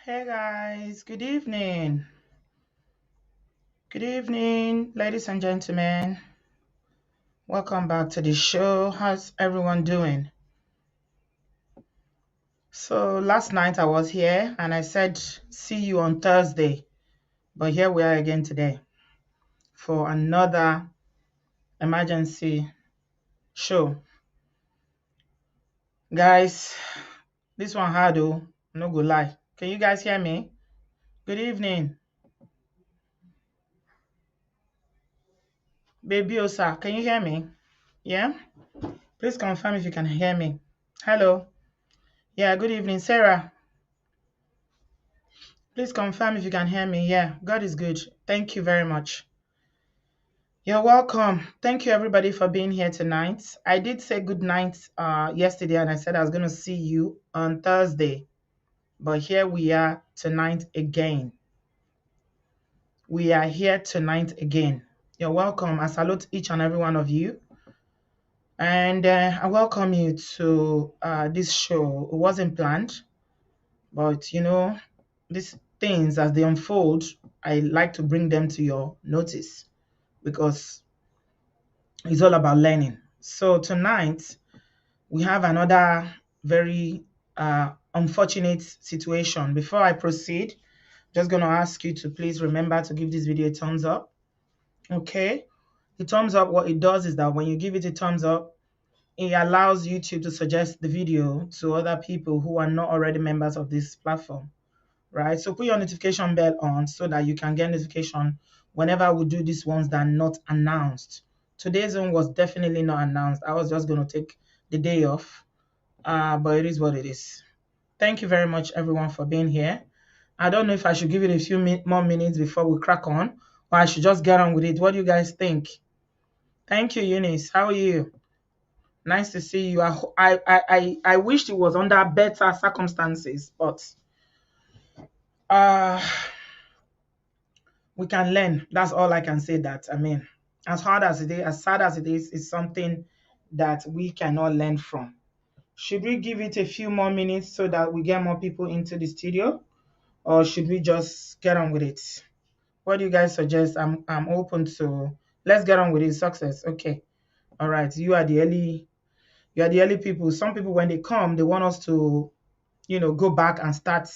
Hey guys, good evening. Good evening, ladies and gentlemen. Welcome back to the show. How's everyone doing? So, last night I was here and I said, see you on Thursday. But here we are again today for another emergency show. Guys, this one hard though. No go lie. Can you guys hear me? Good evening. Baby Osa, can you hear me? Yeah? Please confirm if you can hear me. Hello. Yeah, good evening, Sarah. Please confirm if you can hear me. Yeah, God is good. Thank you very much. You're welcome. Thank you everybody for being here tonight. I did say good night yesterday and I said I was going to see you on Thursday. But here we are tonight again. We are here tonight again. You're welcome. I salute each and every one of you. And I welcome you to this show. It wasn't planned, but these things as they unfold, I like to bring them to your notice because it's all about learning. So tonight we have another very unfortunate situation. Before I proceed, just going to ask you to please remember to give this video a thumbs up. Okay, the thumbs up, what it does is that when you give it a thumbs up, it allows YouTube to suggest the video to other people who are not already members of this platform. Right? So put your notification bell on so that you can get notification whenever we do these ones that are not announced. Today's one was definitely not announced. I was just going to take the day off, but it is what it is. Thank you very much, everyone, for being here. I don't know if I should give it a few more minutes before we crack on, or I should just get on with it. What do you guys think? Thank you, Eunice. How are you? Nice to see you. I wished it was under better circumstances, but uh we can learn. That's all I can say. That I mean, as hard as it is, as sad as it is, it's something that we cannot learn from. Should we give it a few more minutes so that we get more people into the studio, or should we just get on with it? What do you guys suggest? I'm open to. Let's get on with it. Success. Okay. All right. You are the early people. Some people when they come, they want us to, go back and start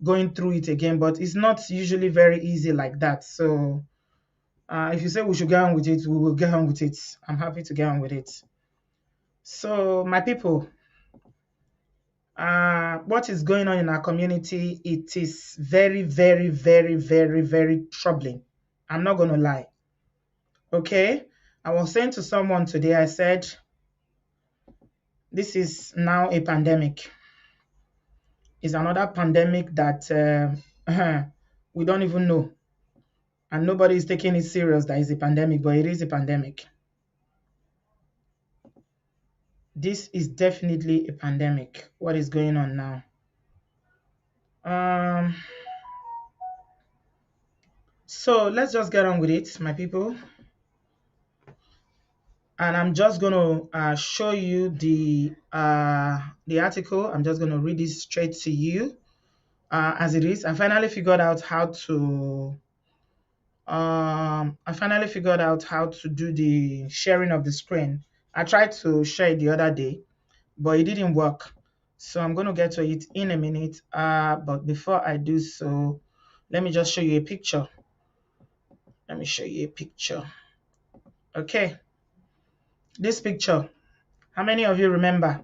going through it again, but it's not usually very easy like that. So if you say we should get on with it, we will get on with it. I'm happy to get on with it. So, my people, what is going on in our community? It is very, very, very, very, very troubling. I'm not going to lie. Okay? I was saying to someone today, I said, this is now a pandemic. It's another pandemic that we don't even know. And nobody is taking it serious that it's a pandemic, but it is a pandemic. This is definitely a pandemic. What is going on now? So let's just get on with it, my people. And I'm just going to show you the article. I'm just going to read it straight to you as it is. I finally figured out how to do the sharing of the screen. I tried to share it the other day, but it didn't work. So I'm going to get to it in a minute. But before I do so, let me just show you a picture. Let me show you a picture. Okay. This picture. How many of you remember?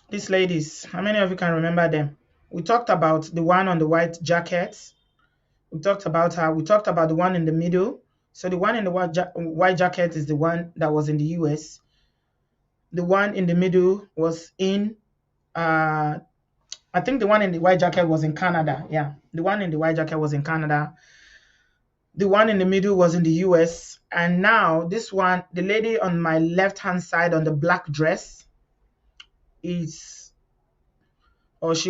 These ladies. How many of you can remember them? We talked about the one on the white jacket. We talked about the one in the middle. So the one in the white jacket is the one that was in the US. The one in the middle was in I think the one in the white jacket was in Canada. Yeah, the one in the white jacket was in Canada. The one in the middle was in the US. And now this one, the lady on my left-hand side on the black dress she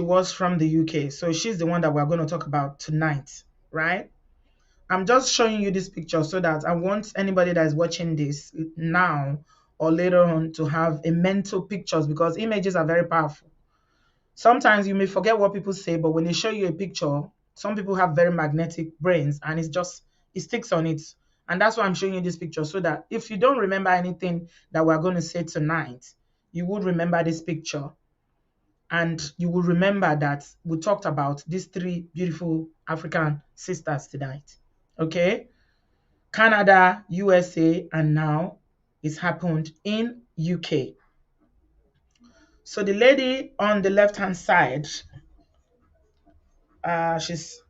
was from the UK. So she's the one that we're going to talk about tonight, right? I'm just showing you this picture so that I want anybody that is watching this now or later on to have a mental pictures because images are very powerful. Sometimes you may forget what people say, but when they show you a picture, some people have very magnetic brains and it sticks on it. And that's why I'm showing you this picture so that if you don't remember anything that we're going to say tonight, you would remember this picture and you will remember that we talked about these three beautiful African sisters tonight. Okay? Canada, USA, and now it's happened in UK. So the lady on the left-hand side, I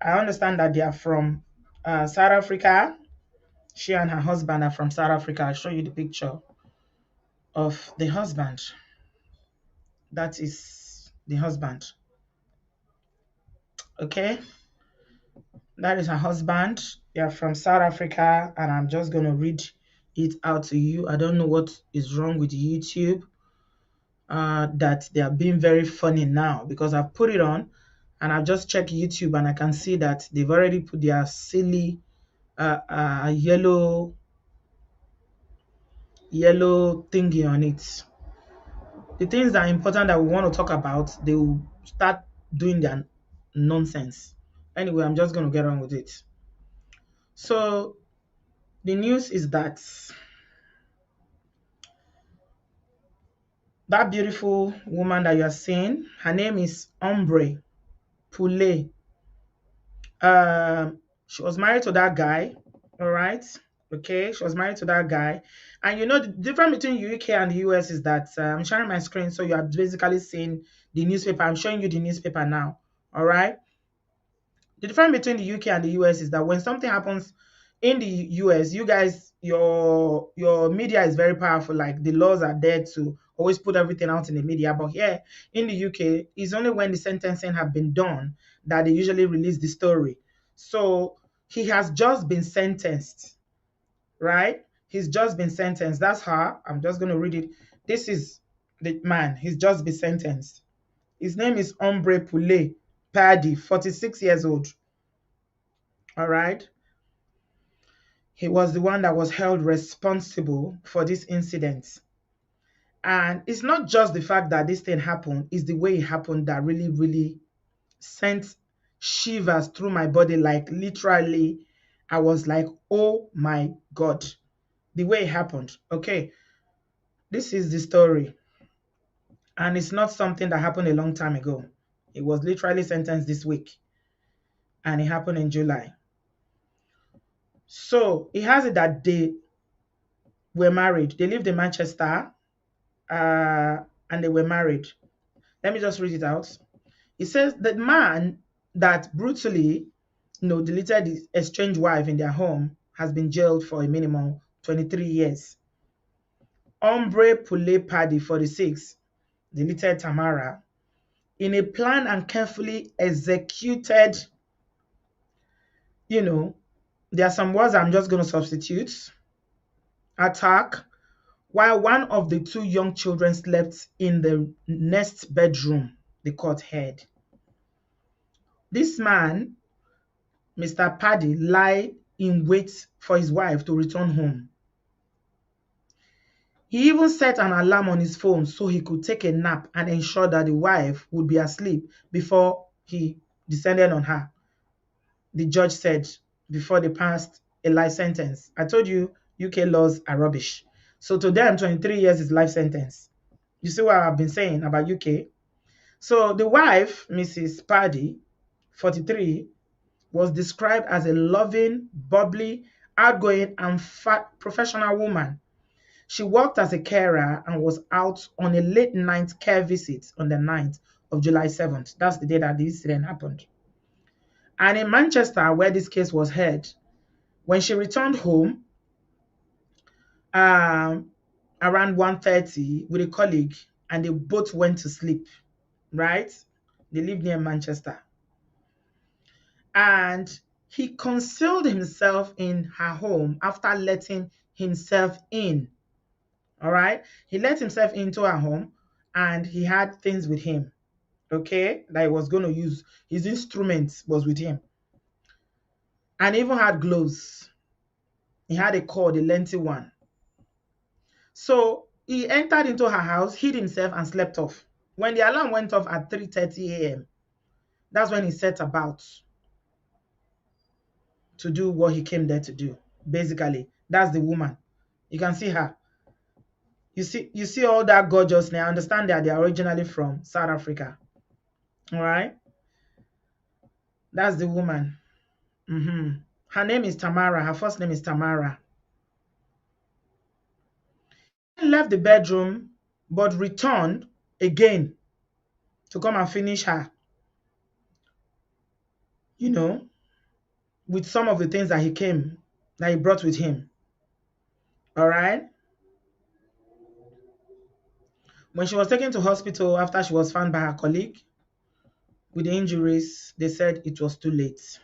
understand that they are from South Africa. She and her husband are from South Africa. I'll show you the picture of the husband. That is the husband. Okay, that is her husband. They are from South Africa, and I'm just going to read it out to you. I don't know what is wrong with YouTube, that they are being very funny now because I've put it on and I've just checked YouTube and I can see that they've already put their silly yellow thingy on it. The things that are important that we want to talk about, they will start doing their nonsense. Anyway, I'm just going to get on with it. So the news is that that beautiful woman that you are seeing, her name is Ombre Poulet. She was married to that guy, all right? Okay, she was married to that guy. And you know, the difference between UK and the US is that I'm sharing my screen, so you are basically seeing the newspaper. I'm showing you the newspaper now, all right? The difference between the UK and the US is that when something happens in the US, you guys, your media is very powerful. Like the laws are there to always put everything out in the media. But here in the UK, it's only when the sentencing have been done that they usually release the story. So he has just been sentenced, right? He's just been sentenced. That's her. I'm just going to read it. This is the man. He's just been sentenced. His name is Ombre Poulet Paddy, 46 years old. All right. He was the one that was held responsible for this incident. And it's not just the fact that this thing happened, it's the way it happened that really, really sent shivers through my body. Like literally, I was like, oh my God, the way it happened. Okay, this is the story. And it's not something that happened a long time ago. It was literally sentenced this week. And it happened in July. So it has it that they were married. They lived in Manchester, and they were married. Let me just read it out. It says the man that brutally, deleted his estranged wife in their home has been jailed for a minimum 23 years. Ombre Poulet Paddy, 46, deleted Tamara in a planned and carefully executed, there are some words I'm just going to substitute. Attack, while one of the two young children slept in the next bedroom, the court heard. This man, Mr. Paddy, lied in wait for his wife to return home. He even set an alarm on his phone so he could take a nap and ensure that the wife would be asleep before he descended on her, the judge said before they passed a life sentence. I told you UK laws are rubbish. So to them, 23 years is life sentence. You see what I've been saying about UK? So the wife, Mrs. Paddy, 43, was described as a loving, bubbly, outgoing, and fat professional woman. She worked as a carer and was out on a late night care visit on the 9th of July 7th. That's the day that this incident happened. And in Manchester, where this case was heard, when she returned home around 1:30 with a colleague, and they both went to sleep, right? They live near Manchester. And he concealed himself in her home after letting himself in. All right? He let himself into her home and he had things with him, okay, that he was going to use. His instruments was with him. And he even had gloves. He had a cord, a lengthy one. So he entered into her house, hid himself, and slept off. When the alarm went off at 3:30 a.m., that's when he set about to do what he came there to do. Basically, that's the woman. You can see her. You see all that gorgeousness. I understand that they are originally from South Africa. All right, that's the woman. Her name is Tamara. Her first name is Tamara. She left the bedroom, but returned again to come and finish her, you know, with some of the things that he brought with him. All right. When she was taken to hospital after she was found by her colleague with the injuries, they said it was too late.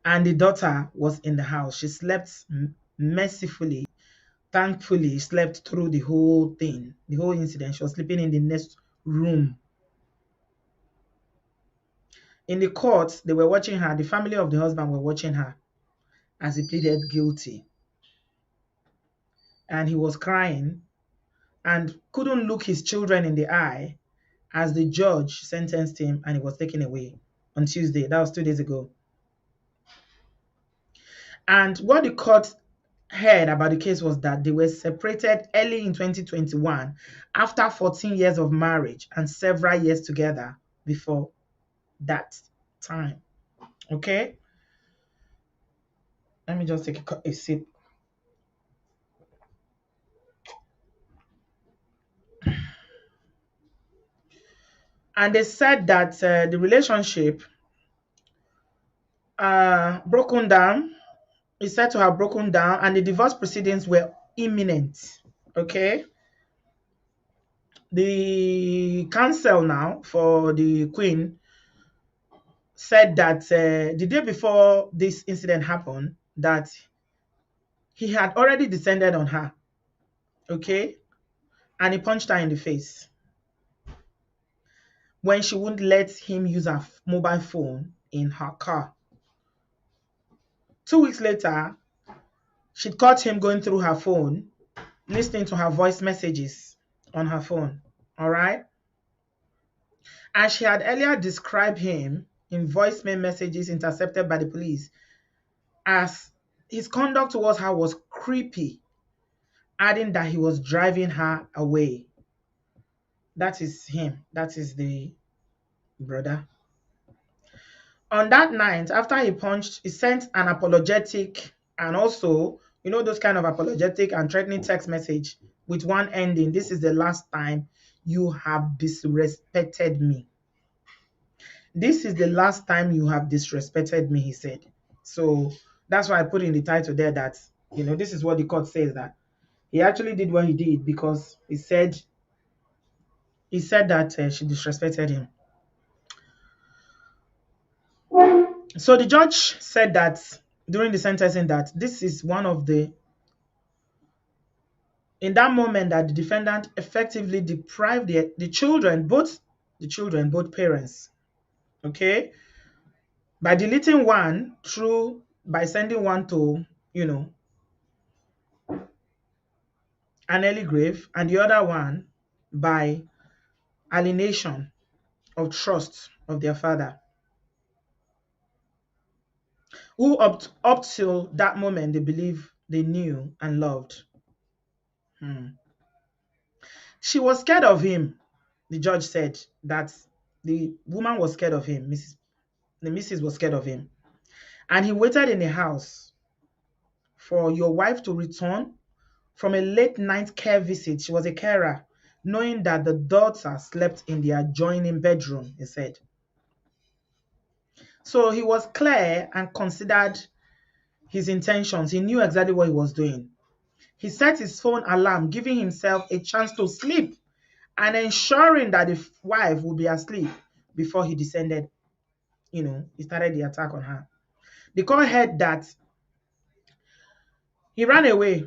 And the daughter was in the house. She slept mercifully. Thankfully, she slept through the whole thing, the whole incident. She was sleeping in the next room. In the court, they were watching her. The family of the husband were watching her as he pleaded guilty. And he was crying and couldn't look his children in the eye as the judge sentenced him and he was taken away on Tuesday. That was 2 days ago. And what the court heard about the case was that they were separated early in 2021 after 14 years of marriage and several years together before that time. Okay? Let me just take a sip. And they said that the relationship broken down. Is said to have broken down, and the divorce proceedings were imminent. Okay, the counsel now for the Queen said that the day before this incident happened, that he had already descended on her. Okay, and he punched her in the face when she wouldn't let him use her mobile phone in her car. 2 weeks later, she'd caught him going through her phone, listening to her voice messages on her phone. All right. And she had earlier described him in voicemail messages intercepted by the police as his conduct towards her was creepy, adding that he was driving her away. That is him. That is the brother. On that night, after he punched, he sent an apologetic and also, those kind of apologetic and threatening text message with one ending. This is the last time you have disrespected me. This is the last time you have disrespected me, he said. So that's why I put in the title there that, this is what the court says, that he actually did what he did because he said that she disrespected him. So the judge said that during the sentencing that this is one of in that moment that the defendant effectively deprived the children, both parents, okay, by deleting one by sending one to, an early grave, and the other one by alienation of trust of their father, who up till that moment they believe they knew and loved. She was scared of him. The judge said that the woman was scared of him. The missus was scared of him. And he waited in the house for your wife to return from a late night care visit. She was a carer, knowing that the daughter slept in the adjoining bedroom, he said. So he was clear and considered his intentions. He knew exactly what he was doing. He set his phone alarm, giving himself a chance to sleep and ensuring that the wife would be asleep before he descended. He started the attack on her. The court heard that he ran away.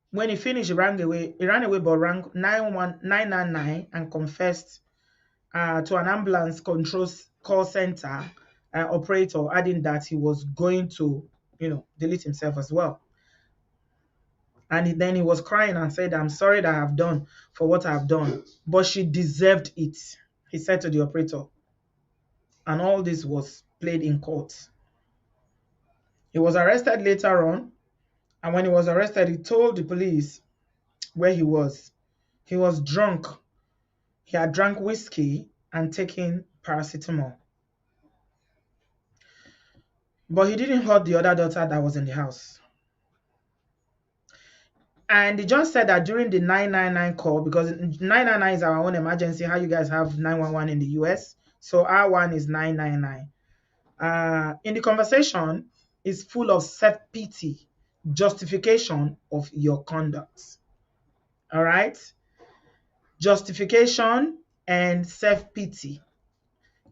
When he finished, he ran away. But rang 999 and confessed to an ambulance control call center operator, adding that he was going to, delete himself as well. And then he was crying and said, I'm sorry that I have done for what I have done, but she deserved it, he said to the operator. And all this was played in court. He was arrested later on. And when he was arrested, he told the police where he was. He was drunk. He had drank whiskey and taken paracetamol. But he didn't hurt the other daughter that was in the house. And they just said that during the 999 call, because 999 is our own emergency, how you guys have 911 in the US. So our one is 999. In the conversation is full of self-pity, justification of your conduct. All right? Justification and self-pity.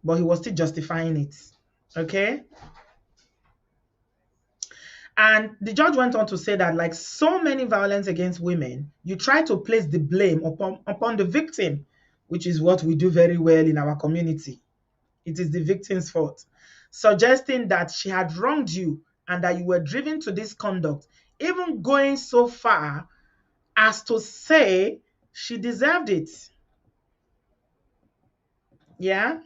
But he was still justifying it. Okay? And the judge went on to say that, like so many violence against women, you try to place the blame upon the victim, which is what we do very well in our community. It is the victim's fault, suggesting that she had wronged you and that you were driven to this conduct, even going so far as to say she deserved it. Yeah,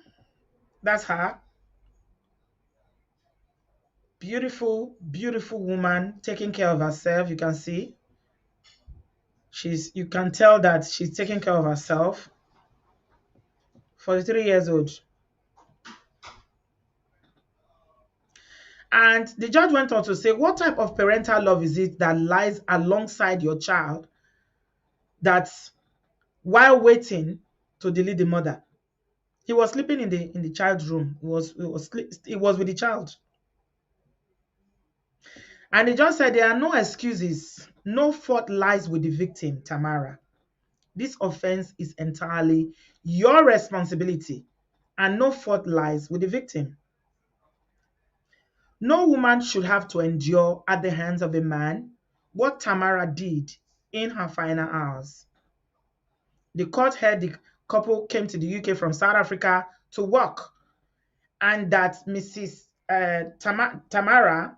that's her. Beautiful, beautiful woman taking care of herself. You can see you can tell that she's taking care of herself. 43 years old. And the judge went on to say, what type of parental love is it that lies alongside your child that while waiting to delete the mother? He was sleeping in the child's room. He was with the child. And the judge said there are no excuses. No fault lies with the victim, Tamara. This offense is entirely your responsibility, and no fault lies with the victim. No woman should have to endure at the hands of a man what Tamara did in her final hours. The court heard the couple came to the UK from South Africa to work, and that Mrs. Tamara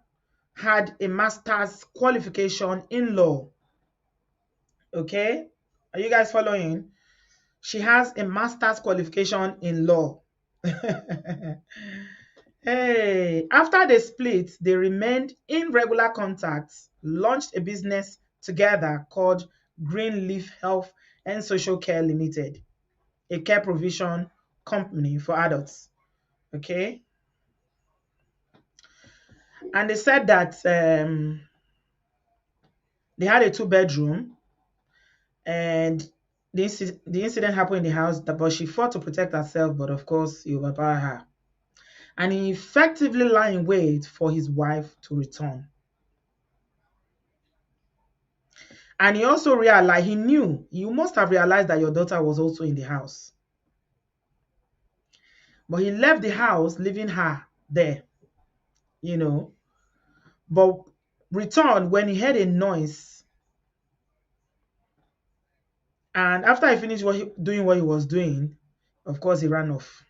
had a master's qualification in law. Okay? Are you guys following? She has a master's qualification in law. Hey, after they split, they remained in regular contact, launched a business together called Greenleaf Health and Social Care Limited, a care provision company for adults. Okay. And they said that they had a two-bedroom, and the incident happened in the house, but she fought to protect herself, but of course, he overpowered her. And he effectively lay in wait for his wife to return. And he also realized, he knew, you must have realized that your daughter was also in the house. But he left the house, leaving her there, you know. But returned when he heard a noise. And after he finished doing what he was doing, of course, he ran off.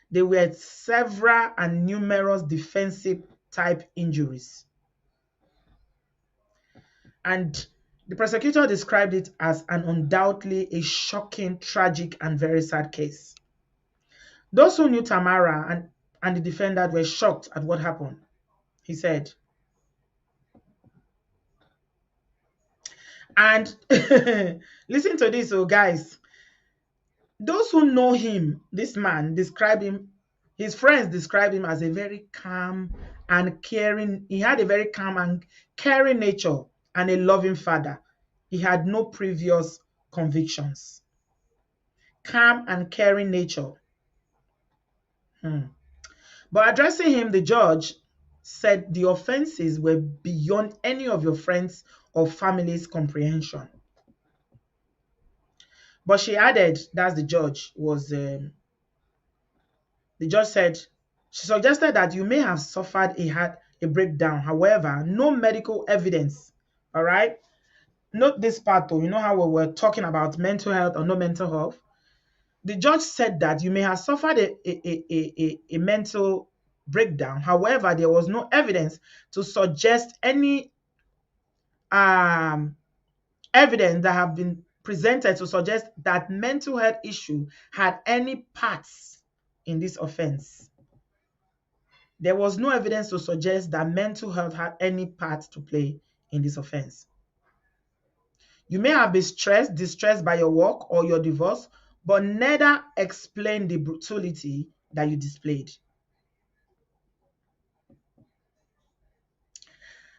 There were several and numerous defensive type injuries. And the prosecutor described it as an undoubtedly a shocking, tragic, and very sad case. Those who knew Tamara and the defendant were shocked at what happened, he said. And listen to this, oh guys. Those who know him, this man, describe him, his friends describe him as a very calm and caring. He had a very calm and caring nature and a loving father. He had no previous convictions. Calm and caring nature. But addressing him, the judge said the offenses were beyond any of your friends or family's comprehension. But she added, that's the judge, the judge said, she suggested that you may have suffered a breakdown. However, no medical evidence, all right? Note this part though, you know how we were talking about mental health or no mental health? The judge said that you may have suffered a mental breakdown. However, there was no evidence to suggest any um, evidence that have been presented to suggest that mental health issue had any parts in this offense. There was no evidence to suggest that mental health had any part to play in this offense. You may have been stressed, distressed by your work or your divorce, but neither explain the brutality that you displayed.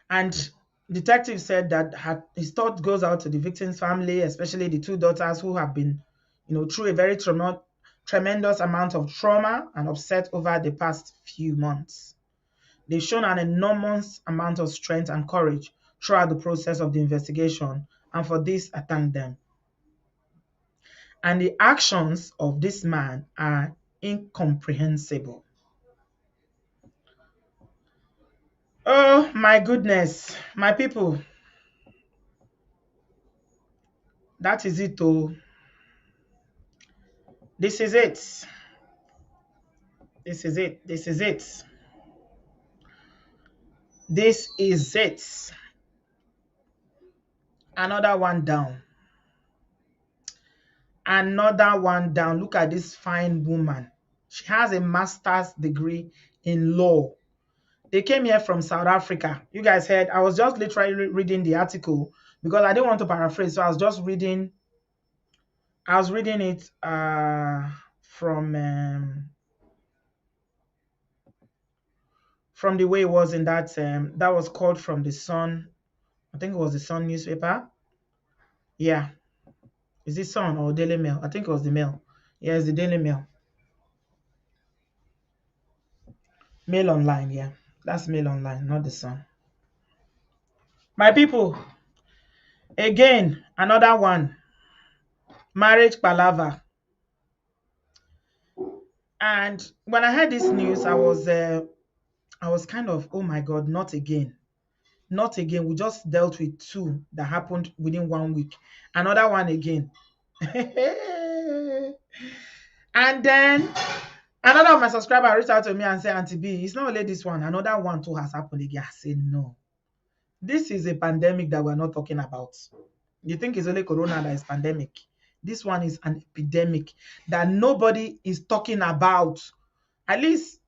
And detective said that his thought goes out to the victim's family, especially the two daughters who have been, through a very tremendous amount of trauma and upset over the past few months. They've shown an enormous amount of strength and courage throughout the process of the investigation, and for this, I thank them. And the actions of this man are incomprehensible. Oh my goodness, my people, that is it. Oh, this is it. This is it. This is it. This is it. Another one down. Another one down. Look at this fine woman. She has a master's degree in law. They came here from South Africa. You guys heard, I was just literally reading the article because I didn't want to paraphrase. So I was just reading, it from the way it was in that was called from the Sun. I think it was the Sun newspaper. Yeah. Is it Sun or Daily Mail? I think it was the Mail. Yeah, it's the Daily Mail. Mail Online, yeah. That's Mail Online, not the Sun. My people, again, another one. Marriage palaver. And when I heard this news, I was kind of, oh my God, not again. Not again. We just dealt with two that happened within 1 week. Another one again. And then another of my subscribers reached out to me and said, Auntie B, it's not only this one. Another one too has happened again. I said, no. This is a pandemic that we're not talking about. You think it's only corona that is pandemic. This one is an epidemic that nobody is talking about. At least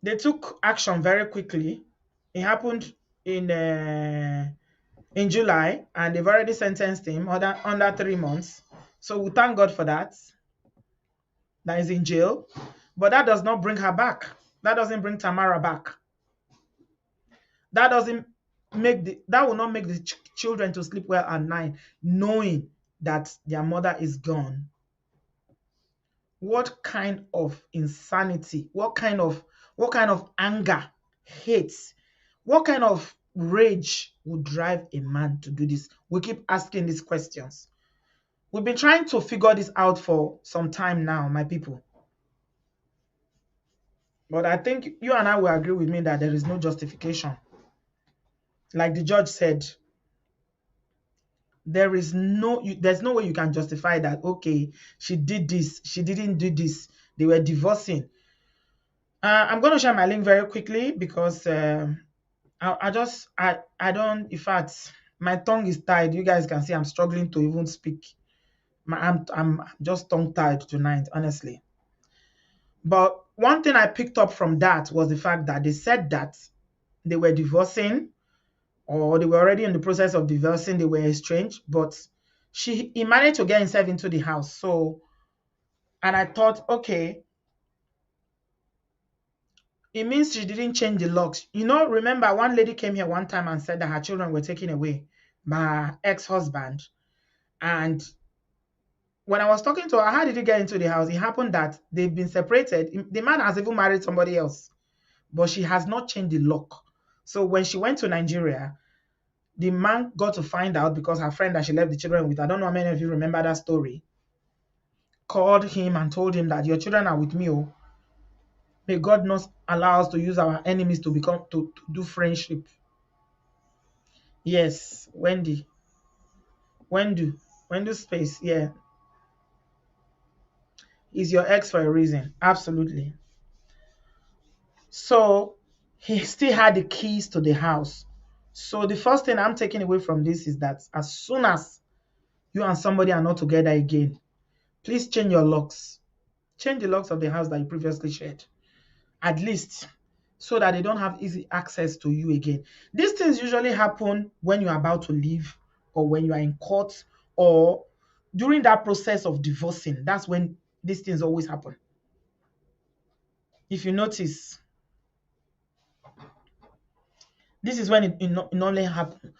they took action very quickly. It happened in July, and they've already sentenced him under 3 months. So we thank God for that. That is in jail. But that does not bring her back. That doesn't bring Tamara back. That doesn't that will not make the children to sleep well at night, knowing that their mother is gone. What kind of insanity? What kind of anger, hate, what kind of rage would drive a man to do this? We keep asking these questions. We've been trying to figure this out for some time now, my people. But I think you and I will agree with me that there is no justification. Like the judge said, there's no way you can justify that, okay, she did this, she didn't do this, they were divorcing. I'm going to share my link very quickly because I don't, in fact, my tongue is tied. You guys can see I'm struggling to even speak. I'm just tongue tied tonight, honestly. But one thing I picked up from that was the fact that they said that they were divorcing, or they were already in the process of divorcing, they were estranged, but he managed to get himself into the house. So, and I thought, okay, it means she didn't change the locks. Remember one lady came here one time and said that her children were taken away by her ex-husband. And when I was talking to her, how did he get into the house? It happened that they've been separated. The man has even married somebody else, but she has not changed the lock. So when she went to Nigeria, the man got to find out because her friend that she left the children with, I don't know how many of you remember that story, called him and told him that your children are with me. Oh, may God not allow us to use our enemies to do friendship. Yes, Wendy Space, yeah. He's your ex for a reason. Absolutely. So he still had the keys to the house. So the first thing I'm taking away from this is that as soon as you and somebody are not together again, please change your locks. Change the locks of the house that you previously shared, at least, so that they don't have easy access to you again. These things usually happen when you're about to leave, or when you are in court, or during that process of divorcing. That's when these things always happen. If you notice, this is when it normally happens.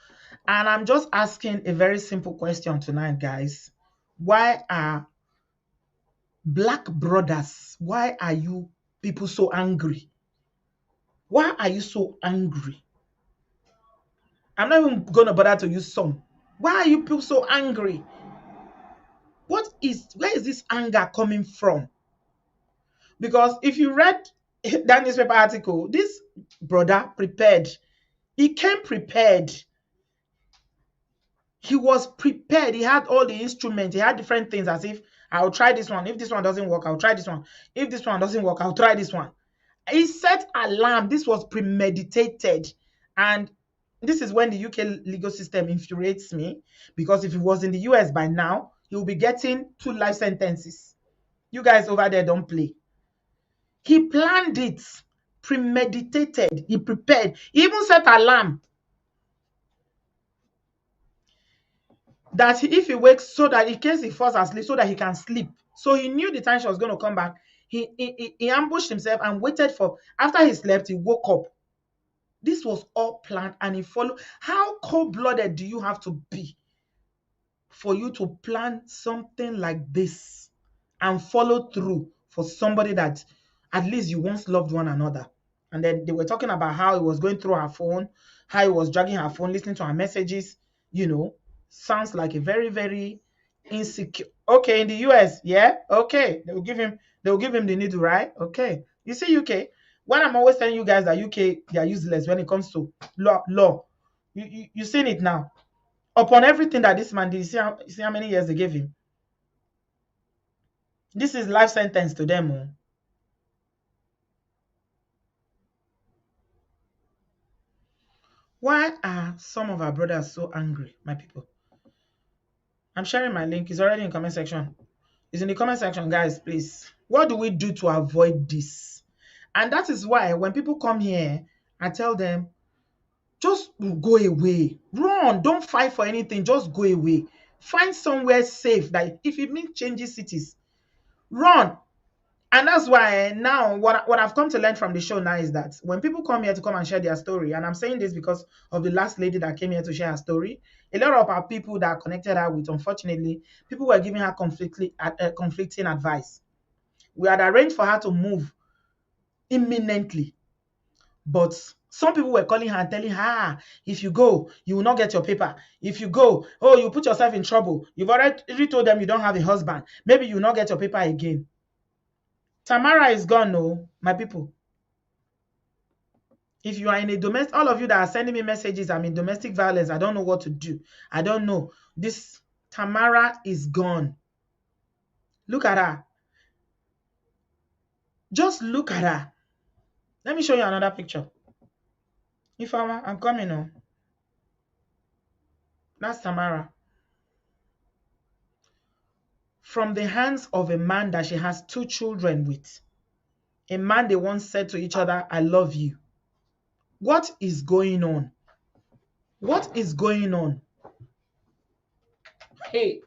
And I'm just asking a very simple question tonight, guys. Why are black brothers, why are you people so angry? Why are you so angry? I'm not even going to bother to use some. Why are you people so angry? Where is this anger coming from? Because if you read that newspaper article, this brother prepared. He came prepared. He was prepared. He had all the instruments. He had different things, as if I'll try this one. If this one doesn't work, I'll try this one. If this one doesn't work, I'll try this one. He set alarm. This was premeditated. And this is when the UK legal system infuriates me, because if he was in the US by now, he will be getting 2 life sentences. You guys over there don't play. He planned it, premeditated, he prepared, he even set alarm that if he wakes, so that in case he falls asleep, so that he can sleep. So he knew the time she was going to come back. He ambushed himself and waited for, after he slept, he woke up. This was all planned, and he followed. How cold-blooded do you have to be for you to plan something like this and follow through for somebody that at least you once loved one another? And then they were talking about how he was going through her phone, how he was dragging her phone, listening to her messages. Sounds like a very, very insecure. Okay, in the US, yeah, okay, they will give him the needle, right? Okay, you see UK. When I'm always telling you guys that UK, they are useless when it comes to law. You seen it now. Upon everything that this man did, you see how many years they gave him? This is life sentence to them. Oh. Why are some of our brothers so angry, my people? I'm sharing my link. It's already in the comment section. It's in the comment section, guys, please. What do we do to avoid this? And that is why when people come here, I tell them, just go away. Run. Don't fight for anything. Just go away. Find somewhere safe. That if it means changing cities, run. And that's why now what I've come to learn from the show now is that when people come here to come and share their story, and I'm saying this because of the last lady that came here to share her story, a lot of our people that connected her with, unfortunately, people were giving her conflicting advice. We had arranged for her to move imminently, but some people were calling her and telling her, if you go, you will not get your paper. If you go, oh, you put yourself in trouble. You've already told them you don't have a husband. Maybe you will not get your paper again. Tamara is gone, no, my people. If you are in a domestic, all of you that are sending me messages, I'm in domestic violence, I don't know what to do. I don't know. This Tamara is gone. Look at her. Just look at her. Let me show you another picture. I'm coming on. That's Tamara. From the hands of a man that she has 2 children with. A man they once said to each other, I love you. What is going on? What is going on? Hey,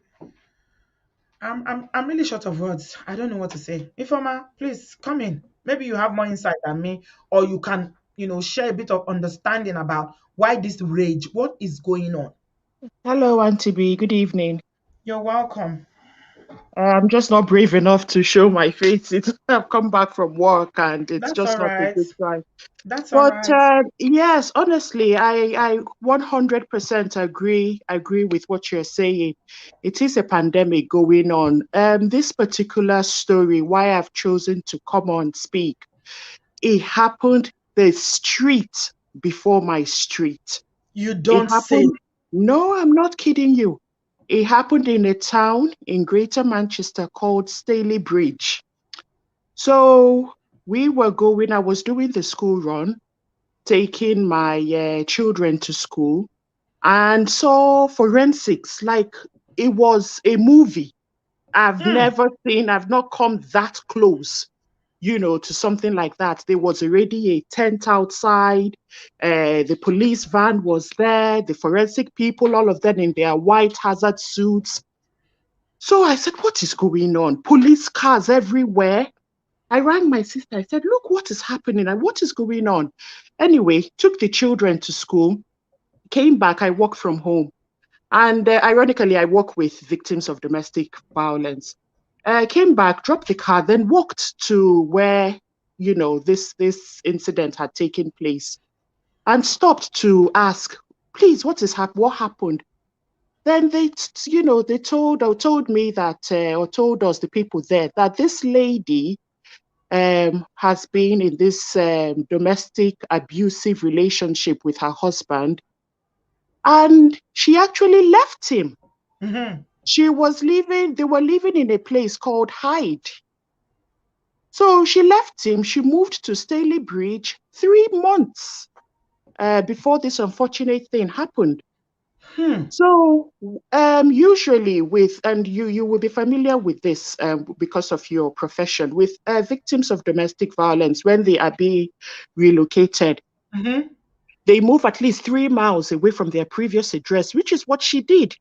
I'm really short of words. I don't know what to say. Ifeoma, please come in. Maybe you have more insight than me, or you can, share a bit of understanding about why this rage. What is going on? Hello, Auntie B. Good evening. You're welcome. I'm just not brave enough to show my face. I've come back from work and it's That's all just not a right. good time. That's all But right. yes, honestly, I 100% agree with what you're saying. It is a pandemic going on. This particular story, why I've chosen to come on speak, it happened the street before my street. You It don't say. happened. No, I'm not kidding you. It happened in a town in Greater Manchester called Staley Bridge. So I was doing the school run. taking my children to school and saw forensics like it was a movie. Hmm. I've not come that close, to something like that. There was already a tent outside. The police van was there, the forensic people, all of them in their white hazard suits. So I said, what is going on? Police cars everywhere. I rang my sister. I said, look, what is happening and what is going on? Anyway, took the children to school, came back. I work from home. And ironically, I work with victims of domestic violence. Came back, dropped the car, then walked to where, this incident had taken place and stopped to ask, please, what happened? Then they told me that, or told us, the people there, that this lady has been in this domestic abusive relationship with her husband, and she actually left him. Mm-hmm. They were living in a place called Hyde. So she left him, she moved to Staley Bridge 3 months before this unfortunate thing happened. Hmm. So usually and you will be familiar with this because of your profession, with victims of domestic violence, when they are being relocated, Mm-hmm. they move at least 3 miles away from their previous address, which is what she did.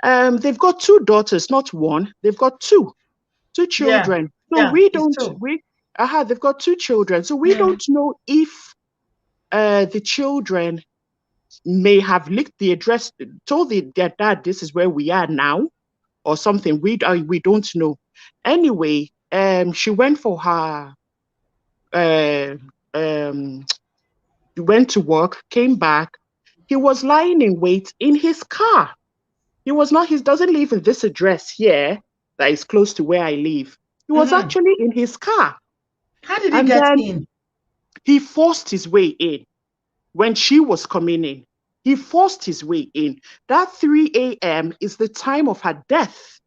They've got two daughters, not one. They've got two Yeah. children. So Yeah. we It's don't true. we they've got two children. So we Mm. don't know if the children may have licked the address, told their dad this is where we are now, or something. We don't know. Anyway, she went for her uh, um went to work, came back. He was lying in wait in his car. He doesn't live in this address here that is close to where I live. He was Mm-hmm. actually in his car. How did he And get then in? he forced his way in when she was coming in. He forced his way in. That 3 a.m. is the time of her death.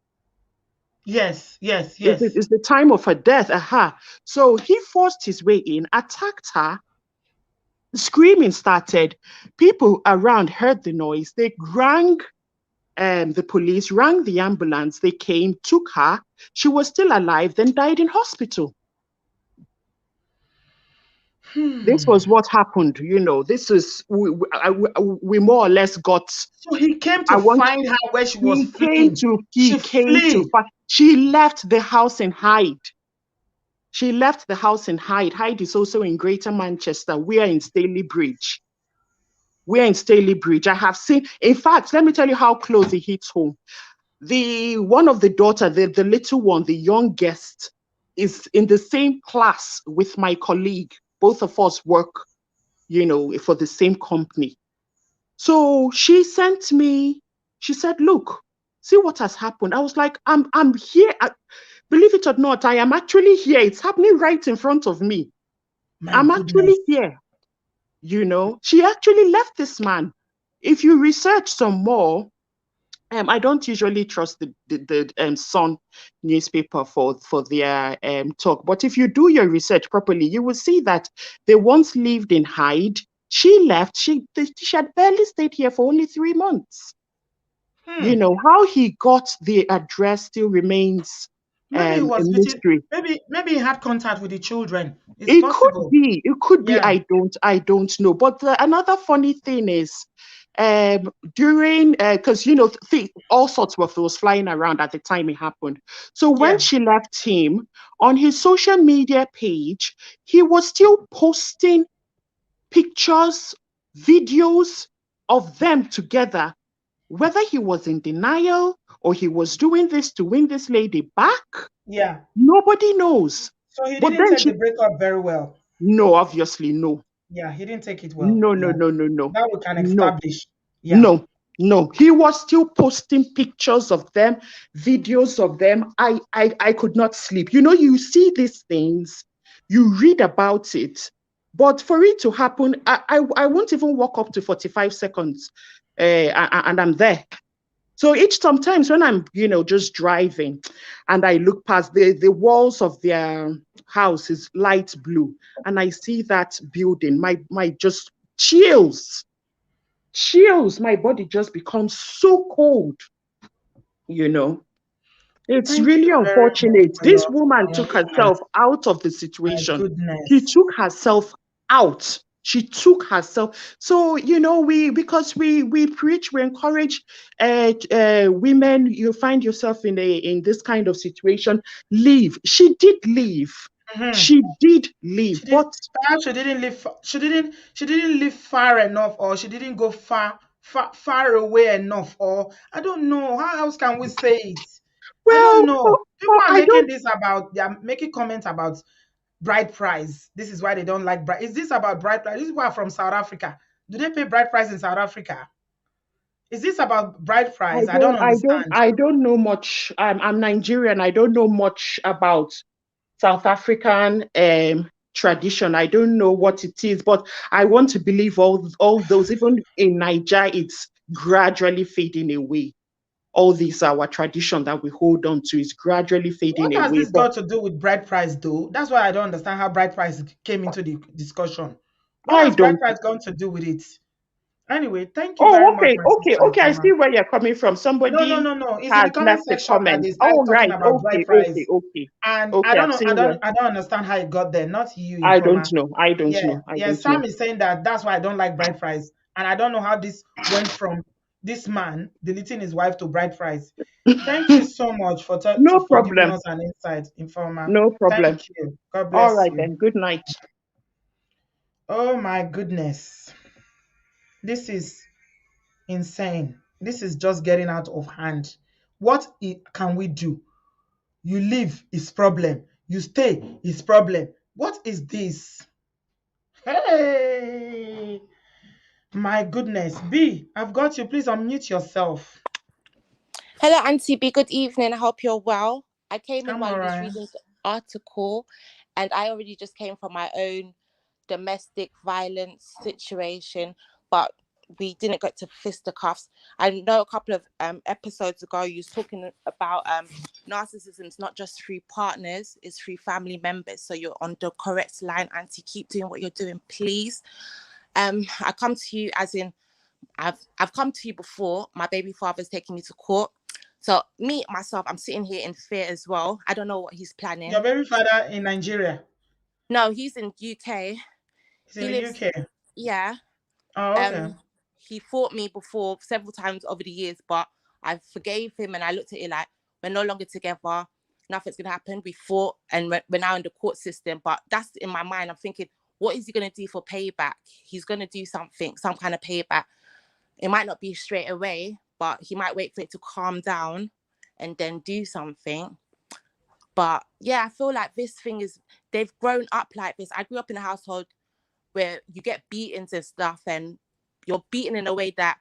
Yes. Yes. Yes. Is the time of her death. Aha. So he forced his way in, attacked her. Screaming started. People around heard the noise. They rang the police, rang the ambulance. They came, took her. She was still alive, then died in hospital. This Hmm. was what happened. This is, we more or less got, So he came I to want, find her where she was fleeing. he She came to flee. find, she left the house in Hyde. She left the house in Hyde. Hyde is also in Greater Manchester. We are in Staley Bridge. We're in Staley Bridge. I have seen, in fact, let me tell you how close it hits home. The one of the daughter, the little one, the youngest, is in the same class with my colleague. Both of us work, for the same company. So she sent me, she said, look, see what has happened. I was like, I'm here. Believe it or not, I am actually here. It's happening right in front of me. My I'm actually goodness. here. She actually left this man. If you research some more, I don't usually trust the Sun newspaper for their talk, but if you do your research properly, you will see that they once lived in Hyde. She left. She had barely stayed here for only 3 months. Hmm. How he got the address still remains Maybe he a was visiting. mystery. Maybe he had contact with the children. It's It could possible. be. It could be. Yeah. I don't know. But another funny thing is, during because all sorts of was flying around at the time it happened. So when Yeah. she left him on his social media page, he was still posting pictures, videos of them together. Whether he was in denial or he was doing this to win this lady back, Yeah. nobody knows. So he But didn't then take the breakup very well. no, obviously, no. Yeah, he didn't take it well. No, no, Yeah. no, no, no, That we can no, establish. Yeah. no, no. He was still posting pictures of them, videos of them. I could not sleep. You see these things, you read about it, but for it to happen, I won't even walk up to 45 seconds, and I'm there. So sometimes when I'm, just driving and I look past the walls of their house is light blue and I see that building, my just chills, my body just becomes so cold, you know. It's Thank really you very much unfortunate. for This your woman for your took insight. herself out of the My situation. She goodness. took herself out. She took herself. So, because we preach, we encourage women. You find yourself in this kind of situation, leave. She did leave. Hmm. She did leave, She did. but Perhaps she didn't live. She didn't. She didn't live far enough, or she didn't go far away enough, or I don't know. How else can we say it? I don't well, know. People are I making don't. this about. They are making comments about bride price. This is why they don't like bride. Is this about bride price? These people are from South Africa. Do they pay bride price in South Africa? Is this about bride price? I don't understand. I don't know much. I'm Nigerian. I don't know much about South African tradition. I don't know what it is, but I want to believe all those, even in Niger, it's gradually fading away. All these our tradition that we hold on to is gradually What fading has away. this But got to do with bride price, though? That's why I don't understand how bride price came into the discussion. What I has bride don't. price got to do with it? Anyway, thank you very Oh, much, okay, my okay, sister okay. I Informer. see where you're coming from. No, no, Somebody no, no. It's in has the comment left a section that comment. they Oh, started talking right. about bride Okay, okay, price, okay, and I okay. don't I've know. seen where. I don't understand how it got there. Not you, I don't Informer. know. I don't Yeah, know. I yeah. don't know. Sam is saying that that's why I don't like bride price, and I don't know how this went from this man deleting his wife to bride price. Thank you so much No for giving problem. us an insight, Informer. No Thank problem. you. God All bless right you. then. Good night. Oh my goodness. This is insane. This is just getting out of hand. Can we do? You leave is problem. You stay is problem. What is this? Hey, my goodness. B, I've got you. Please unmute yourself. Hello, Auntie B. Good evening. I hope you're well. I came in I'm while all you was right. reading the article, and I already just came from my own domestic violence situation, but we didn't get to fisticuffs. I know a couple of episodes ago you was talking about narcissism is not just through partners, it's through family members. So you're on the correct line, Auntie. Keep doing what you're doing, please. I come to you as in I've come to you before. My baby father's taking me to court. So me myself, I'm sitting here in fear as well. I don't know what he's Your planning. baby father in Nigeria. No, he's in UK. He's in He the lives, UK. yeah. Oh, okay. He fought me before several times over the years, but I forgave him and I looked at it like we're no longer together. Nothing's gonna happen. We fought and we're now in the court system. But that's in my mind. I'm thinking, what is he gonna do for payback? He's gonna do something, some kind of payback. It might not be straight away, but he might wait for it to calm down and then do something. But yeah, I feel like this thing is, they've grown up like this. I grew up in a household where you get beatings and stuff, and you're beaten in a way that,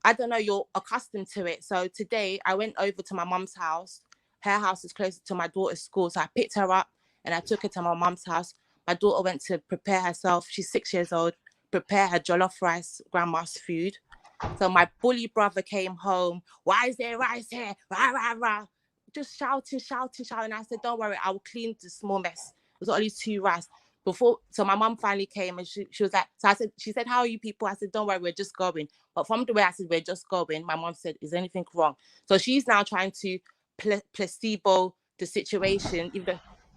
I don't know, you're accustomed to it. So today I went over to my mum's house. Her house is closer to my daughter's school. So I picked her up and I took her to my mum's house. My daughter went to prepare herself. She's 6 years old, prepare her jollof rice, grandma's food. So my bully brother came home. Why is there rice here? Rah, rah, rah. Just shouting. I said, don't worry, I will clean the small mess. It was only 2 rice. So my mum finally came and she was like, so I said, she said, how are you people? I said, don't worry, we're just going. But from the way I said, we're just going, my mum said, is anything wrong? So she's now trying to placebo the situation,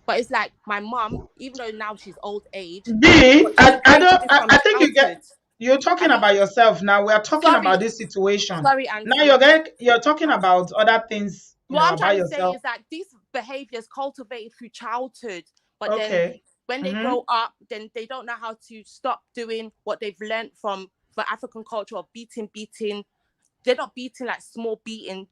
but it's like my mum, even though now she's old age, but B, she's I going don't. through this from I think childhood. you're talking I don't, about yourself now. We are talking sorry, about this situation. sorry, Now Auntie. you're talking about other things, What I'm about trying to say yourself. is that these behaviors cultivated through childhood, but then Okay. when they Mm-hmm. grow up, then they don't know how to stop doing what they've learned from the African culture of beating. They're not beating like small beating.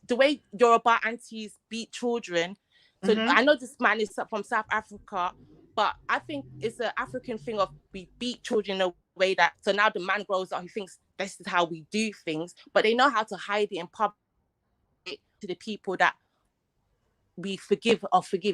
The way Yoruba aunties beat children. So Mm-hmm. I know this man is from South Africa, but I think it's an African thing of we beat children in a way that, so now the man grows up, he thinks this is how we do things, but they know how to hide it in public to the people that we forgive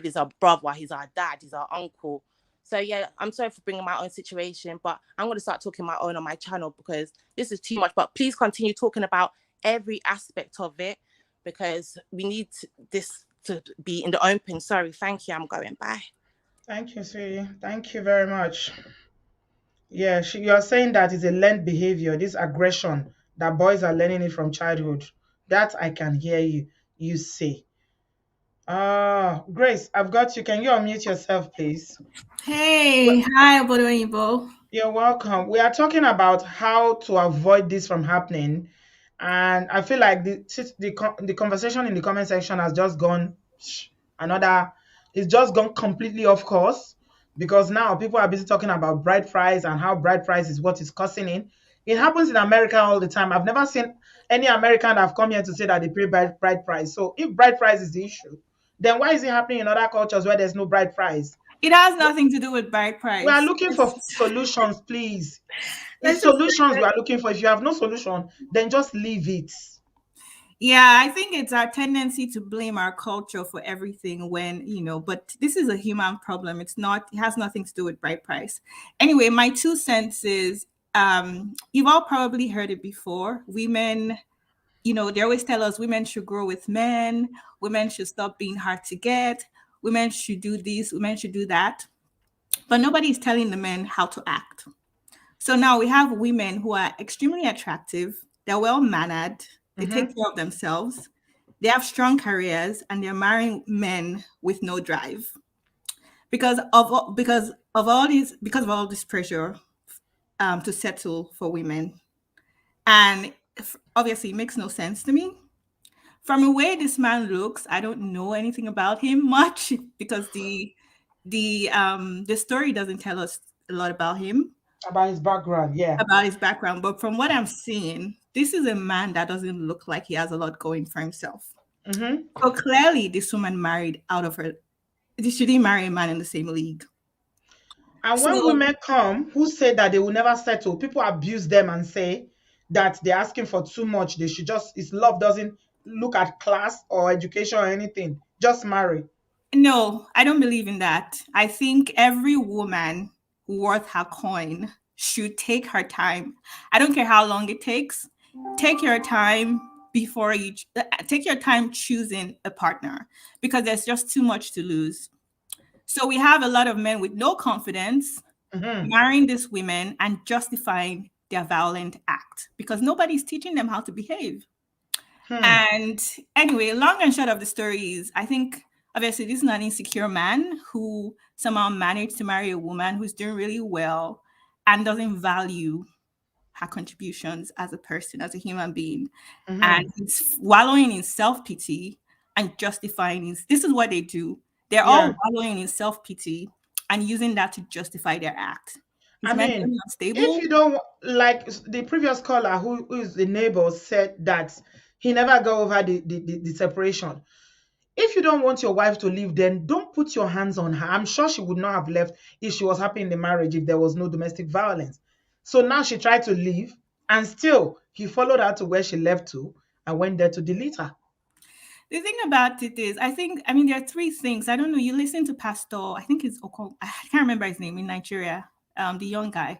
is our brother, he's our dad, he's our uncle. So yeah, I'm sorry for bringing my own situation, but I'm going to start talking my own on my channel because this is too much. But please continue talking about every aspect of it, because we need this to be in the open. Sorry, thank you. I'm going. Bye. Thank you, sweetie. Thank you very much. Yeah, you're saying that is a learned behavior, this aggression, that boys are learning it from childhood. That I can hear you say. Grace, I've got you. Can you unmute yourself, please? Hey, hi, obodooyinbo. You're welcome. We are talking about how to avoid this from happening, and I feel like the conversation in the comment section has just gone another. It's just gone completely off course because now people are busy talking about bride price and how bride price is what is causing it. It happens in America all the time. I've never seen any American that have come here to say that they pay bride price. So if bride price is the issue, then why is it happening in other cultures where there's no bride price? It has nothing to do with bride We are price. looking for solutions, please. It's Let's just solutions we are looking for. If you have no solution, then just leave it. Yeah, I think it's our tendency to blame our culture for everything when, but this is a human problem. It has nothing to do with bride price. Anyway, my 2 cents is you've all probably heard it before. Women, they always tell us women should grow with men, women should stop being hard to get, women should do this, women should do that. But nobody is telling the men how to act. So now we have women who are extremely attractive, they're well mannered, they take care of themselves, they have strong careers, and they're marrying men with no drive because of all this pressure to settle for women. And obviously, it makes no sense to me. From the way this man looks, I don't know anything about him much because the story doesn't tell us a lot about him, About his background, yeah. about his background. But from what I'm seeing, this is a man that doesn't look like he has a lot going for himself. Mm-hmm. So clearly, this woman married out of her. She didn't marry a man in the same league. And So when women come who say that they will never settle, people abuse them and say that they're asking for too much. They should just, it's love doesn't look at class or education or anything. Just marry. no, I don't believe in that. I think every woman worth her coin should take her time. I don't care how long it takes. Take your time before you take your time choosing a partner because there's just too much to lose. So we have a lot of men with no confidence marrying these women and justifying their violent act because nobody's teaching them how to behave. And anyway, long and short of the story is I think obviously this is an insecure man who somehow managed to marry a woman who's doing really well and doesn't value her contributions as a person, as a human being. And he's wallowing in self-pity and justifying this is what they do. They're all wallowing in self-pity and using that to justify their act. He's I mentally mean, if unstable. you don't, like the previous caller who is the neighbor said that he never got over the separation. If you don't want your wife to leave, then don't put your hands on her. I'm sure she would not have left if she was happy in the marriage, if there was no domestic violence. So now she tried to leave, and still he followed her to where she left to and went there to delete her. The thing about it is, I mean, there are three things. I don't know. You listen to Pastor, I think it's Okon, I can't remember his name in Nigeria, the young guy.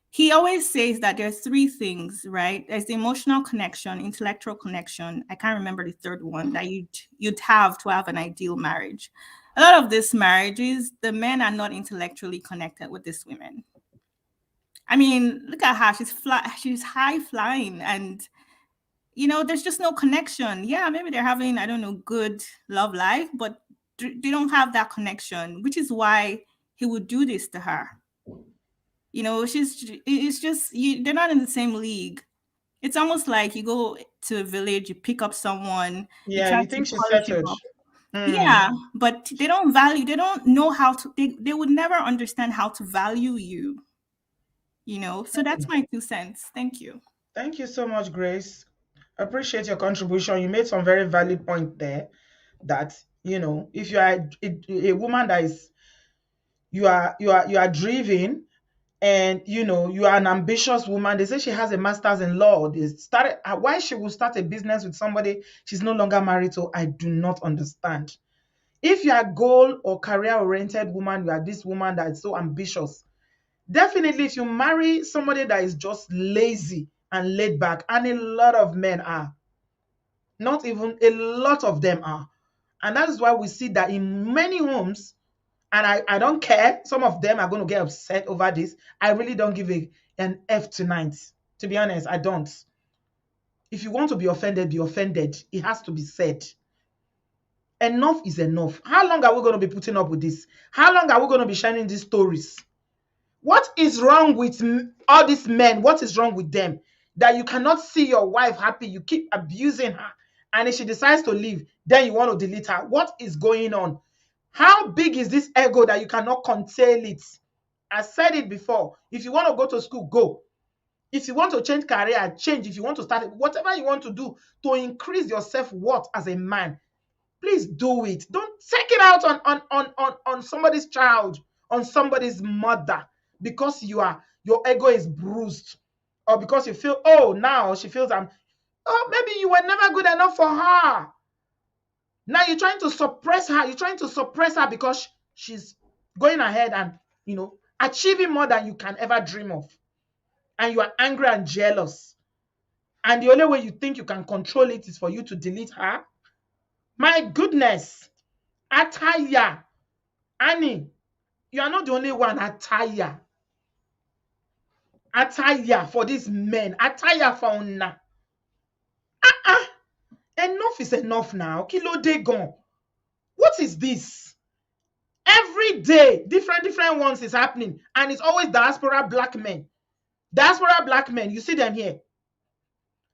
He always says that there's three things, right? There's the emotional connection, intellectual connection. I can't remember the third one that you'd have to have an ideal marriage. A lot of these marriages, the men are not intellectually connected with these women. I mean, look at her. She's high flying and there's just no connection. Yeah, maybe they're having, I don't know, good love life, but they don't have that connection, which is why he would do this to her. They're not in the same league. It's almost like you go to a village, you pick up someone, you Yeah, try you to think she's polish him settled? up. Yeah, but they don't know how to, they would never understand how to value you, So that's my 2 cents. Thank you. Thank you so much, Grace. Appreciate your contribution. You made some very valid point there that, if you are a woman that is you are driven, and you are an ambitious woman. They say she has a master's in law. They started why she will start a business with somebody she's no longer married to. I do not understand. If you are goal or career oriented woman, you are this woman that is so ambitious. Definitely, if you marry somebody that is just lazy and laid back, and a lot of men are, Not even a lot of them are. And that is why we see that in many homes, and I don't care, some of them are going to get upset over this. I really don't give an F tonight. To be honest, I don't. If you want to be offended, be offended. It has to be said. Enough is enough. How long are we going to be putting up with this? How long are we going to be sharing these stories? What is wrong with all these men? What is wrong with them? That you cannot see your wife happy, you keep abusing her, and if she decides to leave, then you want to delete her. What is going on? How big is this ego that you cannot contain it? I said it before. If you want to go to school, go. If you want to change career, change. If you want to start whatever you want to do to increase your self-worth as a man, please do it. Don't take it out on somebody's child, on somebody's mother, because your ego is bruised, or because you feel, oh, now she feels oh, maybe you were never good enough for her. Now you're trying to suppress her. You're trying to suppress her because she's going ahead and, achieving more than you can ever dream of. And you are angry and jealous. And the only way you think you can control it is for you to delete her. My goodness. Attire. Annie, you are not the only one. Attire. Attire for these men. Attire for una. Enough is enough now. Kilo de gone. What is this? Every day, different ones is happening. And it's always diaspora black men. Diaspora black men, you see them here.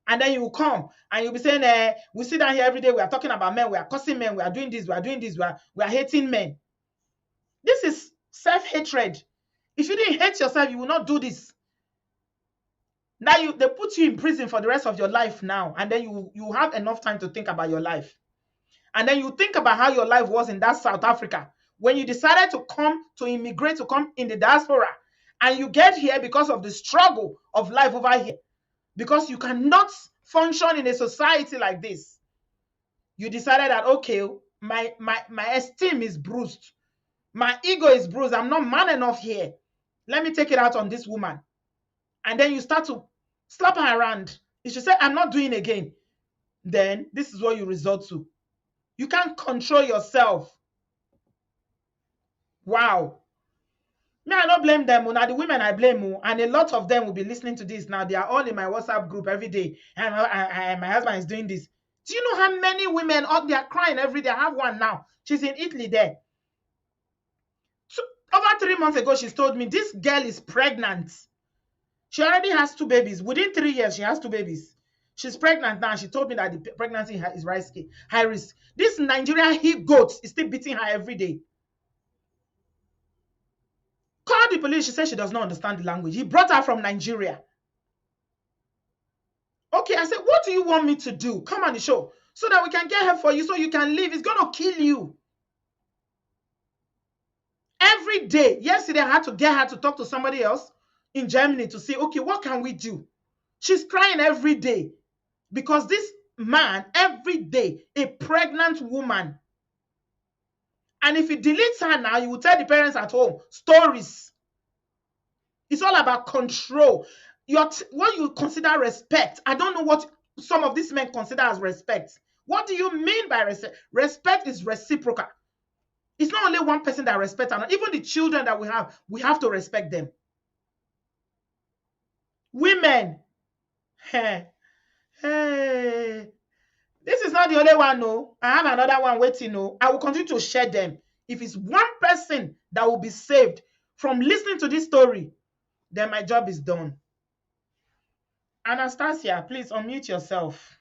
And then you will come and you'll be saying, we sit down here every day, we are talking about men, we are cursing men, we are doing this, we are hating men. This is self-hatred. If you didn't hate yourself, you will not do this. Now they put you in prison for the rest of your life now, and then you have enough time to think about your life. And then you think about how your life was in that South Africa when you decided to immigrate, to come in the diaspora, and you get here because of the struggle of life over here, because you cannot function in a society like this. You decided that, okay, my esteem is bruised, my ego is bruised, I'm not man enough here, let me take it out on this woman. And then you start to slap her around. If she say, I'm not doing again, then this is what you resort to. You can't control yourself. Wow. Me, I don't blame them. Now the women I blame, and a lot of them will be listening to this now. They are all in my WhatsApp group every day, and my husband is doing this. Do you know how many women out there crying every day? I have one now. She's in Italy there. So, over 3 months ago, she told me this girl is pregnant. She already has 2 babies. Within 3 years, she has 2 babies. She's pregnant now. She told me that the pregnancy is high risk. This Nigerian he-goat is still beating her every day. Called the police. She said she does not understand the language. He brought her from Nigeria. Okay, I said, what do you want me to do? Come on the show so that we can get her for you so you can leave. It's going to kill you. Every day. Yesterday, I had to get her to talk to somebody else in Germany to say, okay, what can we do? She's crying every day because this man, every day, a pregnant woman. And if he deletes her now, you will tell the parents at home stories. It's all about control. What you consider respect. I don't know what some of these men consider as respect. What do you mean by respect? Respect is reciprocal. It's not only one person that respects another. Even the children that we have to respect them. Women. Hey. This is not the only one, no. I have another one waiting, no. I will continue to share them. If it's one person that will be saved from listening to this story, then my job is done. Anastasia, please unmute yourself.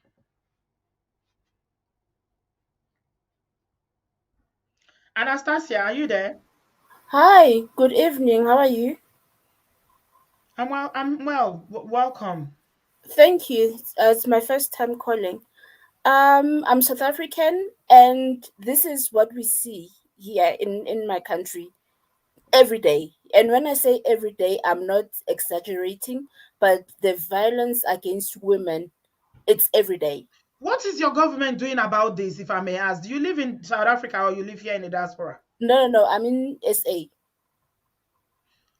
Anastasia, are you there? Hi, good evening. How are you? I'm well. Welcome. Thank you. It's my first time calling. I'm South African, and this is what we see here in my country every day. And when I say every day, I'm not exaggerating, but the violence against women, it's every day. What is your government doing about this, if I may ask? Do you live in South Africa or you live here in the diaspora? No, I'm in SA.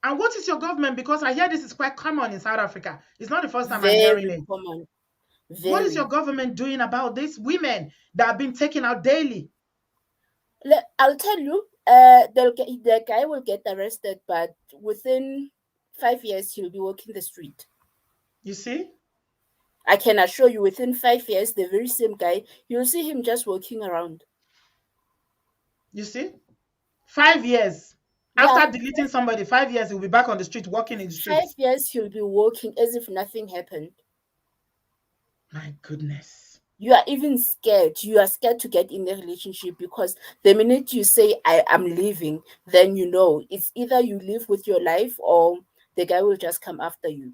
And what is your government? Because I hear this is quite common in South Africa. It's not the first time I'm Very hearing it. common. What is your Very. government doing about these women that have been taken out daily? I'll tell you, the guy will get arrested, but within 5 years he'll be walking the street. You see? I can assure you, within 5 years, the very same guy, you'll see him just walking around. You see? 5 years. Yeah, After deleting somebody, 5 years, he'll be back on the street, walking in the 5 years streets. he'll be walking as if nothing happened. My goodness. You are even scared. You are scared to get in a relationship because the minute you say, I am leaving, then you know it's either you live with your life or the guy will just come after you.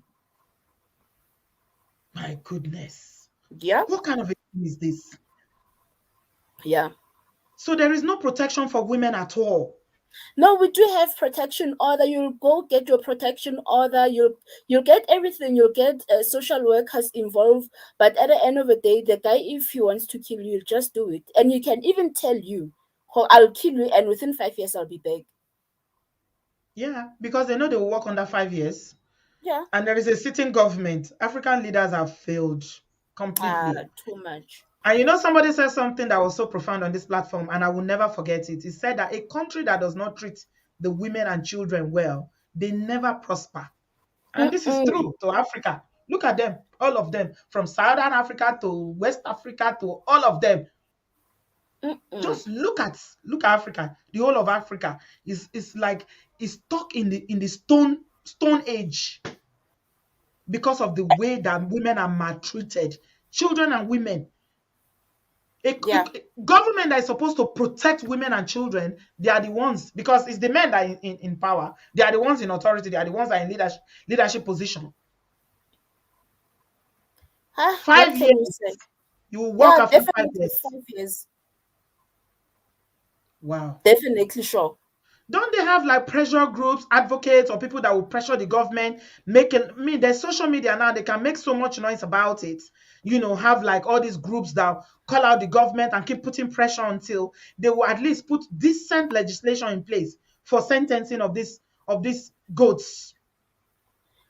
My goodness. Yeah, What kind of a thing is this? yeah. So there is no protection for women at all. No, we do have protection order. You'll go get your protection order. You'll get everything. You'll get social workers involved. But at the end of the day, the guy, if he wants to kill you, he'll just do it. And he can even tell you, "Oh, I'll kill you, and within 5 years, I'll be back." Yeah, because they know they will work under 5 years. Yeah. And there is a sitting government. African leaders have failed completely. Too much. And you know, somebody said something that was so profound on this platform, and I will never forget it. He said that a country that does not treat the women and children well, they never prosper. And this is Mm-mm. true to Africa. Look at them, all of them, from Southern Africa to West Africa to all of them. Mm-mm. Just look at Africa. The whole of Africa is like is stuck in the stone age because of the way that women are maltreated, children and women. Yeah. Government that is supposed to protect women and children, they are the ones, because it's the men that are in power. They are the ones in authority. They are the ones that are in leadership position. What Five can you years, say? you will work Yeah, after five definitely years. 5 years. Wow. Definitely sure. Don't they have like pressure groups, advocates, or people that will pressure the government? There's social media now, they can make so much noise about it. Have like all these groups that call out the government and keep putting pressure until they will at least put decent legislation in place for sentencing of these goats.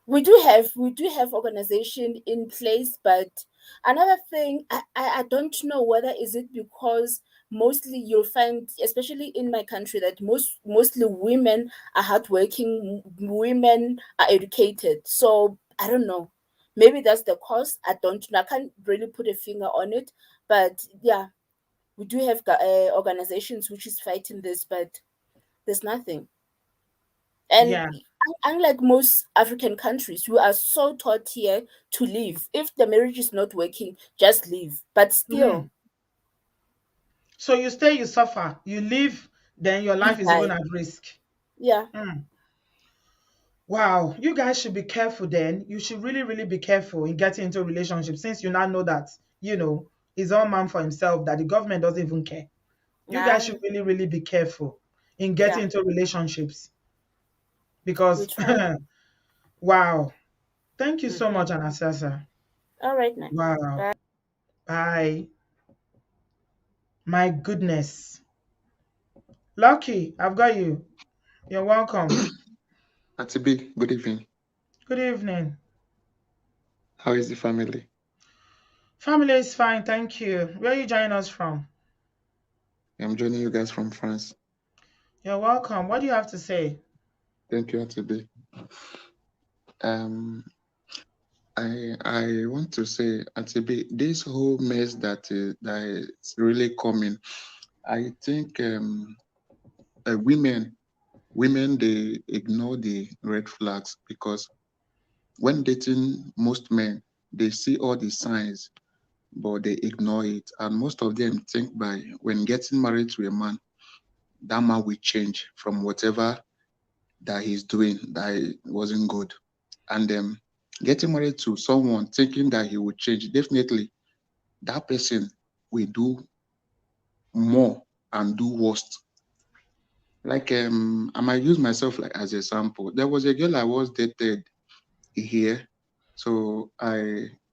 We do have organization in place, but another thing, I don't know whether is it because mostly you'll find, especially in my country, that mostly women are hardworking, women are educated. So I don't know. Maybe that's the cause. I don't know. I can't really put a finger on it, but yeah, we do have organizations which is fighting this, but there's nothing. And Yeah. unlike most African countries, we are so taught here to leave. If the marriage is not working, just leave. But Mhm. still, So you stay, you suffer, you live, then your you life is even die. at risk. Yeah. Mm. Wow, you guys should be careful then. You should really, really be careful in getting into a relationship, since you now know that, he's all man for himself, that the government doesn't even care. You guys Nah, should really, really be careful in getting yeah. into relationships We because, try. wow. Thank you so Mm-hmm. much, Anastasia. All right now. Wow. Bye. Bye. My goodness. Lucky, I've got you. You're welcome. Atibi, good evening. Good evening. How is the family? Family is fine, thank you. Where are you joining us from? I'm joining you guys from France. You're welcome. What do you have to say? Thank you, Atibi. Um, I want to say, Atibi, this whole mess that is really coming. I think women they ignore the red flags because when dating most men, they see all the signs, but they ignore it, and most of them think by when getting married to a man, that man will change from whatever that he's doing that wasn't good. And getting married to someone thinking that he would change, definitely that person will do more and do worst. Like I might use myself like as a sample. There was a girl I was dated here. So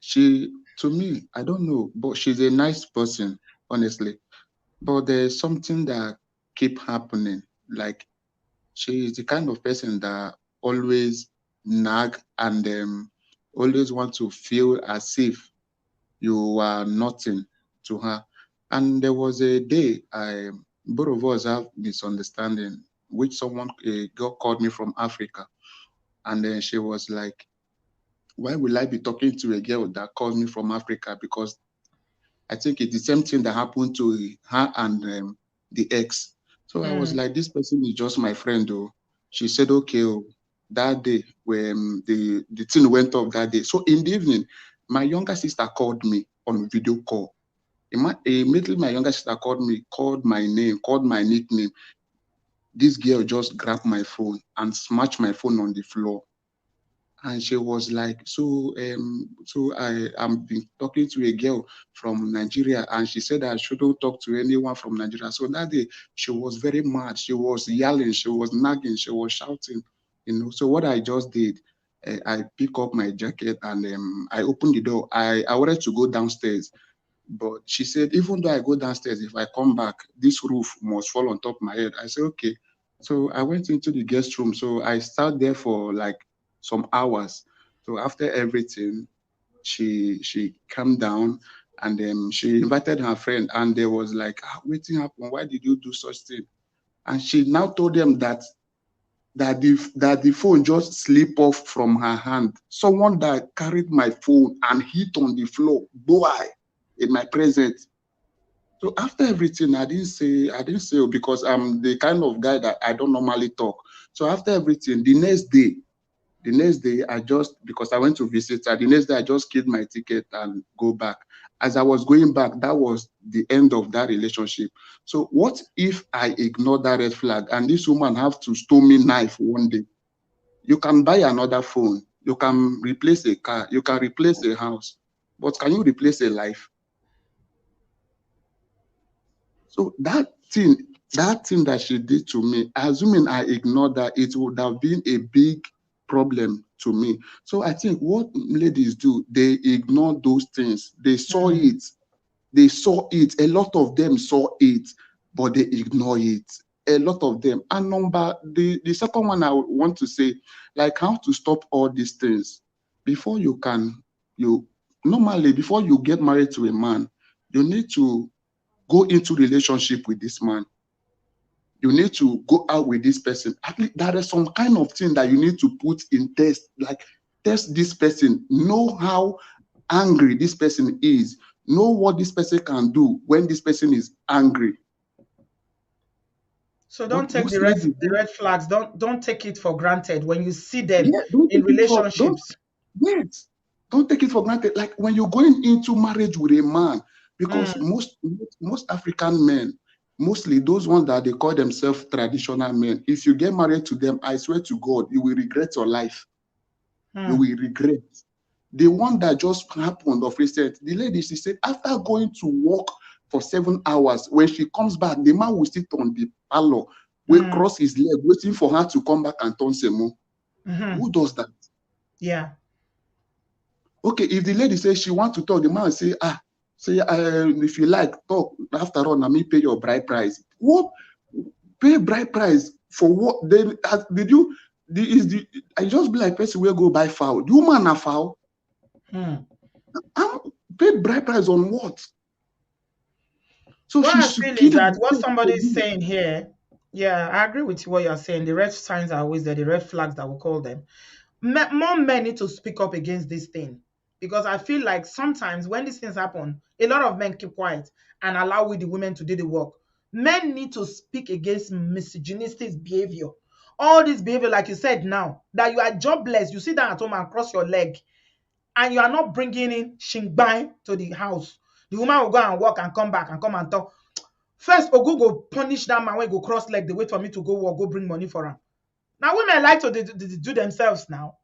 she to me, I don't know, but she's a nice person, honestly. But there's something that keep happening. Like she is the kind of person that always nag and always want to feel as if you are nothing to her. And there was a day both of us have misunderstanding, which someone, a girl called me from Africa, and then she was like, why will I be talking to a girl that calls me from Africa? Because I think it's the same thing that happened to her and the ex. So I was like, this person is just my friend, though. She said, okay, oh, that day when the thing went off that day. So in the evening, my younger sister called me on video call. Immediately, my younger sister called me, called my name, called my nickname. This girl just grabbed my phone and smashed my phone on the floor. And she was like, so I'm been talking to a girl from Nigeria, and she said I shouldn't talk to anyone from Nigeria. So that day she was very mad. She was yelling, she was nagging, she was shouting, you know. So what I just did, I pick up my jacket and I opened the door. I wanted to go downstairs, but she said, even though I go downstairs, if I come back, this roof must fall on top of my head. I said, okay. So I went into the guest room. So I sat there for like some hours. So after everything, she calmed down, and then she invited her friend, and they was like, waiting happened. Why did you do such thing? And she now told them that the phone just slipped off from her hand. Someone that carried my phone and hit on the floor, boy, in my presence. So after everything, I didn't say oh, because I'm the kind of guy that I don't normally talk. So after everything, the next day, I just, because I went to visit her, the next day I just killed my ticket and go back. As I was going back, that was the end of that relationship. So what if I ignore that red flag and this woman have to steal me knife one day? You can buy another phone, you can replace a car, you can replace a house, but can you replace a life? So that thing that she did to me, assuming I ignored that, it would have been a big problem to me. So I think what ladies do, they ignore those things. They saw it. They saw it. A lot of them saw it, but they ignore it. A lot of them. And the second one I would want to say, like how to stop all these things. Before you normally, before you get married to a man, you need to go into relationship with this man. You need to go out with this person. At least there is some kind of thing that you need to put in test, like test this person, know how angry this person is, know what this person can do when this person is angry. So don't But take most the red ladies the don't, red flags. Don't take it for granted when you see them yeah, don't in take it for, don't, relationships. yes, don't take it for granted. Like when you're going into marriage with a man, because Mm, most African men, mostly those ones that they call themselves traditional men, if you get married to them, I swear to God, you will regret your life. You mm, will regret. The one that just happened of recent, the lady, she said, after going to work for 7 hours, when she comes back, the man will sit on the parlor, will mm, cross his leg, waiting for her to come back and turn semo. mm-hmm. Who does that? Yeah. Okay, if the lady says she wants to talk, the man say, if you like, talk. After all, let me pay your bride price. What? Pay bride price for what? Then did you? I just be like person will go buy fowl. The woman a fowl. Mm. I'm paid bride price on what? So What she I should feel is kill that what herself somebody for is you. saying here, yeah, I agree with what you're saying. The red signs are always there, the red flags that we call them. More men need to speak up against this thing because I feel like sometimes when these things happen, a lot of men keep quiet and allow with the women to do the work. Men need to speak against misogynistic behavior. All this behavior, like you said now, that you are jobless, you sit down at home and cross your leg, and you are not bringing in shingbai to the house. The woman will go and work and come back and come and talk. First, Ogo go punish that man when he go cross leg. They wait for me to go work, go bring money for him. Now women like to do themselves now.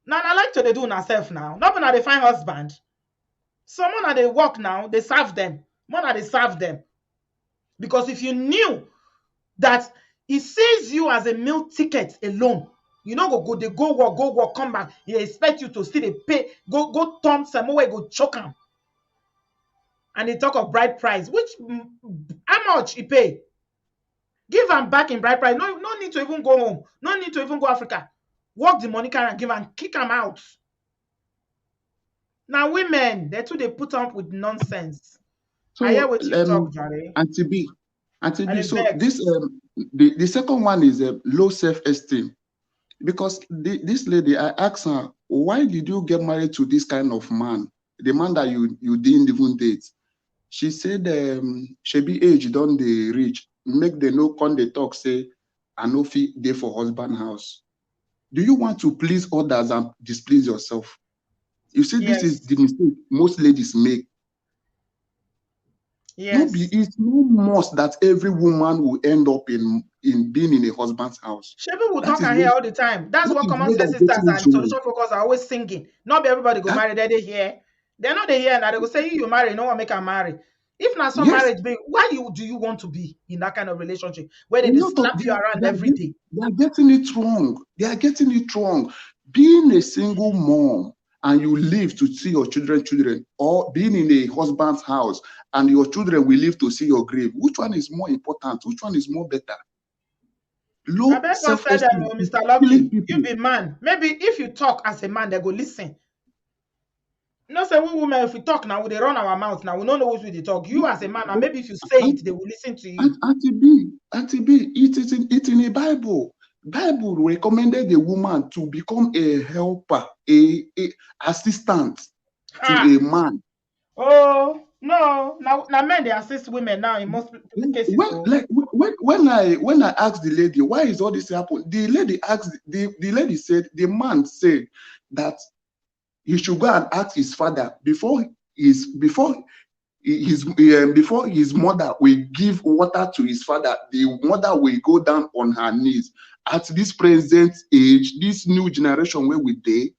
Now I like to they do herself now. Not when they find husband. Someone that they work now, they serve them. More that they serve them. Because if you knew that he sees you as a meal ticket alone, you know they go work, come back. He expect you to still they pay, go turn some way, go choke him. And they talk of bride price, which how much he pay? Give am back in bride price. No need to even go home. No need to even go Africa. Work the money carry and give am, kick am out. Now women, they too they put up with nonsense. I hear So, what you talk, Jare. Auntie B, Auntie And B. it So this vex. the second one is low self-esteem, because this lady, I asked her, why did you get married to this kind of man, the man that you didn't even date? She said, she be age don dey reach, make they no come dey talk say I no fit dey for husband house. Do you want to please others and displease yourself? You see, this is Yes. the mistake most ladies make. No be, Yes. it's no must that every woman will end up in being in a husband's house. Shebi will That talk is and where hear all the time. That's that what is common where sense they're sisters getting it and wrong. solution focus are always singing. Not be everybody go That, marry, they hear. They're not they hear now. They go say you marry, no one make her marry. If not some yes, marriage, be why do you want to be in that kind of relationship where a they lot of slap you around every day? they are getting it wrong. They are getting it wrong. Being a single mom and you live to see your children, or being in a husband's house and your children will live to see your grave, which one is more important? Which one is more better? I Low beg God tell them, self-esteem oh, is Mr. killing Lucky, you people. be man. Maybe if you talk as a man, they go listen. You know, say we women, if we talk now, we they run our mouth now. We don't know what we they talk. You as a man, and maybe if you say it, they will listen to you. Auntie B, it in a Bible. Bible recommended a woman to become a helper, a assistant to Ha! a man. Oh no, now men they assist women now in most cases. So When I asked the lady why is all this happen, the lady said the man said that he should go and ask his father before his mother will give water to his father, the mother will go down on her knees. At this present age, this new generation where we dey,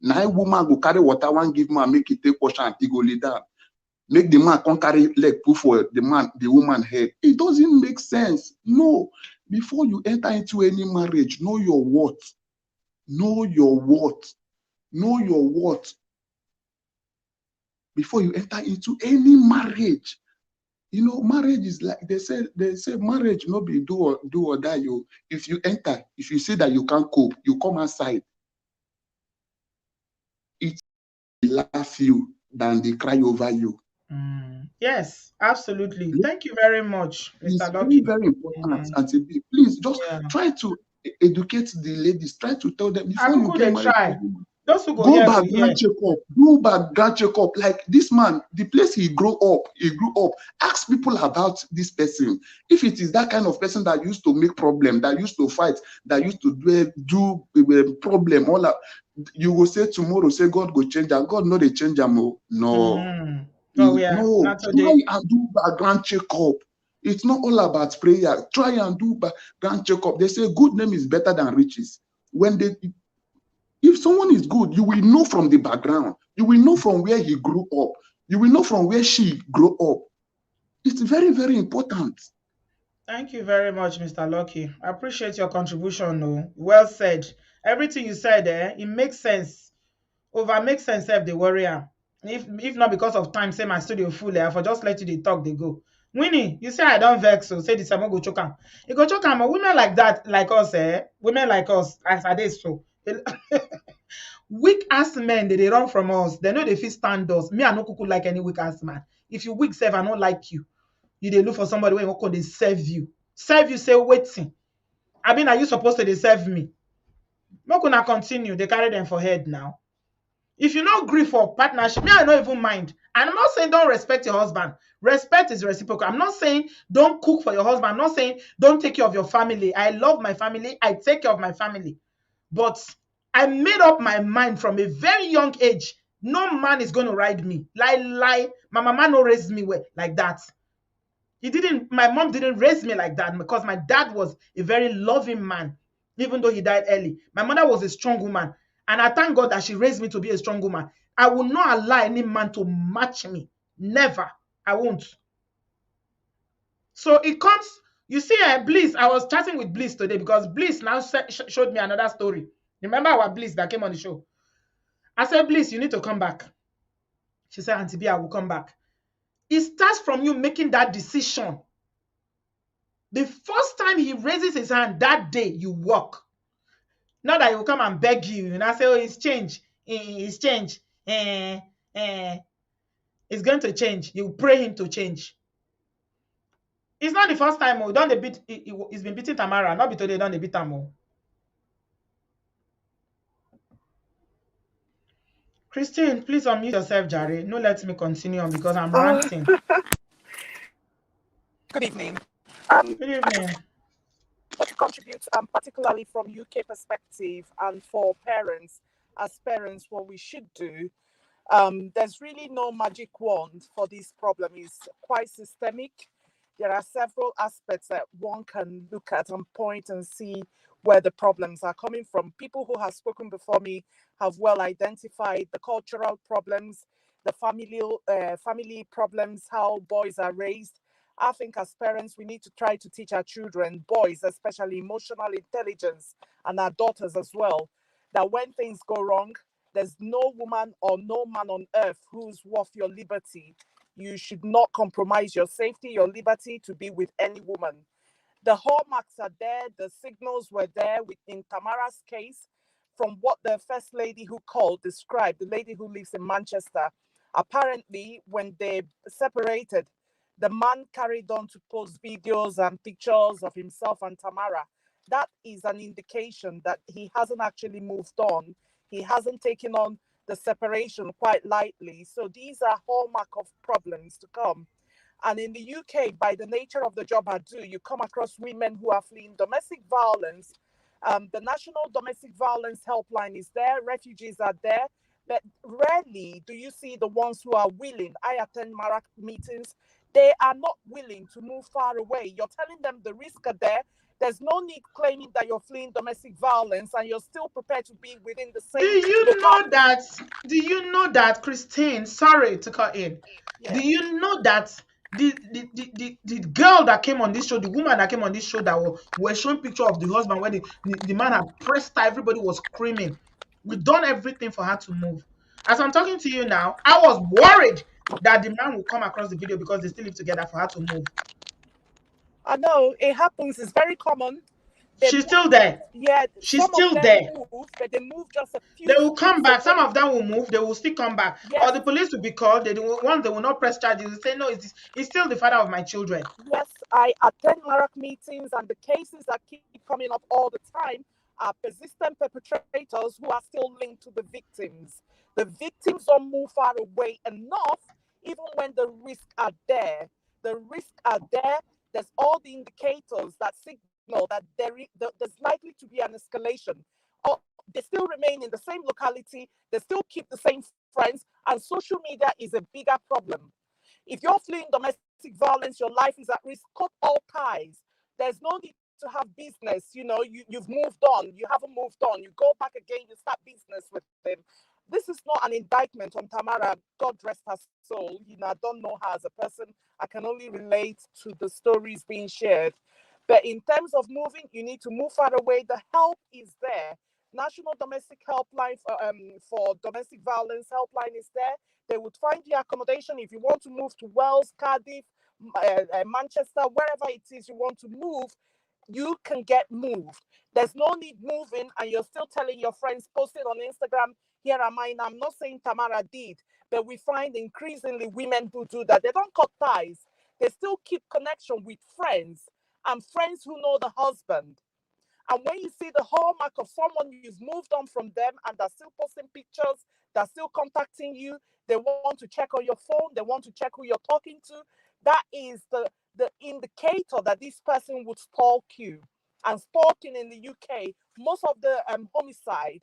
na woman go carry water, one give man, make it take wash and he go lay down. Make the man come carry leg put for the woman head. It doesn't make sense. No. Before you enter into any marriage, know your worth. Know your worth. Know your worth before you enter into any marriage. You know, marriage is like they say marriage no be do or die. You if you enter, if you see that you can't cope, you come outside. It will laugh you than they cry over you. yes, absolutely. Thank you very much, It's Mr. very, Lucky. very important. Mm, And please just yeah, try to educate the ladies. Try to tell them I before you could get they married to a try. woman, Those who go go here go background here. check up. Do background check up. Like this man, the place he grew up. Ask people about this person. If it is that kind of person that used to make problem, that used to fight, that used to do problem, all that, you will say tomorrow, say God go change them. God no they change them. Oh. No. Mm-hmm. Oh yeah, No, not try today. and do background checkup. It's not all about prayer. Try and do background checkup. They say good name is better than riches. If someone is good, you will know from the background. You will know from where he grew up. You will know from where she grew up. It's very, very important. Thank you very much, Mr. Lucky. I appreciate your contribution. No, well said. Everything you said there, it makes sense. Over makes sense if they worry am. If not because of time, say my studio full, I for just let you dey talk, they go. Winnie, you say I don't vex, so say this time go choke am. You go choke am, but women like that, like us, women like us, as I dey so. Weak ass men, they run from us. They know they fit stand us. Me, I no kuku like any weak ass man. If you weak self, I don't like you. You dey look for somebody wey go dey serve you. Serve you, say waiting. I mean, are you supposed to dey serve me? Make una continue. They carry them for head now. If you no gree for partnership, me, I don't even mind. And I'm not saying don't respect your husband. Respect is reciprocal. I'm not saying don't cook for your husband. I'm not saying don't take care of your family. I love my family. I take care of my family. But I made up my mind from a very young age. No man is going to ride me. Lie. My mama no raised me well like that. My mom didn't raise me like that because my dad was a very loving man, even though he died early. My mother was a strong woman, and I thank God that she raised me to be a strong woman. I will not allow any man to match me. Never. I won't. So it comes, you see, Bliss, I was chatting with Bliss today because Bliss now showed me another story. Remember our Bliss that came on the show? I said, Bliss, you need to come back. She said, Auntie B, I will come back. It starts from you making that decision. The first time he raises his hand, that day you walk. Not that he will come and beg you and I say, oh, it's change. It's change. It's going to change. You pray him to change. It's not the first time. Oh, don't they beat? He's been beating Tamara. Not be today. Don't they beat Tam? Oh. Christine, please unmute yourself, Jare. No, let me continue on because I'm ranting. Good evening. Good evening. To contribute, particularly from UK perspective and for parents, as parents, what we should do. There's really no magic wand for this problem. It's quite systemic. There are several aspects that one can look at and point and see where the problems are coming from. People who have spoken before me have well identified the cultural problems, the family problems, how boys are raised. I think as parents, we need to try to teach our children, boys especially, emotional intelligence, and our daughters as well, that when things go wrong, there's no woman or no man on earth who's worth your liberty. You should not compromise your safety, your liberty to be with any woman. The hallmarks are there, the signals were there in Tamara's case, from what the first lady who called described, the lady who lives in Manchester. Apparently, when they separated, the man carried on to post videos and pictures of himself and Tamara. That is an indication that he hasn't actually moved on. He hasn't taken on the separation quite lightly. So these are hallmark of problems to come. And in the UK, by the nature of the job I do, you come across women who are fleeing domestic violence. The National Domestic Violence Helpline is there, refugees are there, but rarely do you see the ones who are willing. I attend Marak meetings. They are not willing to move far away. You're telling them the risks are there. There's no need claiming that you're fleeing domestic violence and you're still prepared to be within the Do same you know locality. that? Do you know that, Christine? Sorry to cut in. Yeah. Do you know that the girl that came on this show, the woman that came on this show that were showing picture of the husband when the man had pressed her, everybody was screaming. We've done everything for her to move. As I'm talking to you now, I was worried that the man will come across the video because they still live together for her to move. I know it happens. It's very common. She's still there. Yeah, She's some of still them there. move, but they move just a few They will come streets back. Some away. of them will move. They will still come back. Yes. Or the police will be called. Once they will not press charges. They will say, no, he's still the father of my children. Yes, I attend Marak meetings, and the cases that keep coming up all the time are persistent perpetrators who are still linked to the victims. The victims don't move far away enough, even when the risks are there. The risks are there. There's all the indicators that signal that there's likely to be an escalation. Or they still remain in the same locality. They still keep the same friends, and social media is a bigger problem. If you're fleeing domestic violence, your life is at risk, cut all ties. There's no need to have business. You've moved on. You haven't moved on. You go back again, you start business with them. This is not an indictment on Tamara. God rest her soul. I don't know her as a person. I can only relate to the stories being shared. But in terms of moving, you need to move far away. The help is there. National Domestic Helpline for domestic violence helpline is there. They would find you accommodation if you want to move to Wales, Cardiff, Manchester, wherever it is you want to move. You can get moved. There's no need moving, and you're still telling your friends, posting on Instagram, here am I. Now, I'm not saying Tamara did, but we find increasingly women who do that. They don't cut ties. They still keep connection with friends and friends who know the husband. And when you see the hallmark of someone you've moved on from them and they're still posting pictures, they're still contacting you, they want to check on your phone, they want to check who you're talking to, that is the indicator that this person would stalk you. And stalking in the UK, most of the homicide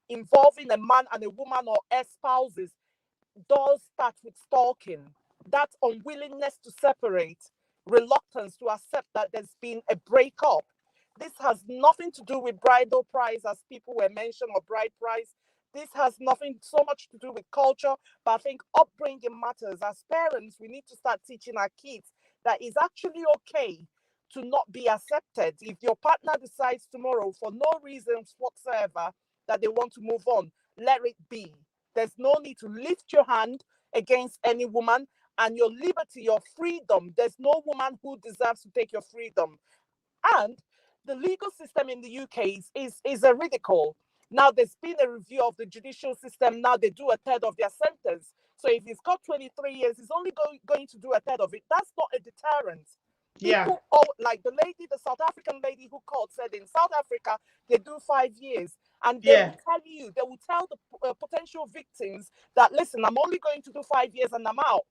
involving a man and a woman or ex-spouses does start with stalking. That unwillingness to separate, reluctance to accept that there's been a breakup. This has nothing to do with bridal price, as people were mentioned, or bride price. This has nothing so much to do with culture, but I think upbringing matters. As parents, we need to start teaching our kids that it's actually okay to not be accepted. If your partner decides tomorrow, for no reasons whatsoever, that they want to move on, let it be. There's no need to lift your hand against any woman, and your liberty, your freedom. There's no woman who deserves to take your freedom. And the legal system in the UK is a ridicule. Now there's been a review of the judicial system. Now they do a third of their sentence. So if he's got 23 years, he's only going to do a third of it. That's not a deterrent. Yeah. People, like the South African lady who called, said in South Africa, they do 5 years. And they Yeah. will tell the potential victims that, listen, I'm only going to do 5 years and I'm out.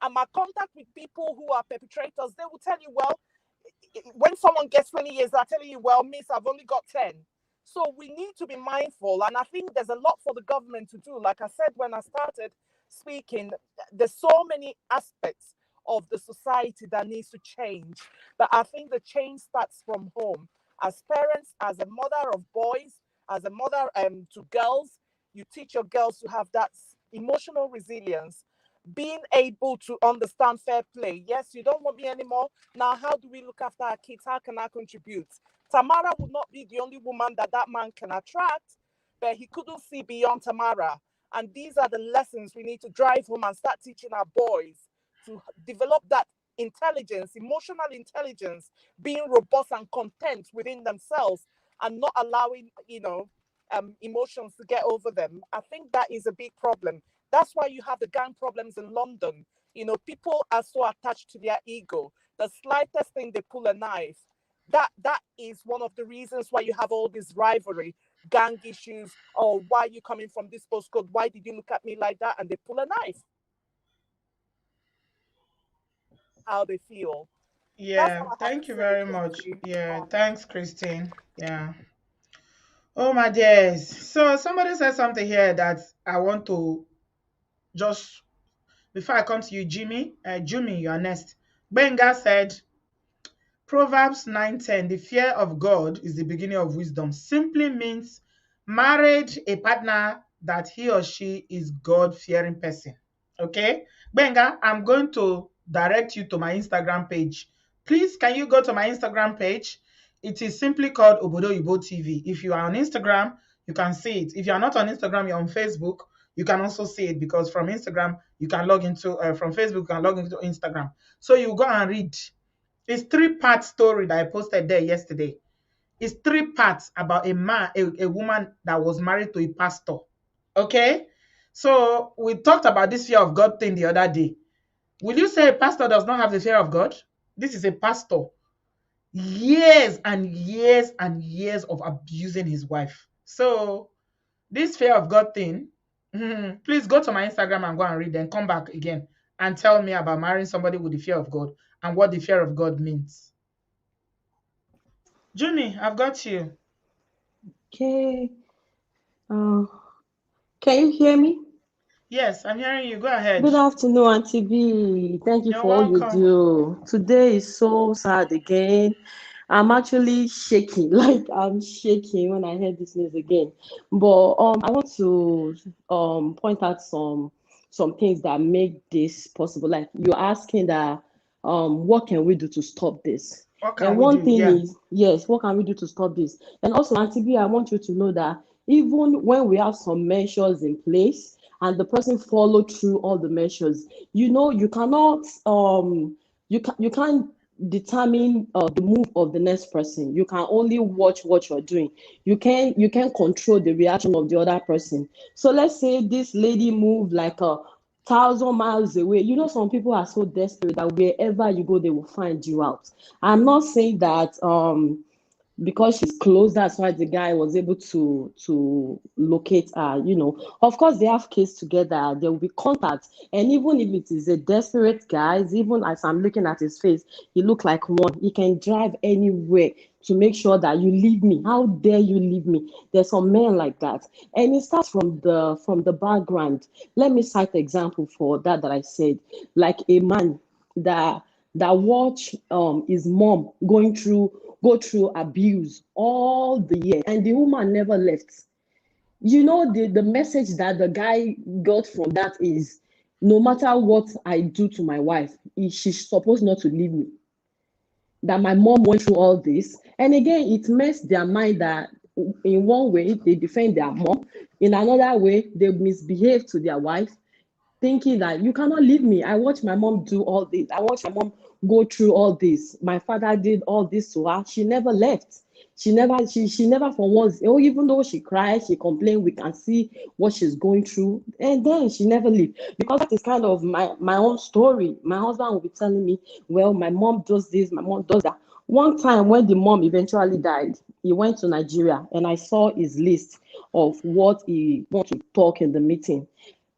And my contact with people who are perpetrators, they will tell you, well, when someone gets 20 years, they're telling you, well, miss, I've only got 10. So we need to be mindful. And I think there's a lot for the government to do. Like I said, when I started speaking, there's so many aspects of the society that needs to change. But I think the change starts from home. As parents, as a mother of boys, as a mother to girls, you teach your girls to have that emotional resilience, being able to understand fair play. Yes, you don't want me anymore. Now, how do we look after our kids? How can I contribute? Tamara would not be the only woman that man can attract, but he couldn't see beyond Tamara. And these are the lessons we need to drive home and start teaching our boys to develop that intelligence, emotional intelligence, being robust and content within themselves and not allowing, emotions to get over them. I think that is a big problem. That's why you have the gang problems in London. People are so attached to their ego. The slightest thing, they pull a knife. That is one of the reasons why you have all this rivalry, gang issues. Or why are you coming from this postcode? Why did you look at me like that? And they pull a knife. How they feel. That's Yeah. all I have to Thank you say, very much. Tracy. Yeah. Thanks, Christine. Yeah. Oh my dears. So somebody said something here that I want to just before I come to you, Jimmy, you are next. Benga said, Proverbs 9:10, the fear of God is the beginning of wisdom, simply means marriage a partner that he or she is God-fearing person. Okay? Benga, I'm going to direct you to my Instagram page. Please, can you go to my Instagram page? It is simply called Obodo TV. If you are on Instagram, you can see it. If you are not on Instagram, you're on Facebook, you can also see it because from Instagram, you can log into, from Facebook, you can log into Instagram. So you go and read. It's 3-part story that I posted there yesterday. It's 3 parts about a man, a woman that was married to a pastor. Okay? So we talked about this fear of God thing the other day. Will you say a pastor does not have the fear of God? This is a pastor. Years and years and years of abusing his wife. So this fear of God thing, please go to my Instagram and go and read, then come back again and tell me about marrying somebody with the fear of God and what the fear of God means. Juni, I've got you. Okay. Uh, can you hear me? Yes, I'm hearing you. Go ahead. Good afternoon, Auntie B. Thank you You're for all you welcome. do. Today is so sad again. I'm actually shaking, like I'm shaking when I hear this news again. But I want to point out some things that make this possible. Like you're asking that what can we do to stop this? What can And we one do? thing Yeah. is, yes, what can we do to stop this? And also, Auntie B, I want you to know that even when we have some measures in place and the person follow through all the measures, you cannot you can't determine the move of the next person. You can only watch what you're doing. You can control the reaction of the other person. So let's say this lady moved like 1,000 miles away. Some people are so desperate that wherever you go, they will find you out. I'm not saying that because she's close, that's why the guy was able to locate her. Of course they have kids together, there will be contact. And even if it is a desperate guy, even as I'm looking at his face, he look like one. He can drive anywhere to make sure that you leave me. How dare you leave me? There's some men like that. And it starts from the background. Let me cite the example for that I said. Like a man that watch his mom go through abuse all the year, and the woman never left. The message that the guy got from that is, no matter what I do to my wife, she's supposed not to leave me. That my mom went through all this. And again, it makes their mind that in one way they defend their mom, in another way they misbehave to their wife, thinking that you cannot leave me. I watch my mom do all this. I watch my mom go through all this. My father did all this to her. She never left. She never for once, oh, even though she cries, she complains, we can see what she's going through, and then she never leave. Because that is kind of my own story. My husband will be telling me, well, my mom does this, my mom does that. One time when the mom eventually died, he went to Nigeria, and I saw his list of what he wants to talk in the meeting.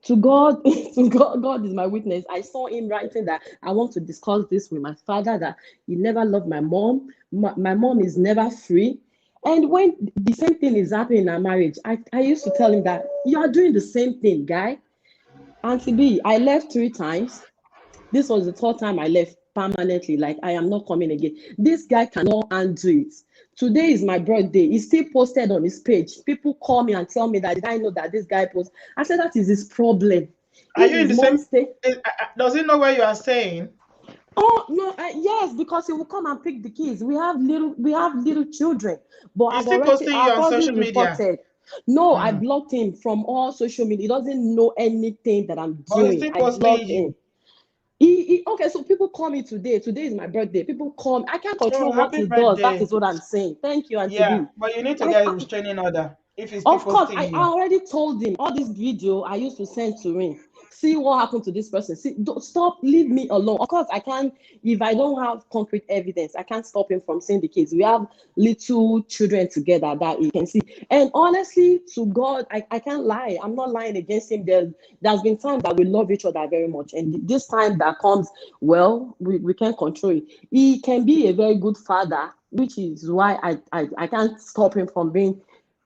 To God, to God, God is my witness. I saw him writing that I want to discuss this with my father, that he never loved my mom. My mom is never free. And when the same thing is happening in our marriage, I used to tell him that you are doing the same thing, guy. Auntie B, I left 3 times. This was the third time I left permanently. Like, I am not coming again. This guy cannot undo it. Today is my birthday. He still posted on his page. People call me and tell me that, did I know that this guy post? I said that is his problem. Are If you in his the mom same? stay, Does he know where you are staying? oh no, yes, because he will come and pick the kids. We have little children, but He's still posting you I've on already social media. reported. No, I Mm. blocked him from all social media. He doesn't know anything that I'm But he's doing. still I posting blocked you. him. Okay, so people call me today. Today is my birthday. People call me. I can't Oh, control what happy he does. That birthday. is what I'm saying. Thank you, Auntie Yeah, B. but you need to I, get a I restraining order if he's still of course, posting I you. already told him all this video I used to send to him. See what happened to this person. See, don't stop, leave me alone. Of course, I can't, if I don't have concrete evidence, I can't stop him from seeing the kids. We have little children together that he can see. And honestly, to God, I can't lie. I'm not lying against him. There's been times that we love each other very much. And this time that comes, well, we can't control it. He can be a very good father, which is why I can't stop him from being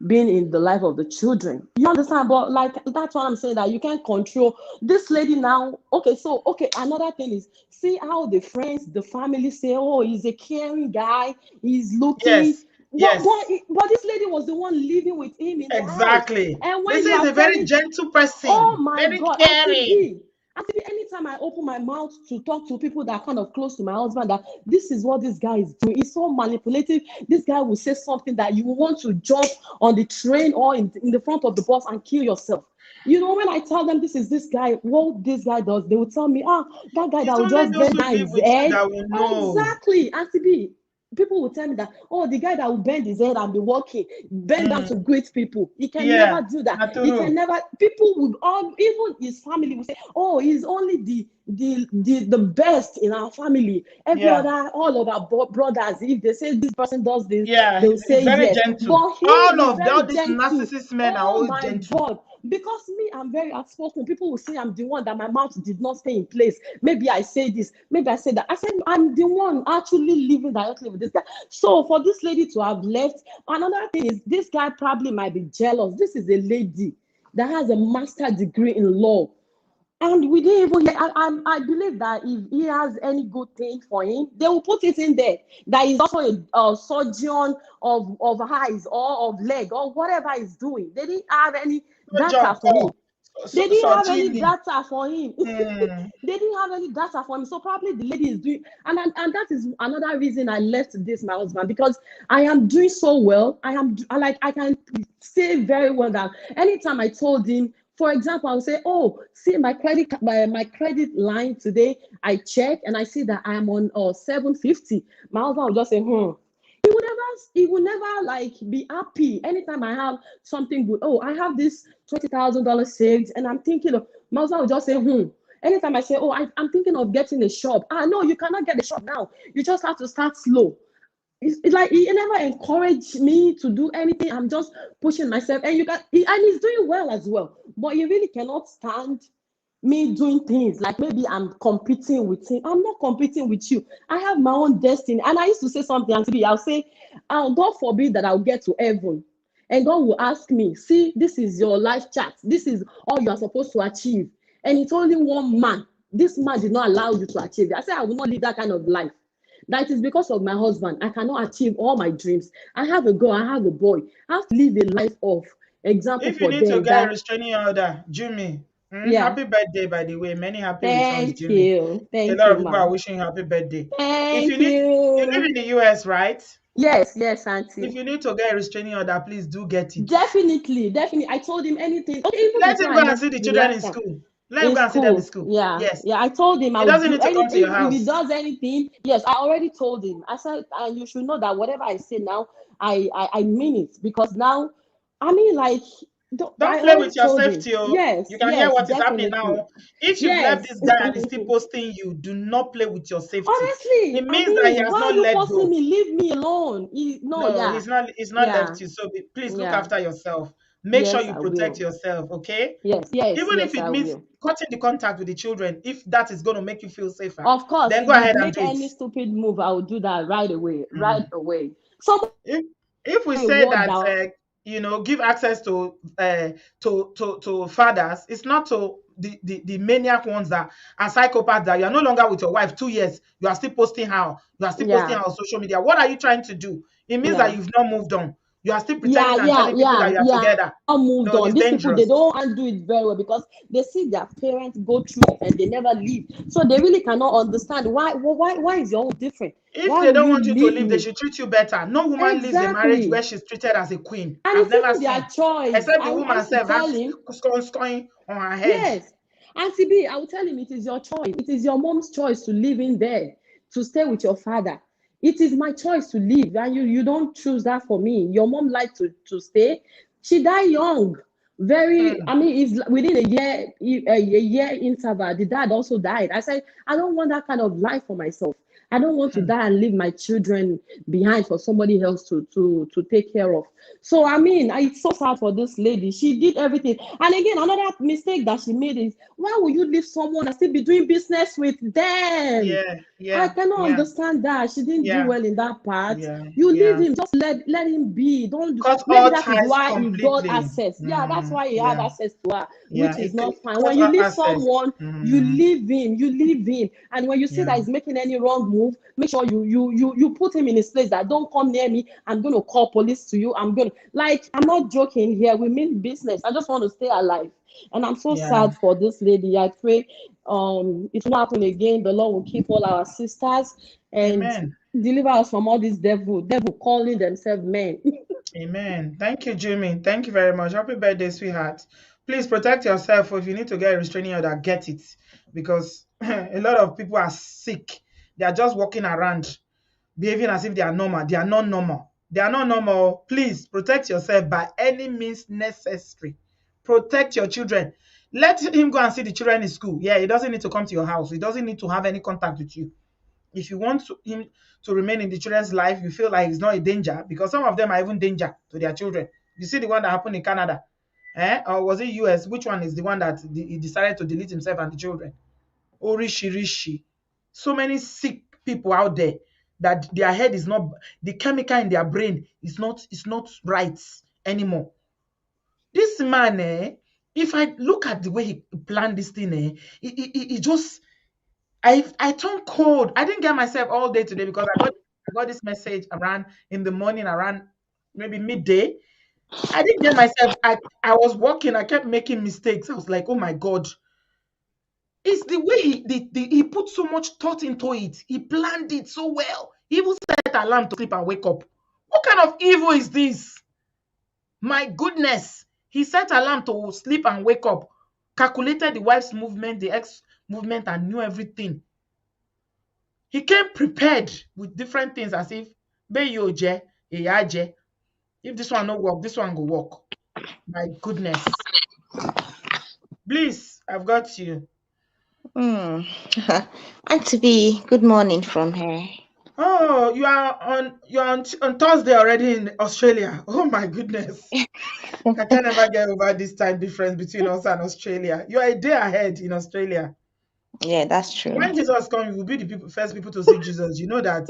in the life of the children. You understand? But like, that's what I'm saying, that you can't control this lady now. Okay, so okay, another thing is, see how the friends, the family say, oh, he's a caring guy, he's looking. Yes, But, yes, but this lady was the one living with him in the house. exactly. And They when say you he's are a very telling, gentle oh person, my very God, caring. Auntie B, anytime I open my mouth to talk to people that are kind of close to my husband, that this is what this guy is doing. He's so manipulative. This guy will say something that you want to jump on the train or in the front of the bus and kill yourself. You know, when I tell them this is this guy, what this guy does, they will tell me, that guy that It's will only just those bend who down live his with you head. that will know. Exactly. Auntie B, people will tell me that, oh, the guy that will bend his head and be walking, bend down Mm, to greet people. He can yeah, never do that. He can Naturu. never, people would all, even his family will say, oh, he's only the best in our family. Every Yeah, other, all of our brothers, if they say this person does this, yeah, they will he's say very yes. gentle. But he is All very these gentle. narcissist men are Oh always my gentle. God. Because me, I'm very outspoken. People will say I'm the one that my mouth did not stay in place. Maybe I say this, maybe I say that. I said I'm the one actually living directly with this guy. So for this lady to have left, another thing is this guy probably might be jealous. This is a lady that has a master's degree in law. And we didn't even hear, I believe that if he has any good thing for him, they will put it in there. That he's also a surgeon of eyes or of leg or whatever he's doing. They didn't have any No data job, for him. oh, They didn't have any surgery. data for him. Mm. They didn't have any data for him. So probably the lady is doing, and that is another reason I left this my husband, because I am doing so well. I can say very well that anytime I told him, for example, I'll say, oh, see my credit line today, I check and I see that I'm on 750. My husband will just say, he will never like be happy anytime I have something good. Oh, I have this $20,000 saved, and I'm thinking of, my husband will just say, Anytime I say, oh, I'm thinking of getting a shop. No, you cannot get a shop now. You just have to start slow. It's like he never encouraged me to do anything. I'm just pushing myself, and and he's doing well as well. But you really cannot stand me doing things like maybe I'm competing with him. I'm not competing with you. I have my own destiny. And I used to say something, and I'll say, God forbid that I'll get to heaven. And God will ask me, see, this is your life chart. This is all you are supposed to achieve. And it's only one man. This man did not allow you to achieve it. I said, I will not live that kind of life. That is because of my husband. I cannot achieve all my dreams. I have a girl, I have a boy. I have to live a life of example If you for need to them get a that, restraining order, Jimmy, yeah, happy birthday, by the way. Many happy returns, thank Jimmy. you. A Thank lot you, of people are ma. wishing you happy birthday. If you Thank need, you live you. in the US, right? Yes, yes, If auntie. you need to get a restraining order, please do get it. Definitely, definitely. I told him anything. Okay, even Let before him I go and left see the the children last in time. school. Let him in go and see them in school. school. Yeah, Yes. yeah. I told him I He would doesn't do need to come to anything your if he house. does anything. Yes, I already told him. I said, and you should know that whatever I say now, I mean it, because now, I mean, like, Don't I play already with your told him. safety. Oh. Yes, You can hear yes, what is happening definitely. now. If you've left Yes. this guy and he's still posting you, do not play with your safety. Honestly, It I means that he mean, has why are not you let forcing go. me? Leave me alone. No, No, yeah, he's not yeah, left you. So please look yeah. after yourself. Make sure Yes, you I protect will. yourself, okay? Yes, yes, Even if yes, it I means will. cutting the contact with the children, if that is going to make you feel safer, Of course, then if go you ahead and make do it. any stupid move, I will do that right away, right Mhm. away. Someone If we say word that that, give access to fathers, it's not to the maniac ones that are psychopaths, that you are no longer with your wife 2 years, you are still posting yeah, her on social media. What are you trying to do? It means that yeah. you've not moved on. You are still Yeah, pretending and yeah, telling people that yeah, you are yeah. together. Now moved No, on. it's These people, they dangerous. don't undo it very well because they see their parents go through it and they never leave. So they really cannot understand why is your own different? If Why they will don't you want you to leave leave, they me? should treat you better. No woman leaves a marriage where Exactly. she's treated as a queen. And I've it's never even their seen. choice. Except the I woman used to herself tell has him, scoring on her head. yes. And CB, I will tell him it is your choice. It is your mom's choice to live in there, to stay with your father. It is my choice to leave, and you don't choose that for me. Your mom liked to stay. She died young. Very, Hmm. I mean, it's within a year interval. The dad also died. I said, I don't want that kind of life for myself. I don't want to Hmm. die and leave my children behind for somebody else to take care of. So I mean, it's so sad for this lady. She did everything. And again, another mistake that she made is, why would you leave someone and still be doing business with them? Yeah, I yeah, cannot yeah, understand that. She didn't do yeah, well in that part. yeah, You leave yeah. him, just let him be. Don't Cut maybe all that is ties why he got completely. access. Yeah, that's why he had Yeah, access to her, yeah. which is not It fine. cut When you all leave access. someone, you leave him. And when you see Yeah, that he's making any wrong move, make sure you put him in his place, that don't come near me. I'm gonna call police to you. I'm not joking here. We mean business. I just want to stay alive. And I'm so yeah. sad for this lady. I pray it will not happen again. The Lord will keep all our sisters and Amen. deliver us from all these devil calling themselves men. Amen. Thank you, Jimmy. Thank you very much. Happy birthday, sweetheart. Please protect yourself. Or if you need to get a restraining order, get it. Because a lot of people are sick. They are just walking around behaving as if they are normal. They are not normal. They are not normal. Please protect yourself by any means necessary. Protect your children. Let him go and see the children in school. Yeah, he doesn't need to come to your house. He doesn't need to have any contact with you. If you want him to remain in the children's life, you feel like it's not a danger, because some of them are even danger to their children. You see the one that happened in Canada, or was it US? Which one is the one that he decided to delete himself and the children? Oh, rishi. So many sick people out there that their head is not, the chemical in their brain is not right anymore. This man, if I look at the way he planned this thing, it just, I turned cold. I didn't get myself all day today because I got this message around in the morning, around maybe midday. I didn't get myself. I was walking. I kept making mistakes. I was like, oh my God. It's the way he put so much thought into it. He planned it so well. He even set alarm to sleep and wake up. What kind of evil is this? My goodness. He set alarm to sleep and wake up, calculated the wife's movement, the ex movement, and knew everything. He came prepared with different things, as if Beyoje, Eyaje. If this one no work, this one go work. My goodness. Bliss, I've got you. Hmm. Auntie B, good morning from here. Oh, you're on Thursday already in Australia. Oh my goodness. I can never get over this time difference between us and Australia. You are a day ahead in Australia. Yeah, that's true. When Jesus comes, you will be the first people to see Jesus. You know that.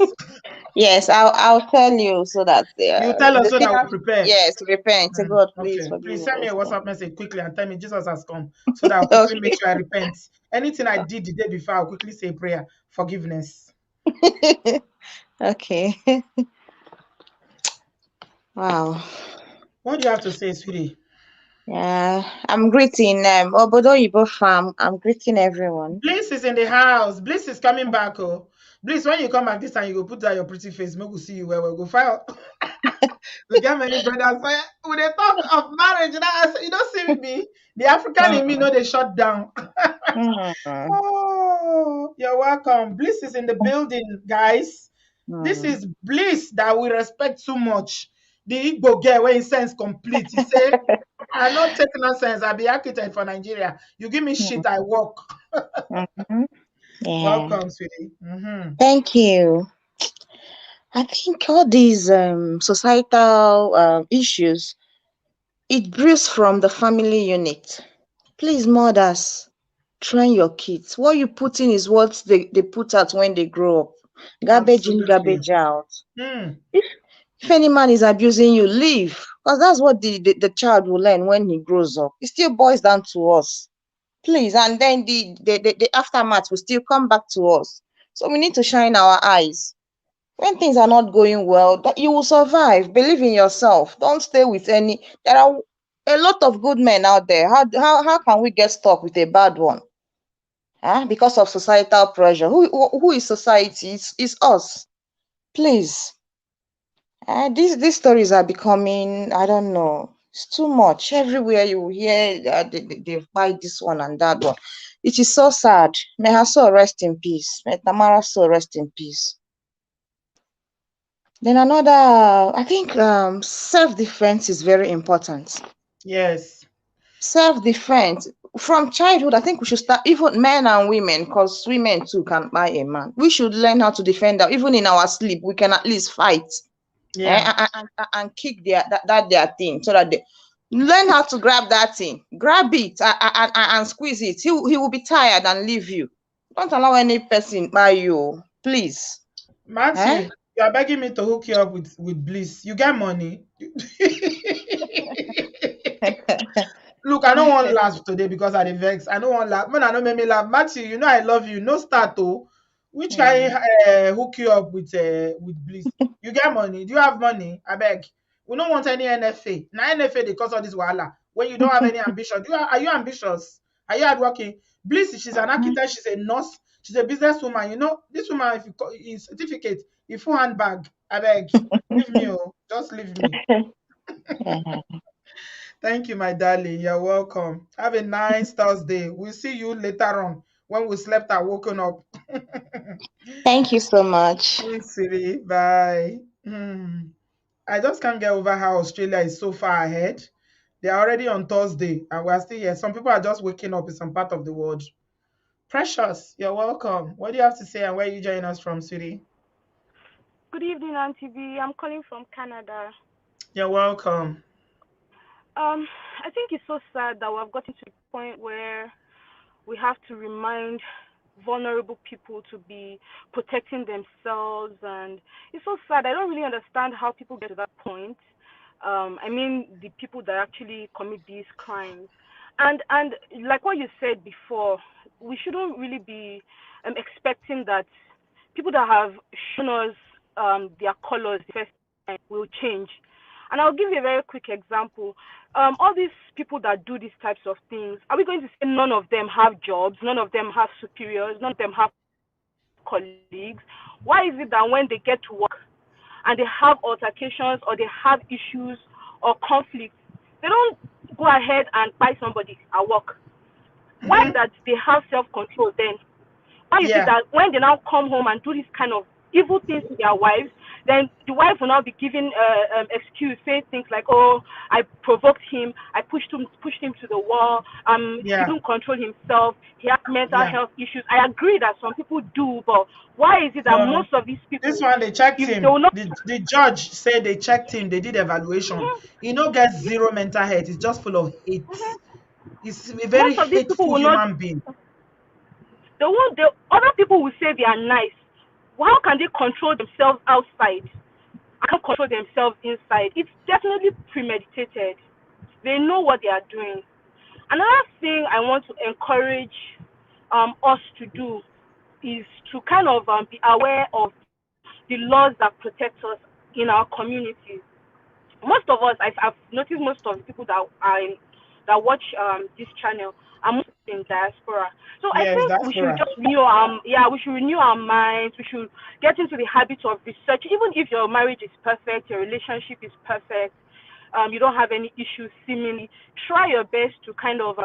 Yes, I'll tell you so that You tell us the so that we sinner, prepare. yes, repent. Say, God, please Okay, forgive please me send me a those things. WhatsApp message quickly and tell me Jesus has come so that I'll quickly make Okay. sure I repent. Anything I did the day before, I'll quickly say a prayer, forgiveness. Okay. Wow. What do you have to say, sweetie? Yeah, I'm greeting Obodoyibo farm. I'm greeting everyone. Bliss is in the house. Bliss is coming back. Oh, Bliss, when you come back this time, you go put down your pretty face. Maybe we'll see you where we'll go file. We get many brothers. So when they talk of marriage, I say, you don't see me. The African in me, Mm, know they shut down. mm, Oh, you're welcome. Bliss is in the building, guys. This mm. is Bliss that we respect so much. The Igbo girl when he sense complete. He say, I not take nonsense. I be architect for Nigeria. You give me Mm, shit, I work. mhm. Yeah. Welcome, sweetie. Thank you. I think all these societal issues, it brews from the family unit. Please, mothers, train your kids. What you put in is what they put out when they grow up. Garbage in, Absolutely. garbage out. Hmm. If, if any man is abusing you, leave. Because that's what the child will learn when he grows up. It still boils down to us. Please. And then the aftermath will still come back to us. So we need to shine our eyes. When things are not going well, that you will survive. Believe in yourself. Don't stay with any. There are a lot of good men out there. How can we get stuck with a bad one? Huh? Because of societal pressure. Who is society? It's us. Please. These stories are becoming, I don't know, it's too much. Everywhere you hear they fight this one and that one. It is so sad. May her soul rest in peace. May Tamara's soul rest in peace. Then another, I think self-defense is very important. Yes. Self-defense from childhood, I think we should start, even men and women, because women too can buy a man. We should learn how to defend our, even in our sleep, we can at least fight. Yeah. And kick their thing so that they learn how to grab that thing, grab it and squeeze it. He will be tired and leave you. Don't allow any person buy you, please. Eh? Matthew, you are begging me to hook you up with Bliss. You get money. Look, I don't want to laugh today because I dey vex. I don't want laugh. Man, I don't make me laugh. Matthew, you know I love you. No start oh. Which Hmm. kind hook you up with Bliss? You get money? Do you have money? I beg. We don't want any NFA. Now NFA they cause all this wahala. When you don't have any ambition, are you ambitious? Are you hardworking? Bliss, she's an architect. She's a nurse. She's a businesswoman. You know this woman, if you is certificate, a full handbag. I beg. Leave me, oh, just leave me. Yeah. Thank you, my darling. You're welcome. Have a nice Thursday. We'll see you later on when we slept and woken up. Thank you so much. Thanks, Siri. Bye. I just can't get over how Australia is so far ahead. They're already on Thursday and we're still here. Some people are just waking up in some part of the world. Precious, you're welcome. What do you have to say and where you join us from, Siri? Good evening, Auntie B. I'm calling from Canada. You're welcome. I think it's so sad that we've gotten to the point where we have to remind vulnerable people to be protecting themselves, and it's so sad. I don't really understand how people get to that point. I mean, the people that actually commit these crimes, and like what you said before, we shouldn't really be expecting that people that have shown us their colors the first time will change. And I'll give you a very quick example. All these people that do these types of things, are we going to say none of them have jobs, none of them have superiors, none of them have colleagues? Why is it that when they get to work and they have altercations or they have issues or conflicts, they don't go ahead and buy somebody at work? Why is Mm-hmm. that they have self-control then? Why is it Yeah, that when they now come home and do this kind of evil things to their wives, then the wife will now be giving excuse, saying things like, "Oh, I provoked him, I pushed him to the wall. He yeah, couldn't control himself. He has mental yeah. health issues." I agree that some people do, but why is it that No, most of these this people, one they checked if they will him. not, The judge said they checked him. They did evaluation. Mhm, He no get zero mental health. He's just full of hate. mhm. He's a very Most of these people hateful will not. human being. They won't. The other people will say they are nice. How can they control themselves outside? I can't control themselves inside. It's definitely premeditated. They know what they are doing. Another thing I want to encourage us to do is to kind of be aware of the laws that protect us in our communities. Most of us, I've noticed most of the people that are in that watch this channel are most in diaspora. So I Yes, think we should diaspora. just we should renew our minds. We should get into the habit of research. Even if your marriage is perfect, your relationship is perfect, you don't have any issues seemingly, try your best to kind of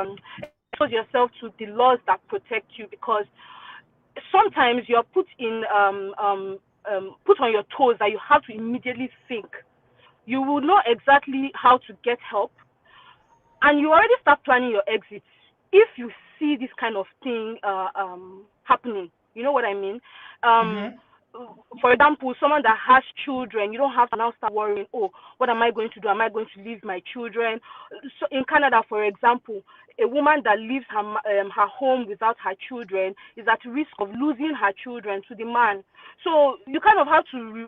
expose yourself to the laws that protect you, because sometimes you're put on your toes that you have to immediately think. You will know exactly how to get help, and you already start planning your exit if you see this kind of thing happening. You know what I mean? Um, Mm-hmm. for example, someone that has children, you don't have to now start worrying, oh, what am I going to do? Am I going to leave my children? So in Canada, for example, a woman that leaves her home without her children is at risk of losing her children to the man. So you kind of have to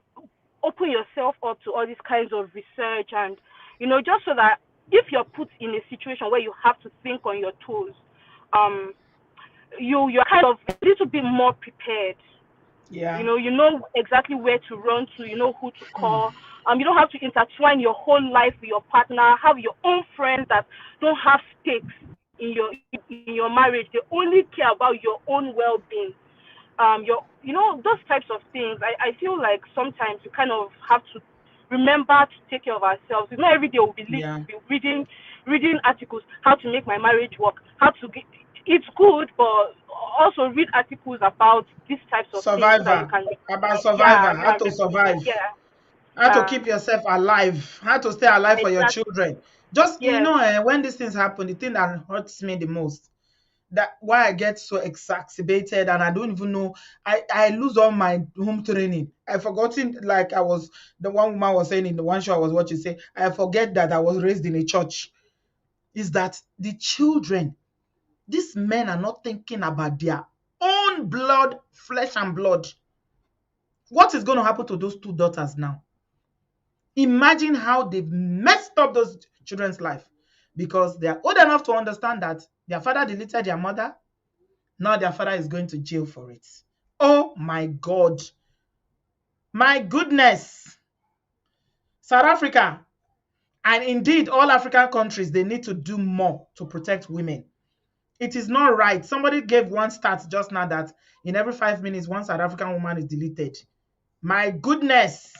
open yourself up to all these kinds of research, and just so that if you're put in a situation where you have to think on your toes, um you're kind of a little bit more prepared. Yeah. You know exactly where to run to, you know who to Hmm. call. You don't have to intertwine your whole life with your partner, have your own friends that don't have stakes in your marriage. They only care about your own well-being. Your those types of things. I feel like sometimes we kind of have to remember to take care of ourselves. It's not every day we'll Yeah. be reading articles, how to make my marriage work, how to get. It's good, but also read articles about these types of things so that you Survivor. can. About Yeah, survivor. How to survive. yeah, How to uh, keep yourself alive. How to stay alive for your exactly. children. Just Yes, when these things happen, the thing that hurts me the most, that why I get so exacerbated and I don't even know. I lose all my home training. I forgotten, like I was the one woman was saying in the one show I was watching, say I forget that I was raised in a church. Is that the children, these men are not thinking about their own blood, flesh and blood. What is going to happen to those two daughters now? Imagine how they've messed up those children's life, because they are old enough to understand that their father deleted their mother. Now their father is going to jail for it. Oh my God. My goodness. South Africa, and indeed all African countries, they need to do more to protect women. It is not right. Somebody gave one stat just now that in every 5 minutes, one South African woman is deleted. My goodness.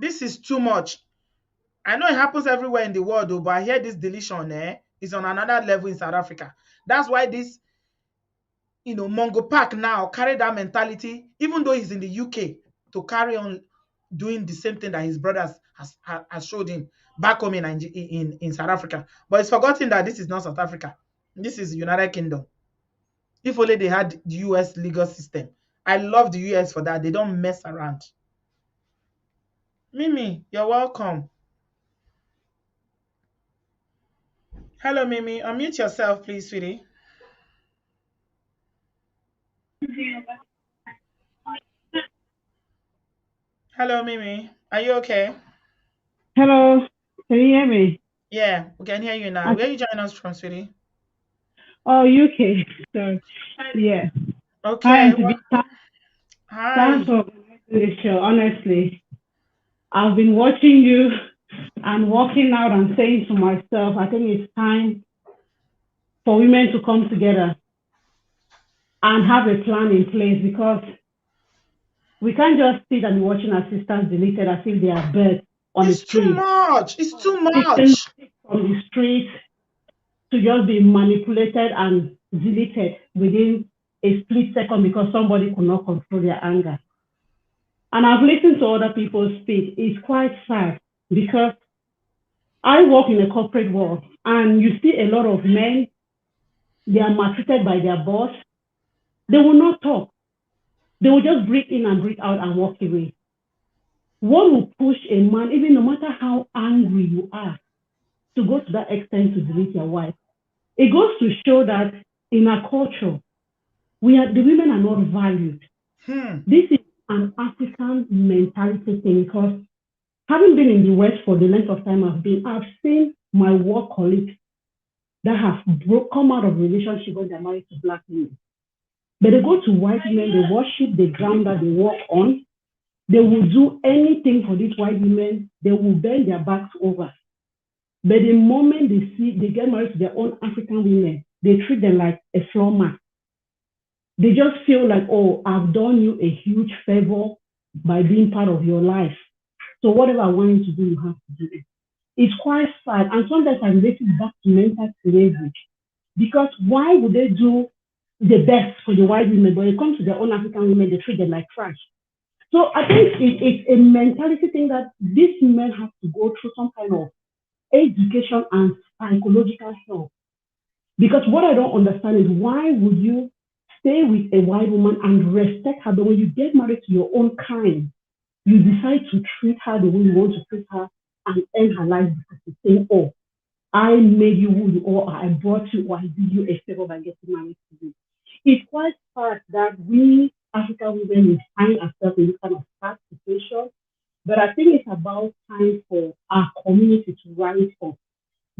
This is too much. I know it happens everywhere in the world, though, but I hear this deletion is on another level in South Africa. That's why this Mongo Park now carry that mentality, even though he's in the UK, to carry on doing the same thing that his brothers has showed him back home in South Africa. But it's forgotten that this is not South Africa. This is United Kingdom. If only they had the US legal system. I love the US for that. They don't mess around. Mimi, you're welcome. Hello, Mimi. Unmute yourself, please, sweetie. Hello, Mimi. Are you okay? Hello, can you hear me? Yeah, we can hear you now. Where are you joining us from, sweetie? Oh, UK. So, yeah. Hi, Okay. Auntie Vita. Thanks Hi. for organizing the show. Honestly, I've been watching you and walking out and saying to myself, I think it's time for women to come together and have a plan in place, because we can't just sit and be watching our sisters deleted as if they are birds on the It's too street. much. It's too Taken much. from the street to just be manipulated and deleted within a split second because somebody could not control their anger. And I've listened to other people speak. It's quite sad because I work in a corporate world and you see a lot of men, they are maltreated by their boss. They will not talk. They will just breathe in and breathe out and walk away. What will push a man, even no matter how angry you are, to go to that extent to delete your wife? It goes to show that in our culture, the women are not valued. This is an African mentality thing, because having been in the West for the length of time I've seen my work colleagues that have come out of relationship when they're married to Black women. But they go to white women, they worship the ground that they walk on. They will do anything for these white women. They will bend their backs over. But the moment they get married to their own African women, they treat them like a floor mat. They just feel like, oh, I've done you a huge favor by being part of your life. So whatever I want you to do, you have to do it. It's quite sad. And sometimes I relate it back to mental slavery. Because why would they do the best for the white women, but when it comes to their own African women, they treat them like trash? So I think it's a mentality thing that these men have to go through some kind of education and psychological help. Because what I don't understand is why would you stay with a white woman and respect her, but when you get married to your own kind, you decide to treat her the way you want to treat her and end her life because you say, oh, I made you who you are, I brought you, or I did you a favor by getting married to you. It's quite sad that we African women find ourselves in this kind of sad situation, but I think it's about time for our community to rise up.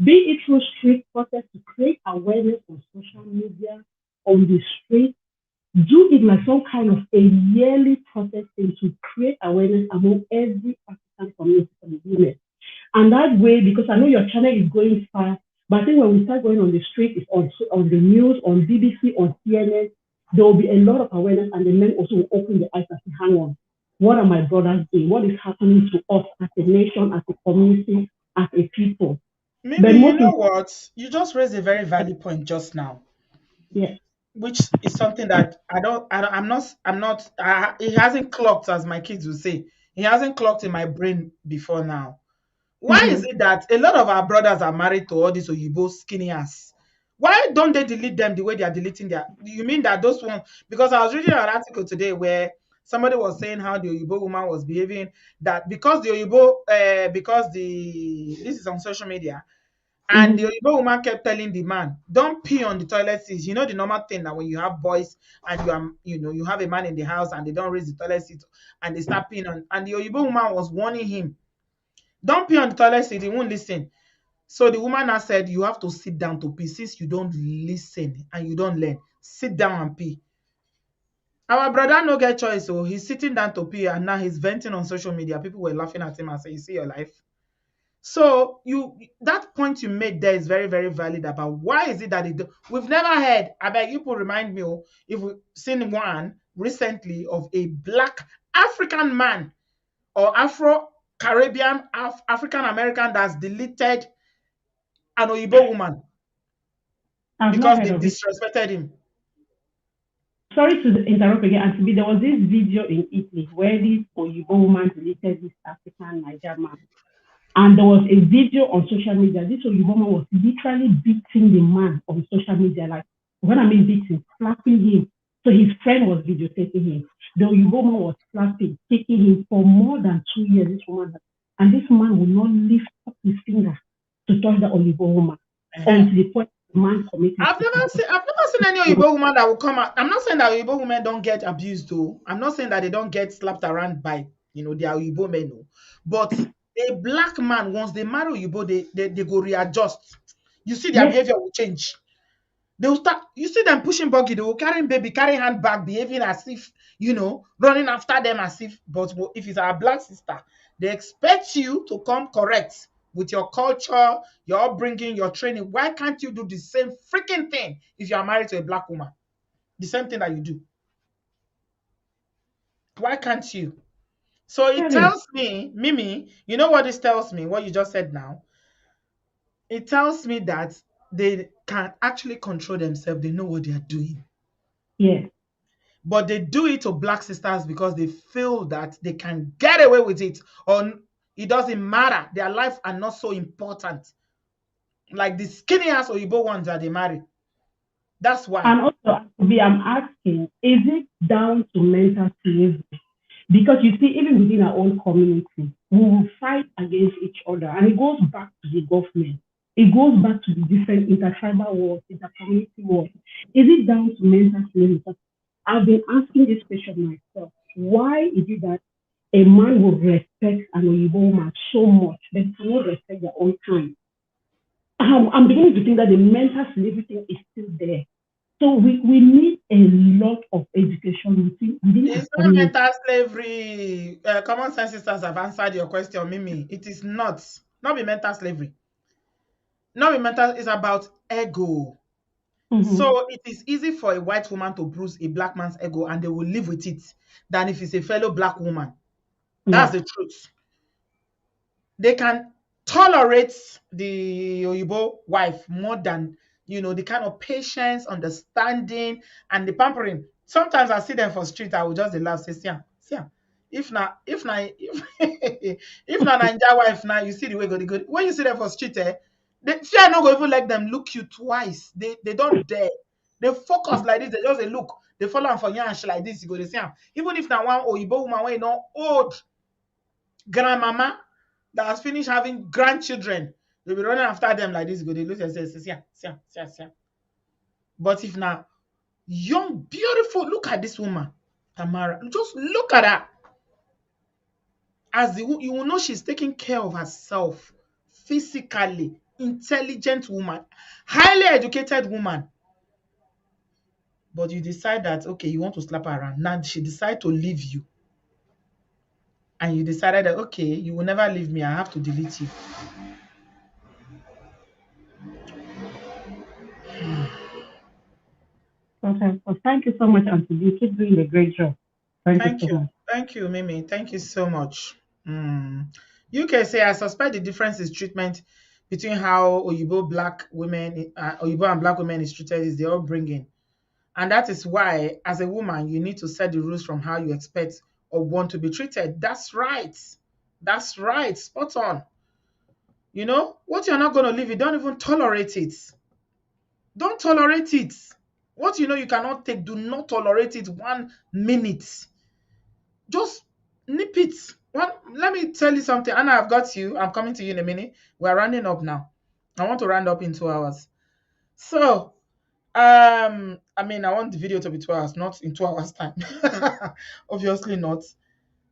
Be it through street protests to create awareness on social media, on the street, do it like some kind of a yearly protesting to create awareness among every African community for the women. And that way, because I know your channel is going fast, but I think when we start going on the street, it's on the news, on BBC, on CNN, there will be a lot of awareness, and the men also will open their eyes and say, hang on, what are my brothers doing? What is happening to us as a nation, as a community, as a people? Maybe But you most know what? You just raised a very important, valid point just now, yeah. which is something that it hasn't clocked, as my kids will say. It hasn't clocked in my brain before now. Why is Mm-hmm. it that a lot of our brothers are married to all these Oyibo skinny ass? Why don't they delete them the way they are deleting their? You mean that those ones? Because I was reading an article today where somebody was saying how the Oyibo woman was behaving. That because the Oyibo, because the this is on social media, and the Mm-hmm. Oyibo woman kept telling the man, "Don't pee on the toilet seat." You know the normal thing that when you have boys and you have a man in the house and they don't raise the toilet seat and they start peeing on, and the Oyibo woman was warning him, "Don't pee on the toilet seat." He won't listen. So the woman now said, "You have to sit down to pee. Since you don't listen and you don't learn, sit down and pee." Our brother no get choice, so he's sitting down to pee, and now he's venting on social media. People were laughing at him and saying, "You see your life." So that point you made there is very, very valid about why is it that we've never heard. I beg you to remind me, if we've seen one recently of a black African man or Afro Caribbean African American that's deleted an Oyibo woman I've not because heard they of it. disrespected him. Sorry to interrupt again, and to be there was this video in Italy where this Oyibo woman deleted this African Nigerian man. And there was a video on social media. This Oyibo woman was literally beating the man on social media. Like, when I mean beating, slapping him. So his friend was videotaping him. The Oyibo woman was slapping, kicking him for more than 2 years. This woman, and this man will not lift up his finger to touch the Oyibo woman until the point the man committed suicide. I've never seen any Oyibo woman that will come out. I'm not saying that Oyibo women don't get abused though. I'm not saying that they don't get slapped around by their Oyibo men. No. But a black man, once they marry Oyibo, they go readjust. You see their Yes, behavior will change. They will start, you see them pushing buggy, they will carry baby, carry handbag, behaving as if, running after them as if, but if it's our black sister, they expect you to come correct with your culture, your upbringing, your training. Why can't you do the same freaking thing if you are married to a black woman? The same thing that you do. Why can't you? So it tell you. tells me, Mimi, you know what this tells me, what you just said now? It tells me that they can actually control themselves. They know what they are doing. Yes. But they do it to black sisters because they feel that they can get away with it, or it doesn't matter. Their life are not so important. Like the skinny ass Oyibo ones that they marry. That's why. And also, I'm asking, is it down to mental slavery? Because you see, even within our own community, we will fight against each other. And it goes back to the government. It goes back to the different intertribal wars, intercommunity wars. Is it down to mental slavery? Because I've been asking this question myself. Why is it that a man will respect an Oyibo woman so much, but cannot respect their own kind? I'm beginning to think that the mental slavery thing is still there. So we need a lot of education within our It's not community. mental slavery. Common sense sisters have answered your question, Mimi. It is not. Not be mental slavery. not be mental, it's about ego. So it is easy for a white woman to bruise a black man's ego and they will live with it than if it's a fellow black woman. That's Yeah. the truth. They can tolerate the Oyibo wife more than, the kind of patience, understanding, and the pampering. Sometimes I see them for street, I will just dey laugh, say, see am. If na Naija wife now, you see the way go dey go. When you see them for street, they fear no go even let them look you twice. They don't dare. They focus like this, they just dey look. They follow am for yansh like this, you go dey see am. Even if na one Oyibo woman wey no old grandmama that has finished having grandchildren, they'll be running after them like this. Go, they look and say, see, see. But if now, young, beautiful, look at this woman, Tamara. Just look at her. You will know she's taking care of herself physically, intelligent woman, highly educated woman. But you decide that, okay, you want to slap her around. Now she decide to leave you. And you decided that, okay, you will never leave me. I have to delete you. Okay. Well, thank you so much, Auntie B. Keep doing a great job. Thank you Thank so you. much. Thank you, Mimi. Thank you so much. UK say, I suspect the difference is treatment between how Oyibo black women, Oyibo and black women is treated is the upbringing. And that is why, as a woman, you need to set the rules from how you expect or want to be treated. That's right. That's right. Spot on. What you're not going to live, you don't even tolerate it. Don't tolerate it. What you cannot take, do not tolerate it 1 minute. Just nip it. Let me tell you something. Anna, I've got you. I'm coming to you in a minute. We're rounding up now. I want to round up in 2 hours. So, I want the video to be 2 hours, not in 2 hours time. Obviously not.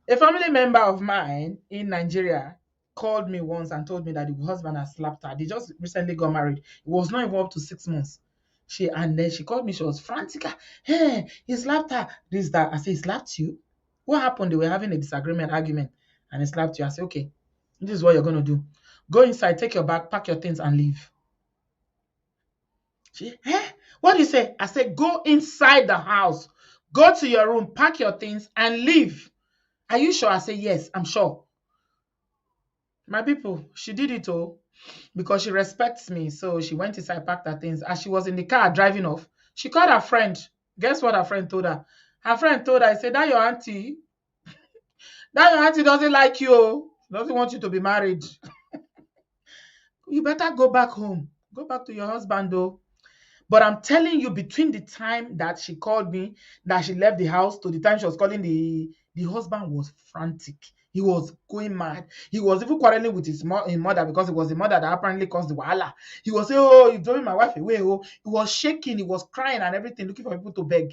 A family member of mine in Nigeria called me once and told me that the husband has slapped her. They just recently got married. It was not even up to 6 months. And then she called me. She was frantic. Hey, he slapped her. This, that. I said, he slapped you? What happened? They were having a disagreement, argument, and he slapped you. I said, okay, this is what you're going to do. Go inside, take your bag, pack your things, and leave. She, what do you say? I said, go inside the house. Go to your room, pack your things, and leave. Are you sure? I said, yes, I'm sure. My people, she did it all because she respects me. So she went inside, packed her things. As she was in the car driving off, she called her friend. Guess what her friend told her? Her friend told her, I said, that your auntie doesn't like you. She doesn't want you to be married. You better go back home. Go back to your husband, though. But I'm telling you, between the time that she called me, that she left the house, to the time she was calling, the husband was frantic. He was going mad. He was even quarreling with his mother because it was the mother that apparently caused the wahala. He was saying, oh, you're throwing my wife away. Oh, he was shaking. He was crying and everything, looking for people to beg.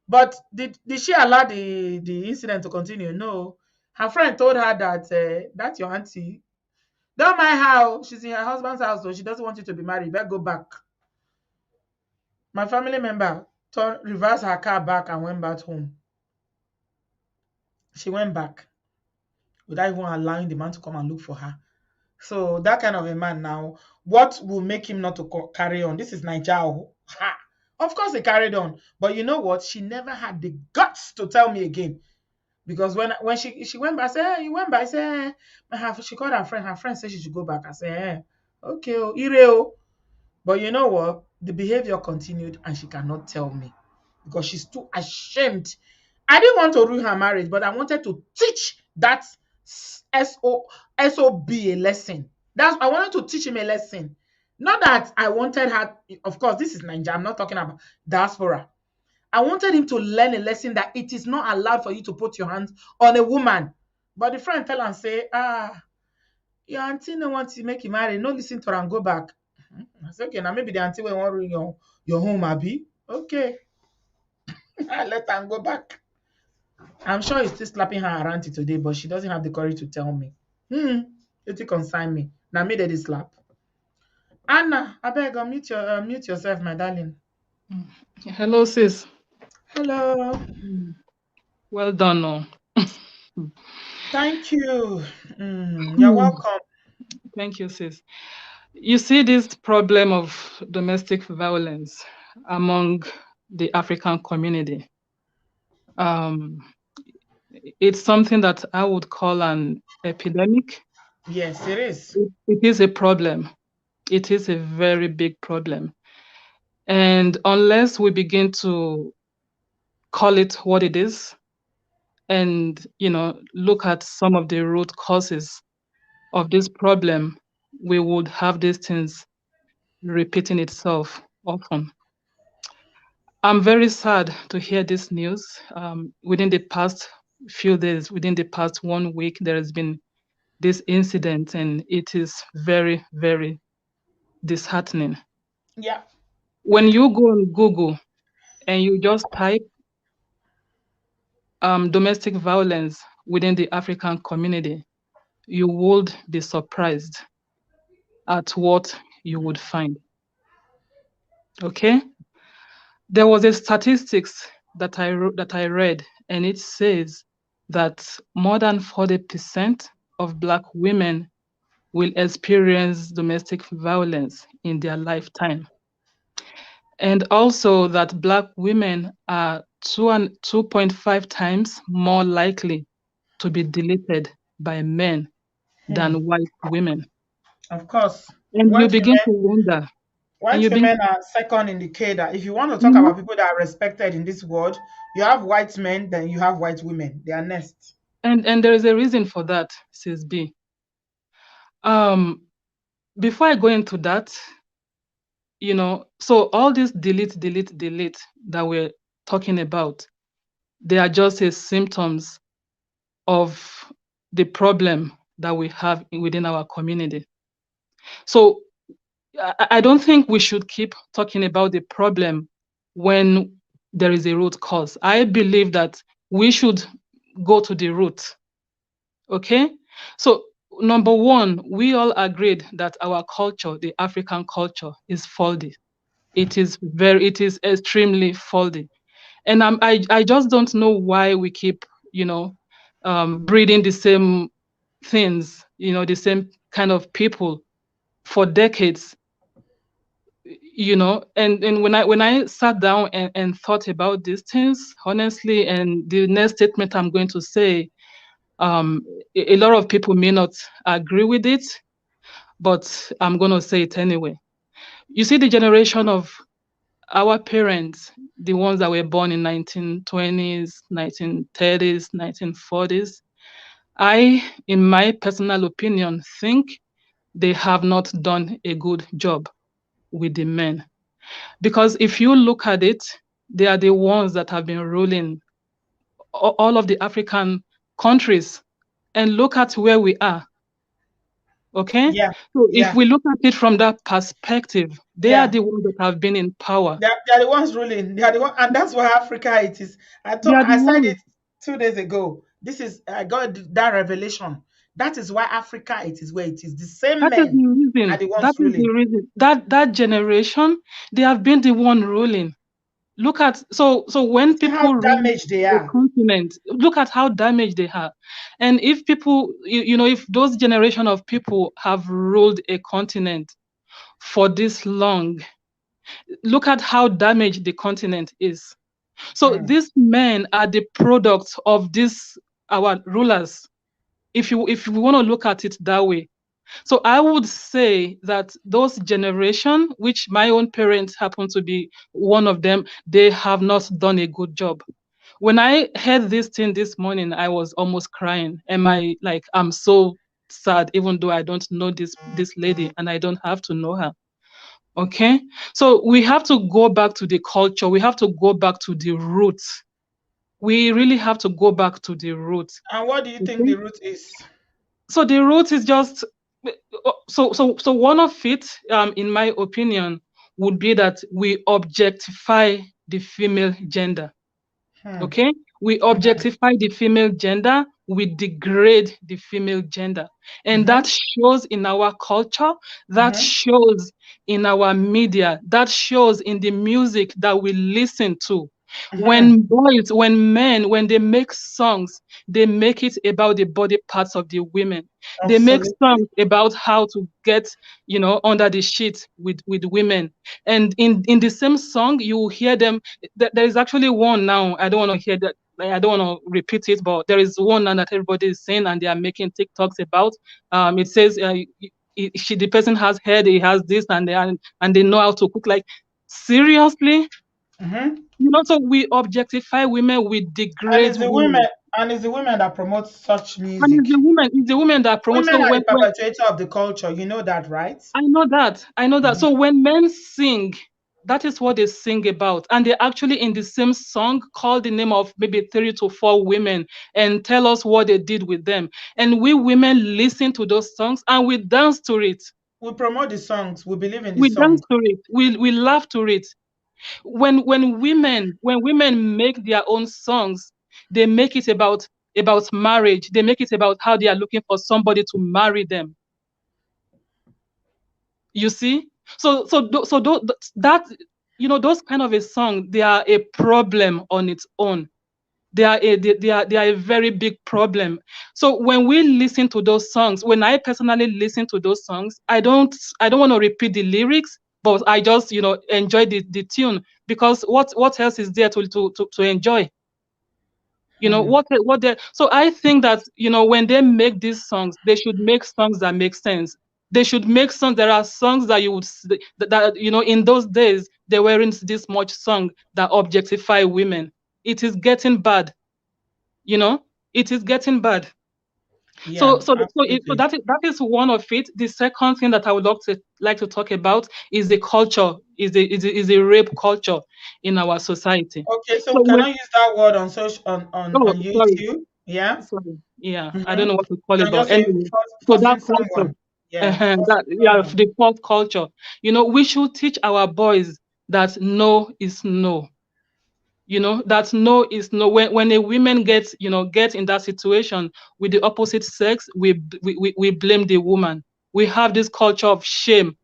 But did she allow the incident to continue? No. Her friend told her that that's your auntie. Don't mind how she's in her husband's house, so she doesn't want you to be married. Better go back. My family member reversed her car back and went back home. She went back without even allowing the man to come and look for her. So that kind of a man now, what will make him not to carry on? This is Nigeria. Of course he carried on. But you know what? She never had the guts to tell me again. Because when she went back, I said, you went back. I said, she called her friend. Her friend said she should go back. I said, okay, Ireo. But you know what? The behavior continued and she cannot tell me because she's too ashamed. I didn't want to ruin her marriage, but I wanted to teach that SOB a lesson. I wanted to teach him a lesson. Not that I wanted her, of course, this is Nigeria. I'm not talking about diaspora. I wanted him to learn a lesson that it is not allowed for you to put your hands on a woman. But the friend tell and say, your auntie no want to make you marry. No listen to her and go back. I said, okay, now maybe the auntie will want to ruin your home, Abby. Okay. I let her go back. I'm sure he's still slapping her around today, but she doesn't have the courage to tell me. It concern me. Now me that slap. Anna, I beg mute yourself, my darling. Hello, sis. Hello. Well done. Thank you. You're welcome. Thank you, sis. You see this problem of domestic violence among the African community. Um, it's something that I would call an epidemic. Yes, it is. It is a problem. It is a very big problem. And unless we begin to call it what it is and, look at some of the root causes of this problem, we would have these things repeating itself often. I'm very sad to hear this news. Within the past few days, within the past 1 week, there has been this incident, and it is very, very disheartening. Yeah. When you go on Google and you just type domestic violence within the African community, you would be surprised at what you would find. Okay? There was a statistics that I read, and it says that more than 40% of Black women will experience domestic violence in their lifetime. And also that Black women are 2.5 times more likely to be deleted by men than white women. Of course. And you White begin women to wonder, and white you begin, women are second indicator. If you want to talk Mhm. about people that are respected in this world, you have white men, then you have white women. They are next. and there is a reason for that, Sis B. Before I go into that, so all this delete that we're talking about, they are just a symptoms of the problem that we have within our community. So I don't think we should keep talking about the problem when there is a root cause. I believe that we should go to the root. Okay? So number one, we all agreed that our culture, the African culture, is faulty. It is extremely faulty. And I just don't know why we keep, breeding the same things, the same kind of people for decades, and when I sat down and thought about these things, honestly, and the next statement I'm going to say, a lot of people may not agree with it, but I'm going to say it anyway. You see, the generation of our parents, the ones that were born in 1920s, 1930s, 1940s, in my personal opinion, think they have not done a good job with the men. Because if you look at it, they are the ones that have been ruling all of the African countries. And look at where we are. Okay? Yeah. So if Yeah. we look at it from that perspective, they are Yeah. the ones that have been in power. They're the ones ruling. They are the one, and that's why Africa it is. They are the I said ones. it 2 days ago. This is I got that revelation. That is why Africa it is where it is. The same That is men the are reason. the That ones is the ruling. reason. That generation, they have been the one ruling. Look at so when See how people rule damaged they a are. continent, look at how damaged they are. And if people, if those generation of people have ruled a continent for this long, look at how damaged the continent is. So these men are the product of these our rulers. If you want to look at it that way. So I would say that those generation, which my own parents happen to be one of them, they have not done a good job. When I heard this thing this morning, I was almost crying. I'm so sad, even though I don't know this lady and I don't have to know her. Okay? So we have to go back to the culture. We have to go back to the roots. We really have to go back to the roots. And what do you think Okay? the root is? So the root is just so one of it, in my opinion, would be that we objectify the female gender. Okay, we objectify the female gender, we degrade the female gender, and that shows in our culture, that shows in our media, that shows in the music that we listen to. When men, when they make songs, they make it about the body parts of the women. They make Absolutely. songs about how to get, under the sheet with women. And in the same song, you will hear them. There is actually one now. I don't want to hear that. I don't want to repeat it, but there is one now that everybody is saying, and they are making TikToks about. It says the person has head, he has this, and they know how to cook. Like, seriously. So we objectify women, we And degrade it's the women, women. that promote such And music. it's the women that promote. Women So are when the perpetrator of the culture. You know that, right? I know that. So when men sing, that is what they sing about. And they actually in the same song call the name of maybe 3 to 4 women and tell us what they did with them. And we women listen to those songs and we dance to it. We promote the songs. We believe in the We song. dance to it. We laugh to it. When women make their own songs, they make it about marriage. They make it about how they are looking for somebody to marry them. You see, that those kind of a song, they are a problem on its own. They are a very big problem. So when we listen to those songs, when I personally listen to those songs, I don't want to repeat the lyrics, but I just enjoy the tune, because what else is there to enjoy? What they So I think that when they make these songs, they should make songs that make sense. They should make songs. There are songs that you would that in those days there weren't this much song that objectify women. It is getting bad. It is getting bad. Yeah, So absolutely. that is one of it. The second thing that I would like to talk about is the culture, is the rape culture in our society. Okay, so So we when cannot use that word on social on sorry, YouTube. Yeah. yeah, I don't Mm-hmm. know what to call You it, can but just say anyway, so forcing that culture, someone. Yeah, forcing that someone. the pop culture, we should teach our boys that no is no. That no is no. When a woman gets in that situation with the opposite sex, we blame the woman. We have this culture of shame.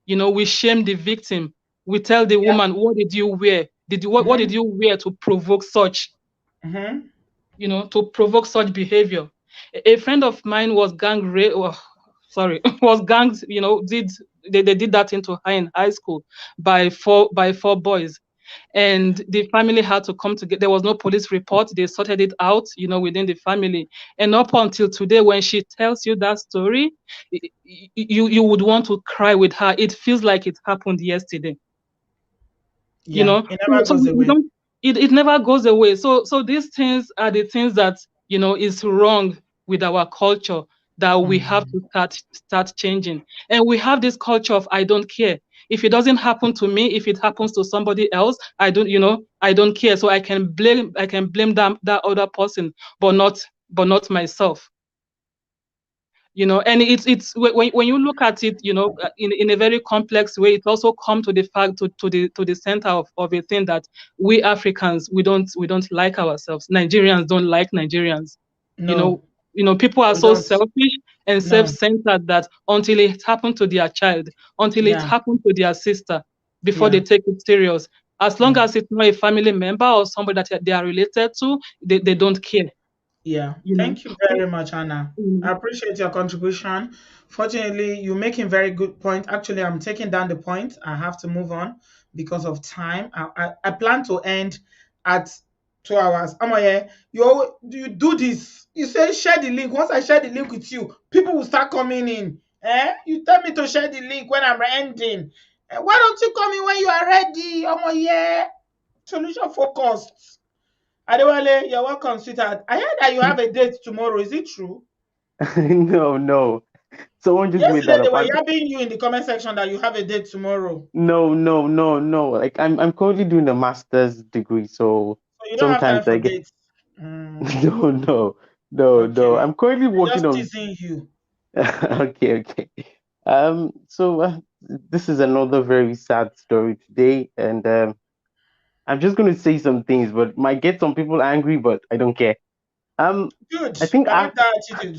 We shame the victim. We tell the Yeah. woman, what did you wear? What did Mm-hmm. you wear to provoke such? Mm-hmm. To provoke such behavior. A friend of mine was gang raped. Oh, sorry, was ganged. They did that into her in high school by four boys, and the family had to come together. There was no police report. They sorted it out, within the family. And up until today, when she tells you that story, you would want to cry with her. It feels like it happened yesterday. Yeah, it never So goes we away. don't it never goes away. So these things are the things that is wrong with our culture, that we have to start changing. And we have this culture of I don't care. If it doesn't happen to me, if it happens to somebody else, I don't care. So I can blame that other person, but not myself. And it's when you look at it, in a very complex way, it also come to the fact to the center of a thing, that we Africans, we don't like ourselves. Nigerians don't like Nigerians. you No, know People are we so don't. selfish and No. self-centered, that until it happened to their child, until it Yeah. happened to their sister, before they Yeah. take it serious. As long Mm. as it's not a family member or somebody that they are related to, they don't care. Yeah, you know thank you very much, Anna. I Mm. appreciate your contribution. Fortunately, you're making very good point. Actually, I'm taking down the point. I have to move on because of time. I plan to end at 2 hours. Amoye, you do this. You say share the link. Once I share the link with you, people will start coming in. You tell me to share the link when I'm ending. Why don't you come in when you are ready? Amoye, solution focused. Adewale, you're welcome, sweetheart. I heard that you have a date tomorrow. Is it true? No, no. Someone just made Yesterday that they up. were yabbing you in the comment section that you have a date tomorrow. No, no, no, no. Like I'm currently doing a master's degree, so So you don't have time sometimes I for get dates. Mm, no, no, no, no. okay. I'm currently They're working just on teasing you. okay, okay. So this is another very sad story today, and I'm just going to say some things, but might get some people angry, but I don't care. Um, Good. I think I like that attitude.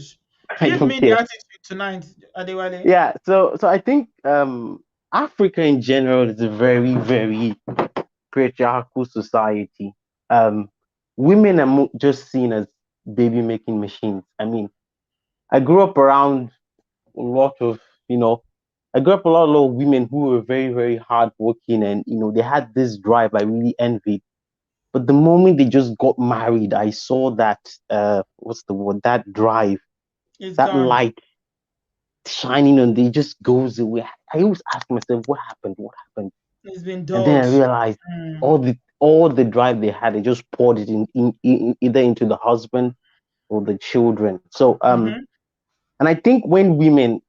I Give don't me the care. attitude tonight, Adewale. Yeah. So I think Africa in general is a very, very patriarchal society, women are just seen as baby making machines. I mean, I grew up around a lot of, you know, I grew up a lot of women who were very, very hardworking, and they had this drive I really envied. But the moment they just got married, I saw that what's the word? That drive, It's that gone. light shining on, they just goes away. I always ask myself, what happened? What happened? It's been And then I dulled. realized Mm. all the drive they had, they just poured it in either into the husband or the children. So Mm-hmm. and I think when women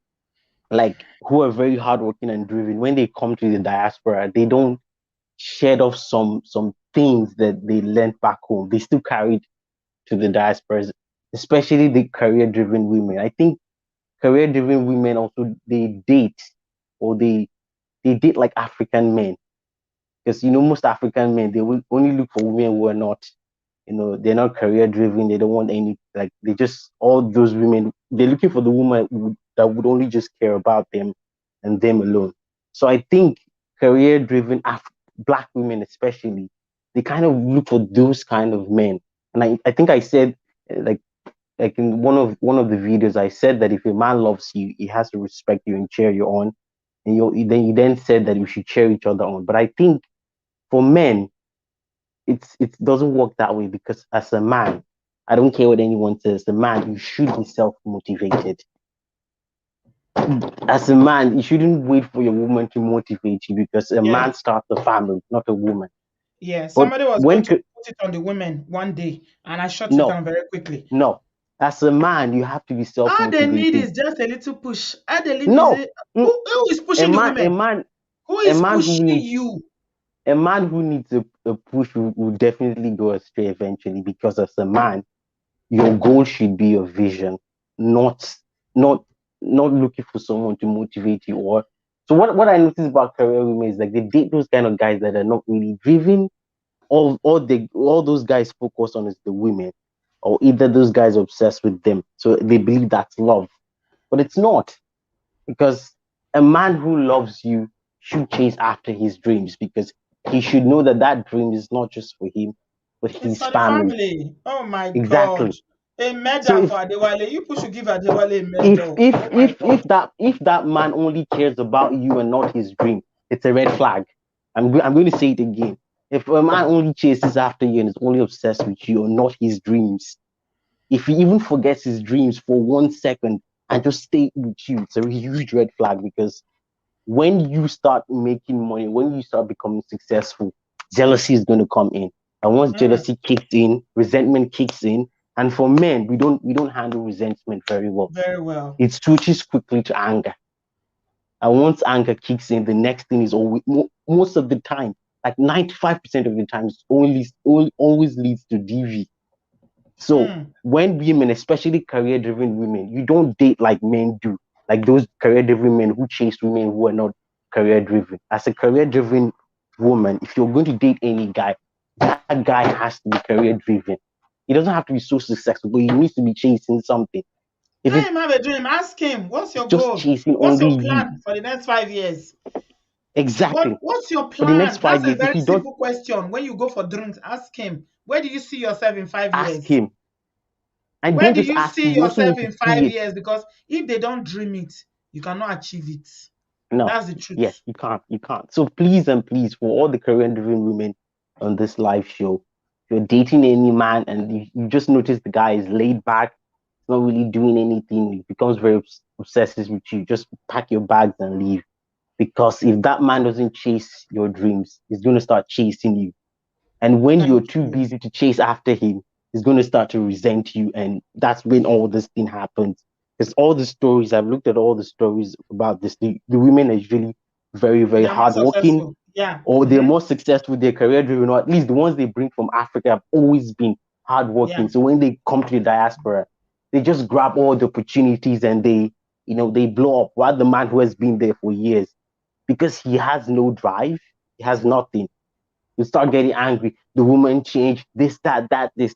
like who are very hardworking and driven, when they come to the diaspora, they don't shed off some things that they learned back home. They still carry to the diasporas, especially the career-driven women. I think career-driven women also they date or they date like African men because most African men they will only look for women who are not they're not career driven. They don't want any like they just all those women they're looking for the woman that would only just care about them and them alone. So I think career driven black women especially they kind of look for those kind of men. And I think I said like in one of the videos I said that if a man loves you, he has to respect you and cheer you on. And you then said that you should cheer each other on. But I think for men, it doesn't work that way because as a man, I don't care what anyone says, the man, you should be self-motivated. As a man, you shouldn't wait for your woman to motivate you because a man Yes. starts a family, not a woman. Yeah. But Somebody was going when to put it on the women one day, and I shut it no, down very quickly. no, as a man, you have to be All they need self-motivated. is just a little push. All they need is No, mm, who is a pushing the man, a women? man, Who a is man who pushing needs you? a man who needs a push will definitely go astray eventually because as a man, your goal should be your vision, not not not looking for someone to motivate you. Or so what I notice about career women is like they date those kind of guys that are not really driven. All those guys focus on is the women, or either those guys are obsessed with them, so they believe that's love, but it's not because a man who loves you should chase after his dreams because he should know that that dream is not just for him, but It's his for the family. family. Oh my God. Exactly. A So medal if for Adewale. You people should give Adewale a if medal. if Oh my if God. if that man only cares about you and not his dream, it's a red flag. I'm going to say it again. If a man only chases after you and is only obsessed with you and not his dreams, if he even forgets his dreams for 1 second and just stay with you, it's a huge red flag because when you start making money, when you start becoming successful, jealousy is going to come in. And once Mm, jealousy kicks in, resentment kicks in. And for men, we don't handle resentment very well. very well. It switches quickly to anger. And once anger kicks in, the next thing is always most of the time, like 95% of the time, it always leads to DV. So Mm. when women, especially career-driven women, you don't date like men do, like those career-driven men who chase women who are not career-driven. As a career-driven woman, if you're going to date any guy, that guy has to be career-driven. He doesn't have to be so successful, but he needs to be chasing something. If Let it's him have a dream. Ask him, what's your just goal? chasing What's only your you, plan for the next 5 years? exactly. What's your For the next plan? That's five a years, if very he does, simple question. When you go for drinks, ask him, where do you see yourself in five ask years? him. And Where don't do just you ask see him, you also yourself need to in see five it. years? Because if they don't dream it, you cannot achieve it. No, That's the yeah, truth. you can't, you can't. So please and please, for all the career-driven women on this live show, if you're dating any man and you just notice the guy is laid back, not really doing anything, he becomes very obsessive with you, just pack your bags and leave. Because if that man doesn't chase your dreams, he's going to start chasing you. And when you're Thank too you. busy to chase after him, he's going to start to resent you. And that's when all this thing happens. Because all the stories, I've looked at all the stories about this. The women are usually very, very They're more hardworking, successful. Yeah. or they're Mm-hmm. more successful, they're career driven, or at least the ones they bring from Africa have always been Yeah. hardworking. So when they come to the diaspora, they just grab all the opportunities and they blow up. While the man who has been there for years, because he has no drive, he has nothing, you start getting angry. The woman changed this, that, this,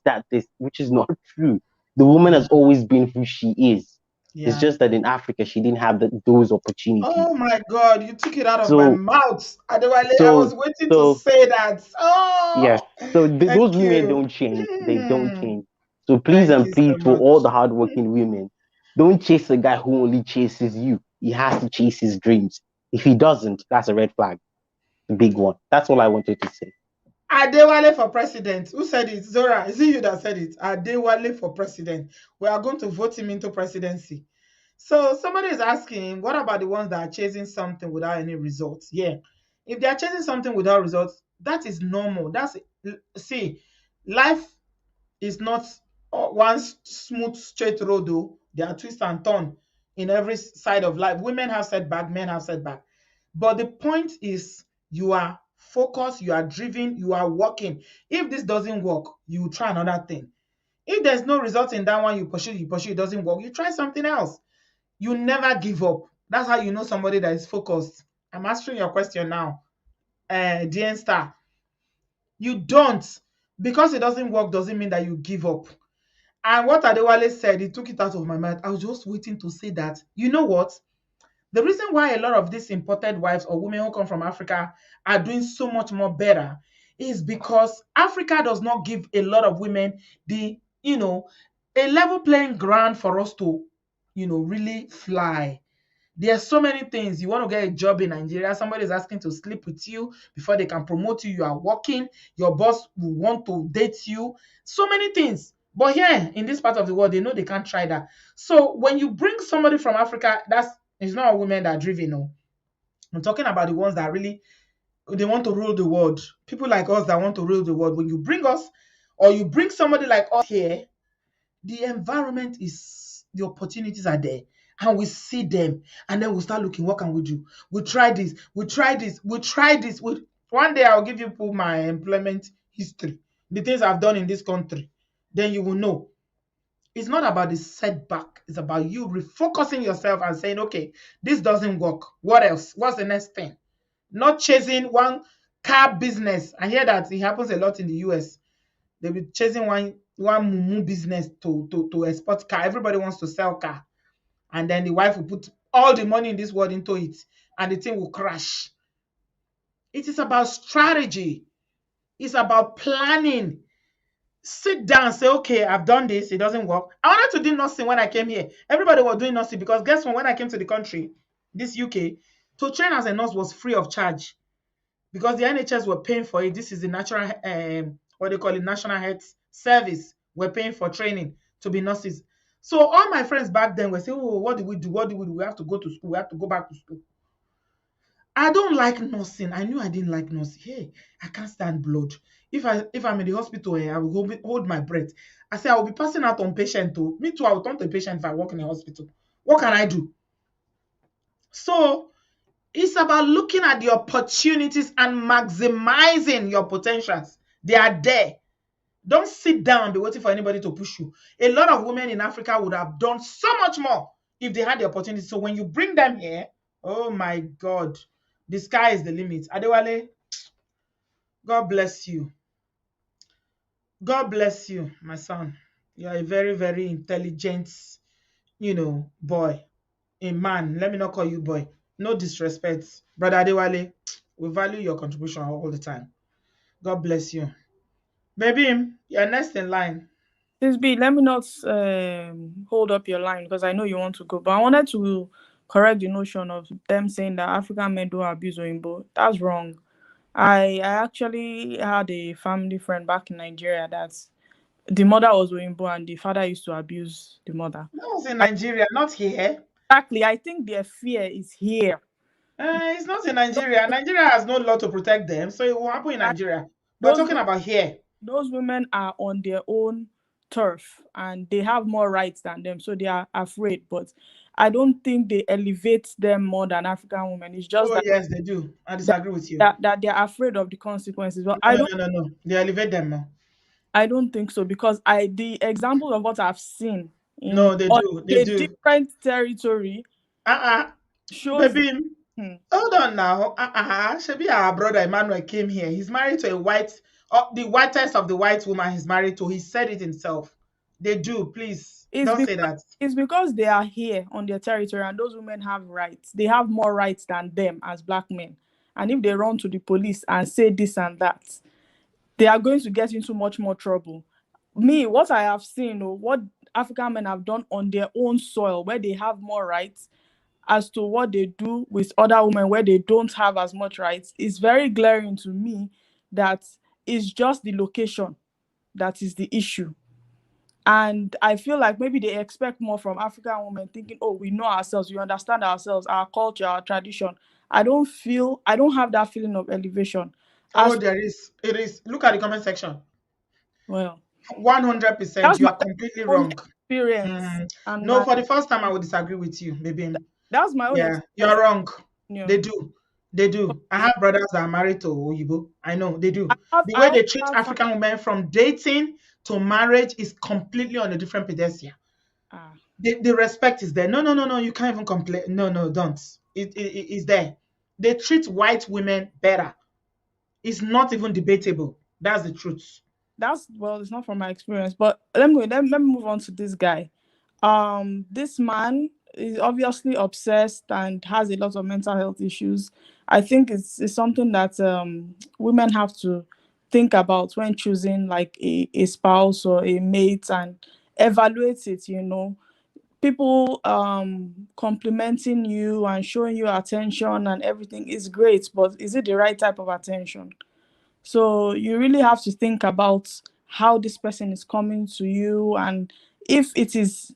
which is not true. The woman has always been who she is. It's Yeah. just that in Africa, she didn't have those opportunities. Oh my God, you took it out of my So, mouth. Adewale, I was so, waiting to so, say that. yes. Oh, So those thank women you. don't change. They don't change. So please Thank and you so please, to much. all the hardworking women, don't chase a guy who only chases you. He has to chase his dreams. If he doesn't, that's a red flag, a big one. That's all I wanted to say. Adewale for president. Who said it? Zora, is it you that said it? Adewale for president. We are going to vote him into presidency. So somebody is asking, what about the ones that are chasing something without any results? Yeah. If they are chasing something without results, that is normal. See, life is not one smooth straight road though. There are twists and turns in every side of life. Women have setback, men have setback. But the point is you are focused, you are driven, you are working. If this doesn't work, you try another thing. If there's no result in that one, you pursue, it doesn't work, you try something else. You never give up. That's how you know somebody that is focused. I'm answering your question now. DN Star. You don't. Because it doesn't work doesn't mean that you give up. And what Adewale said, he took it out of my mind. I was just waiting to say that. You know what? The reason why a lot of these imported wives or women who come from Africa are doing so much more better is because Africa does not give a lot of women the, a level playing ground for us to, really fly. There are so many things. You want to get a job in Nigeria, somebody is asking to sleep with you before they can promote you. You are working, your boss will want to date you. So many things. But here in this part of the world, they know they can't try that. So when you bring somebody from Africa, it's not a women that are driven. No. I'm talking about the ones that really they want to rule the world. People like us that want to rule the world. When you bring us or you bring somebody like us here, the environment is the opportunities are there and we see them and then we start looking what can we do, we try this, one day I'll give you people my employment history, the things I've done in this country, then you will know it's not about the setback, it's about you refocusing yourself and saying, okay, this doesn't work, what else, what's the next thing? Not chasing one car business. I hear that it happens a lot in the US. They'll be chasing one mumu business to export car. Everybody wants to sell car. And then the wife will put all the money in this world into it and the thing will crash. It is about strategy. It's about planning. Sit down, say, okay, I've done this, it doesn't work. I wanted to do nursing when I came here. Everybody was doing nursing because guess what? When I came to the country, this UK, to train as a nurse was free of charge because the NHS were paying for it. This is the natural, what they call it, National Health Service. We're paying for training to be nurses. So all my friends back then were saying, oh, what do we do? What do we do? We have to go to school. We have to go back to school. I don't like nursing. I knew I didn't like nursing. Hey, I can't stand blood. If I'm in the hospital, I will hold my breath. I say I will be passing out on patient too. Me too, I will turn to a patient if I work in a hospital. What can I do? So it's about looking at the opportunities and maximizing your potentials. They are there. Don't sit down and be waiting for anybody to push you. A lot of women in Africa would have done so much more if they had the opportunity. So when you bring them here, oh my God, the sky is the limit. Adewale, God bless you. God bless you, my son. You are a very, very intelligent, boy. A man. Let me not call you boy. No disrespect. Brother Adewale, we value your contribution all the time. God bless you. Baby, you're next in line. Sis B, let me not hold up your line because I know you want to go. But I wanted to correct the notion of them saying that African men don't abuse Oyinbo. That's wrong. I actually had a family friend back in Nigeria that the mother was Oyinbo and the father used to abuse the mother. That was in Nigeria, not here. Exactly. I think their fear is here. It's not in Nigeria. Nigeria has no law to protect them, so it will happen in Nigeria. We're Those talking about here. those women are on their own turf and they have more rights than them, so they are afraid. But I don't think they elevate them more than African women. It's just Oh, yes, they do. I that, disagree with you. that they're afraid of the consequences. But No, no. They elevate them more. I don't think so because the example of what I've seen in No, they do. They a do. different territory shows Baby, hold on now. Shebi, our brother Emmanuel came here. He's married to a white, the whitest of the white woman he's married to. He said it himself. They do. Please It's don't say because that. they are here on their territory and those women have rights. They have more rights than them as black men. And if they run to the police and say this and that, they are going to get into much more trouble. Me, what I have seen, or what African men have done on their own soil, where they have more rights, as to what they do with other women where they don't have as much rights, is very glaring to me. That it's just the location that is the issue. And I feel like maybe they expect more from African women, thinking, oh, we know ourselves, we understand ourselves, our culture, our tradition. I don't have that feeling of elevation. Oh, As there is. It is. Look at the comment section. well, 100%. that's You my are completely own wrong. experience Mhm. and No, my for the first time, I would disagree with you, baby. that's my own Yeah, you're experience. wrong. They You do. They do. I okay. have brothers that are married to Oyibo. I know they do. The I way also they treat have African women from dating to marriage is completely on a different pedestal. ah, The respect is there. No, no, no, no. You can't even complain. No, no, don't. It is there. They treat white women better. It's not even debatable. That's the truth. that's well, it's not from my experience, but let me move on to this guy. This man is obviously obsessed and has a lot of mental health issues. I think it's something that women have to think about when choosing like a spouse or a mate and evaluate it, you know. People complimenting you and showing you attention and everything is great, but is it the right type of attention? So you really have to think about how this person is coming to you, and if it is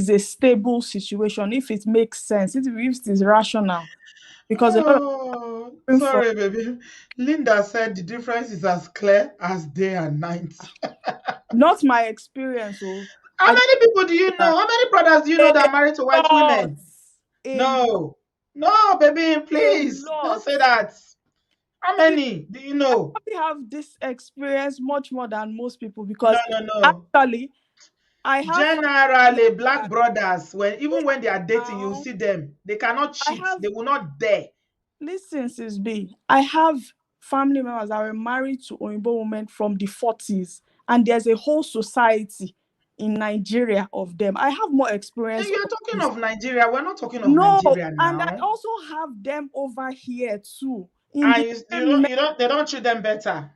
a stable situation, if it makes sense, if it is rational. Because a lot of Oh, people for sorry, baby. Linda said the difference is as clear as day and night. not my experience, so How I don't many people do say you know? that How many brothers do you know a that are married to white lot, women? a lot, No. No, baby, a please. Don't lot. say that. How See, many do you know? I have this experience much more than most people No, because no, no. actually I have family Generally, black members. brothers, when even when they are dating, you Now see them. They cannot I cheat. have They will not dare. listen, Sis B, I have family members that were married to Oyinbo women from the 40s, and there's a whole society in Nigeria of them. I have more And experience you're of talking this. of Nigeria. We're not talking of No, Nigeria and I now. also have them over here too. In And the you same don't, they don't treat them better.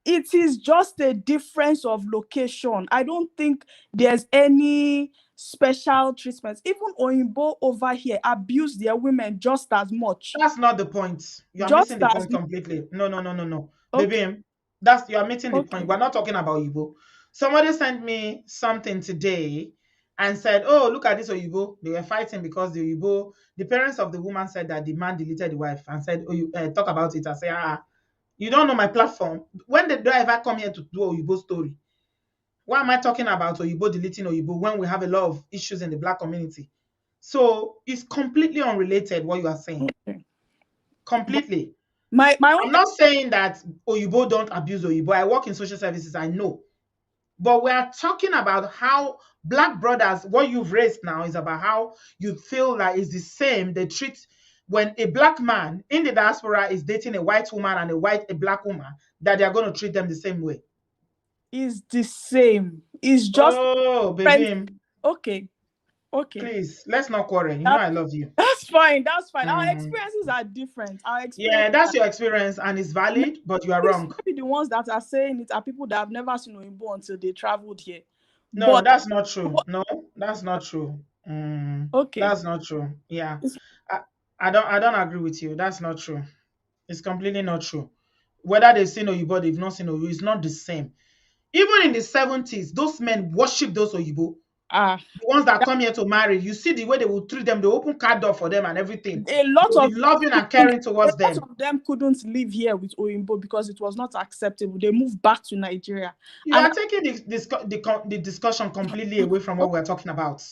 it is just a difference of location. I don't think there's any special treatment. Even Oyinbo over here abuse their women just as much. That's not the point. You are missing Just the as point much. completely. No, no, no, no, no. Okay, Baby, that's you are missing the point. okay. We're not talking about Igbo. Somebody sent me something today and said, oh, look at this Oyibo. They were fighting because the parents of the woman said that the man deleted the wife and said, oh, you talk about it. I say, you don't know my platform. When did I ever come here to do Oyibo story? Why am I talking about Oyibo deleting Oyibo when we have a lot of issues in the black community? So it's completely unrelated what you are saying. Okay. But Completely. my own I'm not saying that Oyibo don't abuse Oyibo. I work in social services, I know. But we are talking about how black brothers, what you've raised now is about how you feel like it's the same. They treat when a black man in the diaspora is dating a white woman and a black woman, that they are going to treat them the same way. is the same. It's just Oh, different. baby, Okay, okay. please, let's not quarrel. You know That, I love you. that's fine. That's fine. Our Mhm. experiences are different. Our experience Yeah, that's your experience and it's maybe, valid, but you are wrong. maybe the ones that are saying it are people that have never seen Oyinbo until they traveled here. No, But that's not true. No, that's not true. okay, That's not true. Yeah. it's I, I don't agree with you. That's not true. It's completely not true. Whether they've seen Oyibo, they've not seen Oyibo, it's not the same. Even in the 70s, those men worship those Oyibo. ah The ones that that, come here to marry, you see the way they will treat them, they open car door for them and everything. a They lot will be of loving and couldn't, caring a towards lot them. of them couldn't live here with Oyinbo because it was not acceptable. They moved back to Nigeria, You and are taking the discussion completely away from what we're talking about.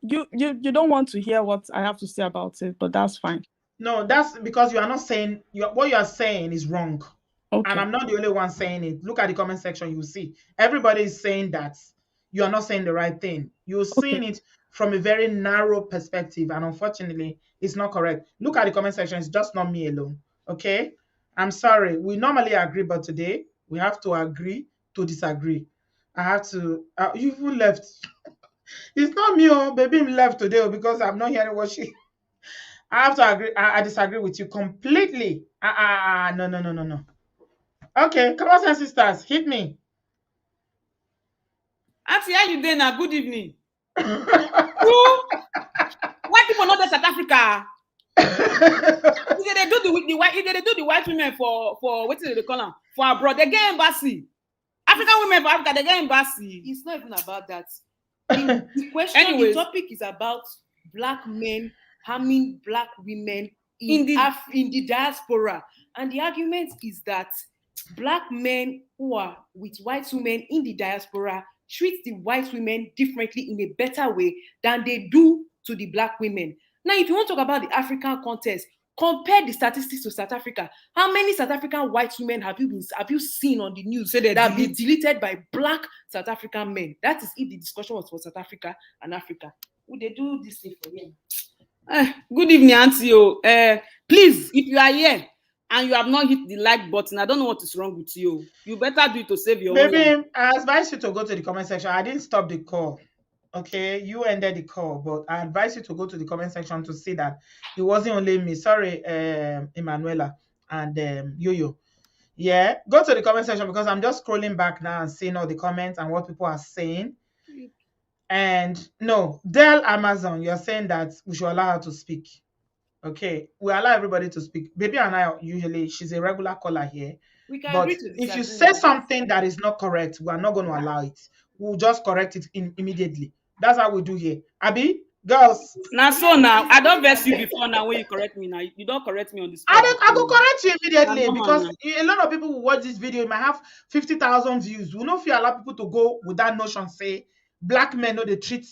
you don't want to hear what I have to say about it, but that's fine. No, that's because you are not saying what you are saying is wrong. And Okay, I'm not the only one saying it. Look at the comment section, you will see. Everybody is saying that you are not saying the right thing. You're okay, seeing it from a very narrow perspective, and unfortunately, it's not correct. Look at the comment section, it's just not me alone. Okay? I'm sorry. We normally agree, but today we have to agree to disagree. I have to. You even left. It's not me, oh, baby, him left today because I'm not hearing what she. I have to agree. I disagree with you completely. No, no, no, no, no. Okay, come on, sisters, hit me. Auntie, how you doing now? Good evening. Who? White people not in South Africa. If they do the white, if they do the white women for what is it they call them? For abroad, they get embassy. African women for Africa, they get embassy. It's not even about that. The question, Anyways, the topic is about black men harming black women in the diaspora, and the argument is that black men who are with white women in the diaspora treat the white women differently in a better way than they do to the black women. Now, if you want to talk about the African context, compare the statistics to South Africa. How many South African white women have you seen on the news that have been deleted by black South African men? That is if the discussion was for South Africa and Africa. Would they do this thing for them? Good evening, Auntie. Please, if you are here and you have not hit the like button, I don't know what is wrong with you. You better do it to save your own life. I advise you to go to the comment section. I didn't stop the call. Okay, you ended the call, but I advise you to go to the comment section to see that it wasn't only me. Sorry, Emanuela and Yo-Yo. Yeah, go to the comment section because I'm just scrolling back now and seeing all the comments and what people are saying. And no, Dell Amazon, you're saying that we should allow her to speak. Okay, we allow everybody to speak. Baby and I usually, she's a regular caller here. We can But agree to if you disagree. say something that is not correct, we are not going to allow it. We'll just correct it immediately. That's how we do here. Abby, girls. Now, so now, I don't vex you before now when you correct me now. You don't correct me on the spot. I will correct you immediately because a lot of people who watch this video might have 50,000 views. We know if you allow people to go with that notion, say black men know they treat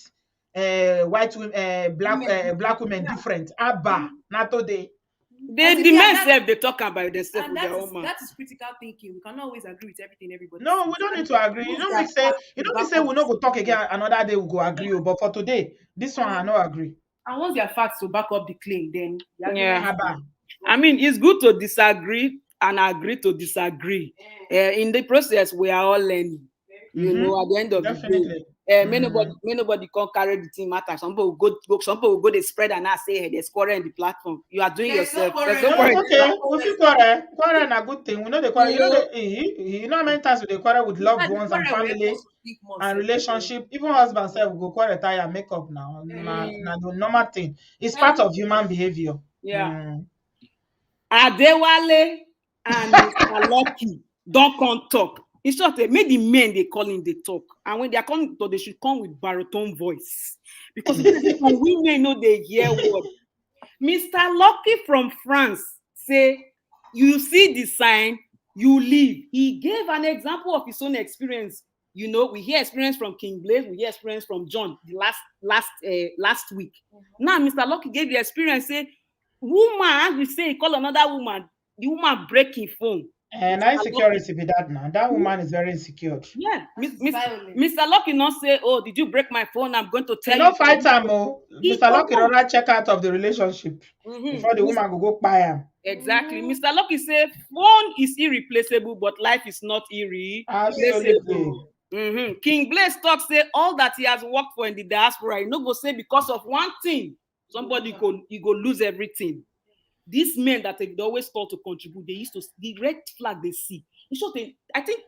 white women, black women different. Abba, not today. The men self they talk about themselves with their own mouth. That is critical thinking. We cannot always agree with everything everybody No, says. we don't need to agree. You don't say we not go talk again another day we go agree. But for today, this one I not agree. And once there are facts to back up the claim, then yeah. I mean, it's good to disagree and agree to disagree. In the process, we are all learning. You know, at the end of the day. May nobody can carry the team matter. Some people will go they spread and now say, hey, there's quarrel in the platform. You are doing yourself. There's no quarrel. Okay, we feel quarrel. Quarrel is a good thing. We know the quarrel. You know how many times we quarrel with loved ones and family and relationship. Even husband self go quarrel, tire, makeup now. Now the normal thing. It's part of human behavior. Yeah. Adewale and Mr. Lucky don't come talk. In short, make the men they call in the talk, and when they are calling, they should come with baritone voice because women know they hear what. Mr. Lucky from France say, "You see the sign, you leave." He gave an example of his own experience. You know, we hear experience from King Blaze, we hear experience from John the last week. Now, Mr. Lucky gave the experience. Say, woman, we say, call another woman. The woman breaking phone. And insecurity be that now. That woman is very insecure. Yeah. Mr. Lucky not say, oh, did you break my phone? I'm going to tell you. No fight time, oh. Mr. Lucky rather check out of the relationship before the woman go buy him. Exactly. Mr. Lucky say, phone is irreplaceable, but life is not irreplaceable. King Blaze talk say all that he has worked for in the diaspora, he no go say because of one thing, somebody go lose everything. These men that they always call to contribute, they used to the red flag they see. In short, I think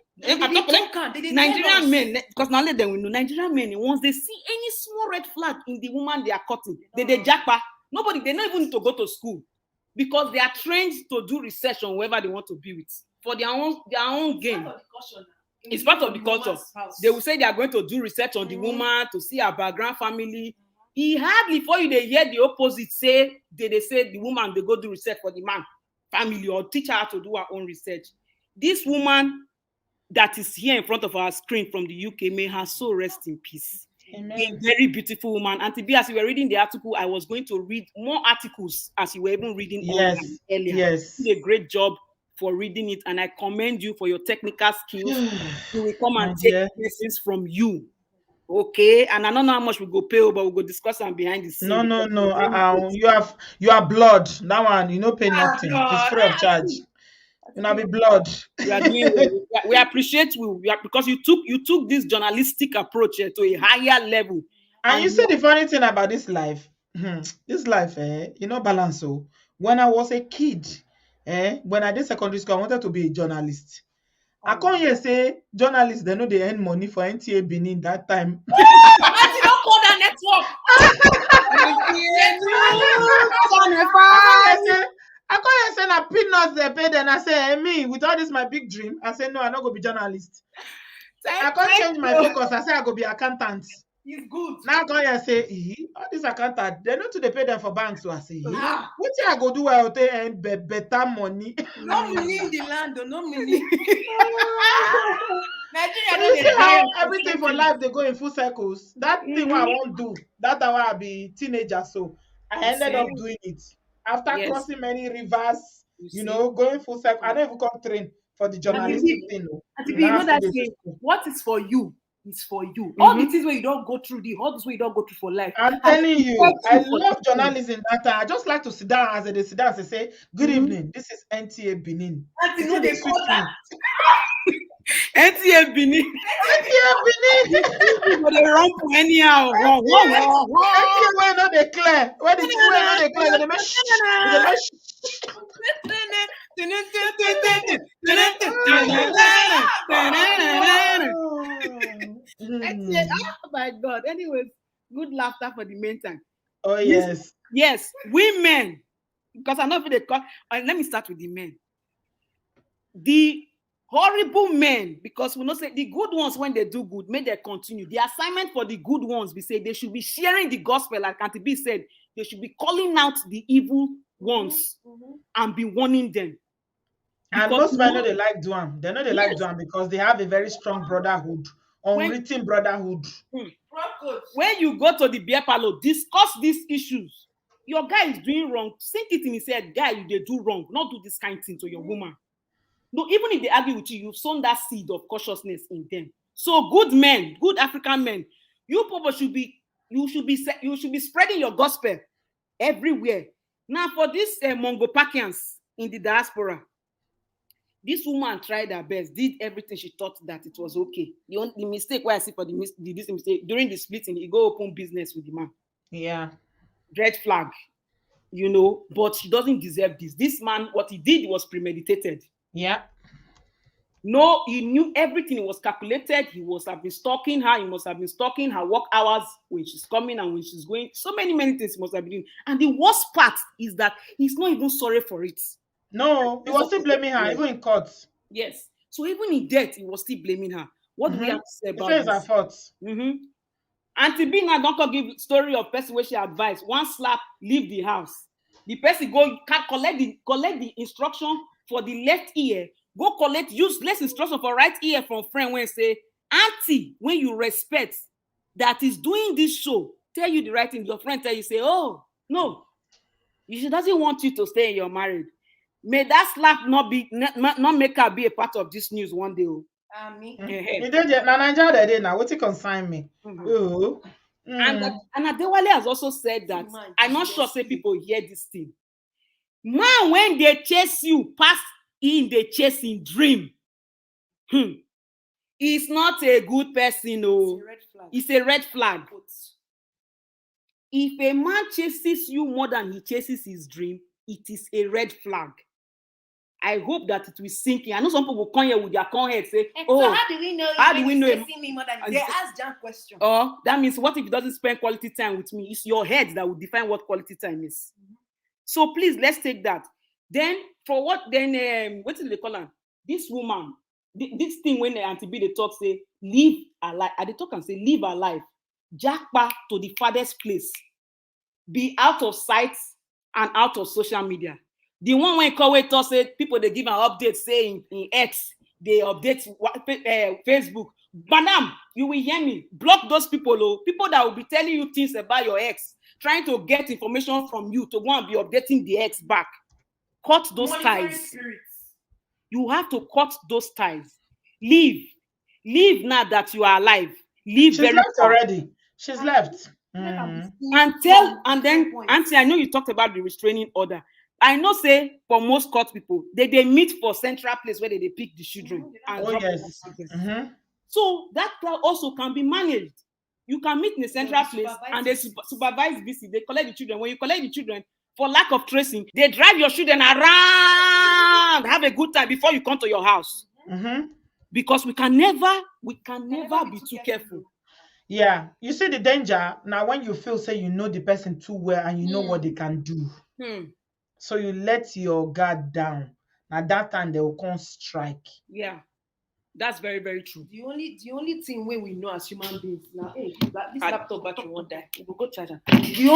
Nigerian men, because now let them we know Nigerian men, once they see any small red flag in the woman they are cutting, they jackpot. Nobody, they don't even need to go to school because they are trained to do research on whoever they want to be with for their own gain. It's part of the culture. They will say they are going to do research on the woman to see her background, family. He hardly for you they hear the opposite say they say the woman they go do research for the man family or teach her to do her own research. This woman that is here in front of our screen from the UK, may her soul rest in peace. Amen. A very beautiful woman. Auntie B, as you were reading the article, I was going to read more articles as you were even reading earlier. Yes. You did a great job for reading it, and I commend you for your technical skills. You will come and take lessons from you. Okay, and I don't know how much we go pay, but we'll go discuss them behind the scenes. No. You are blood. That one, you no pay nothing. It's free of charge. Una be blood. You are doing well. We appreciate you. Because you took this journalistic approach to a higher level. And you see the funny thing about this life, this life, balance. So when I was a kid, when I did secondary school, I wanted to be a journalist. I can't hear say journalists, they know they earn money for NTA Benin that time. Auntie, don't call that network. I can't hear say na peanuts they pay. Then I say, hey, me with all this my big dream. I say no, I'm not gonna be journalist. I can't change my focus. I say I go be accountant. It's good. Now I can't hear say, all these accountant, they know to they pay them for banks. So I say, what I go do? I will earn better money. No money in the land, no money. You see how everything for life they go in full circles. That thing what I won't do. That time I be teenager, so I ended up doing it after crossing many rivers. Going full circle. I don't even come train for the journalistic thing. You know that saying, what is for you is for you. All the things where you don't go through, all things where you don't go through for life. I'm telling you, I love journalism that time. I just like to sit down as they sit down and say, good evening, this is NTA Benin. You know they call that. NTA Benin. NTA Benin. They run for anyhow. NTA where not they clear. Where they not they clear. They make Oh my God. Anyways, good laughter for the meantime. Oh yes. Yes, women. Because I know if they call. Let me start with the men. The horrible men, because we know say the good ones when they do good, may they continue. The assignment for the good ones, we say they should be sharing the gospel, like Auntie B said. They should be calling out the evil ones and be warning them. And most men know they like Duam. They know they like Duam because they have a very strong brotherhood, unwritten brotherhood. When you go to the beer parlor, discuss these issues. Your guy is doing wrong. Sink it in his head, guy, you they do wrong. Not do this kind of thing to your woman. No, even if they argue with you, you've sown that seed of cautiousness in them. So good men, good African men, you people should be spreading your gospel everywhere. Now for these Mongopakians in the diaspora, this woman tried her best, did everything she thought that it was okay. The mistake where I see for this mistake during the splitting, he go open business with the man. Yeah. Red flag, but she doesn't deserve this. This man, what he did was premeditated. Yeah. No, he knew everything. It was calculated. He must have been stalking her. He must have been stalking her work hours when she's coming and when she's going. So many things he must have been doing. And the worst part is that he's not even sorry for it. No, he was still blaming her, even in court. Yes. So even in death, he was still blaming her. What do we have to say about this? It's her fault. Auntie B now don't give story of person where she advised. One slap, leave the house. The person go collect the instruction for the left ear. Go collect useless instruction for right ear from friend when say, auntie, when you respect that is doing this show, tell you the right thing. Your friend tell you, say, oh, no, she doesn't want you to stay in your marriage. May that slap not make her be a part of this news one day. Now what it consign me? And Adewale has also said that I'm not sure say people hear this thing. Man, when they chase you past in the chasing dream, he's not a good person. No, it's a red flag. If a man chases you more than he chases his dream, it is a red flag. I hope that it will sink in. I know some people will come here with their con head say, "Oh, so how do we know? Chasing me more than they ask John question? Oh, that means what if he doesn't spend quality time with me? It's your head that will define what quality time is. So please, let's take that. Then for what? Then what did they call her? This woman, this thing when Auntie B they talk say, live a life. They talk and say, live a life. Jackpot to the farthest place. Be out of sight and out of social media. The one when Kowe talk say people they give an update saying in X they update Facebook. Madam, you will hear me. Block those people, people that will be telling you things about your ex, trying to get information from you to go and be updating the ex back. Cut those ties. You have to cut those ties. Leave now that you are alive. Leave. She's left already. She's left. And then Auntie, I know you talked about the restraining order. I know say for most court people, they meet for central place where they pick the children and drop yes. the children. So that crowd also can be managed. You can meet in a central place and they supervise visit. They collect the children. When you collect the children, for lack of tracing, they drive your children around, have a good time before you come to your house. Because we can never be too careful. Yeah, you see the danger now when you feel say you know the person too well and you know what they can do. So you let your guard down. At that time they will come strike. Yeah, that's very, very true. The only thing when we know as human beings now, hey, this laptop battery won't die. We will go charge it. The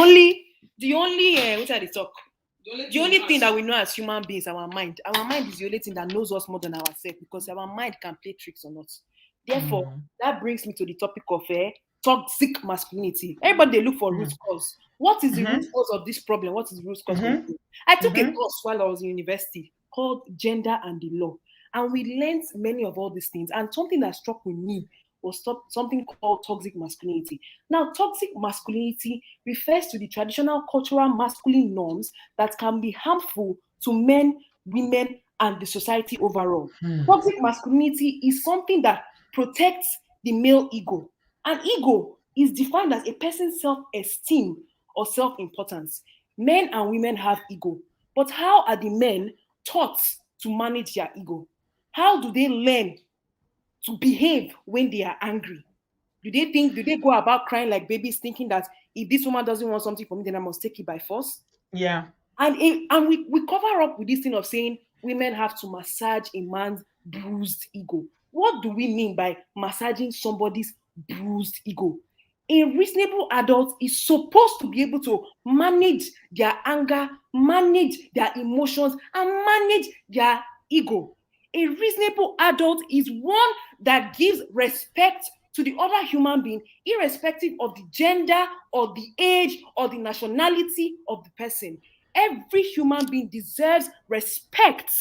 only which are they talk? The only thing that we know as human beings, our mind. Our mind is the only thing that knows us more than ourselves because our mind can play tricks on us. Therefore, that brings me to the topic of toxic masculinity. Everybody they look for root cause. What is the root cause of this problem? What is the root cause? I took a course while I was in university called Gender and the Law. And we learned many of all these things. And something that struck with me was something called toxic masculinity. Now, toxic masculinity refers to the traditional cultural masculine norms that can be harmful to men, women, and the society overall. Toxic masculinity is something that protects the male ego. An ego is defined as a person's self-esteem or self-importance. Men and women have ego, but how are the men taught to manage their ego? How do they learn to behave when they are angry? Do they go about crying like babies, thinking that if this woman doesn't want something from me, then I must take it by force? Yeah. And we cover up with this thing of saying women have to massage a man's bruised ego. What do we mean by massaging somebody's bruised ego? A reasonable adult is supposed to be able to manage their anger, manage their emotions, and manage their ego. A reasonable adult is one that gives respect to the other human being, irrespective of the gender or the age or the nationality of the person. Every human being deserves respect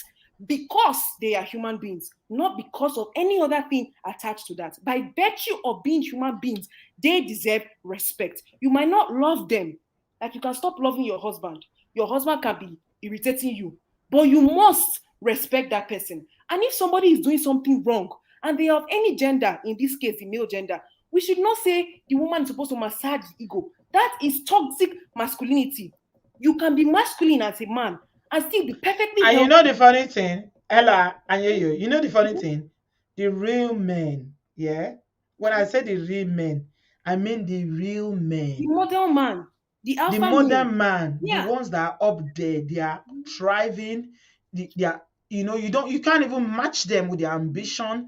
because they are human beings, not because of any other thing attached to that. By virtue of being human beings, they deserve respect. You might not love them. Like you can stop loving your husband. Your husband can be irritating you, but you must respect that person. And if somebody is doing something wrong and they are of any gender, in this case, the male gender, we should not say the woman is supposed to massage the ego. That is toxic masculinity. You can be masculine as a man and still be perfectly And healthy. you know the funny thing, Ella and you know the funny thing, the real men, yeah. When I say the real men, I mean the real men. The modern man, the alpha modern man, yeah. the ones that are up there, they are thriving. They are, you can't even match them with their ambition.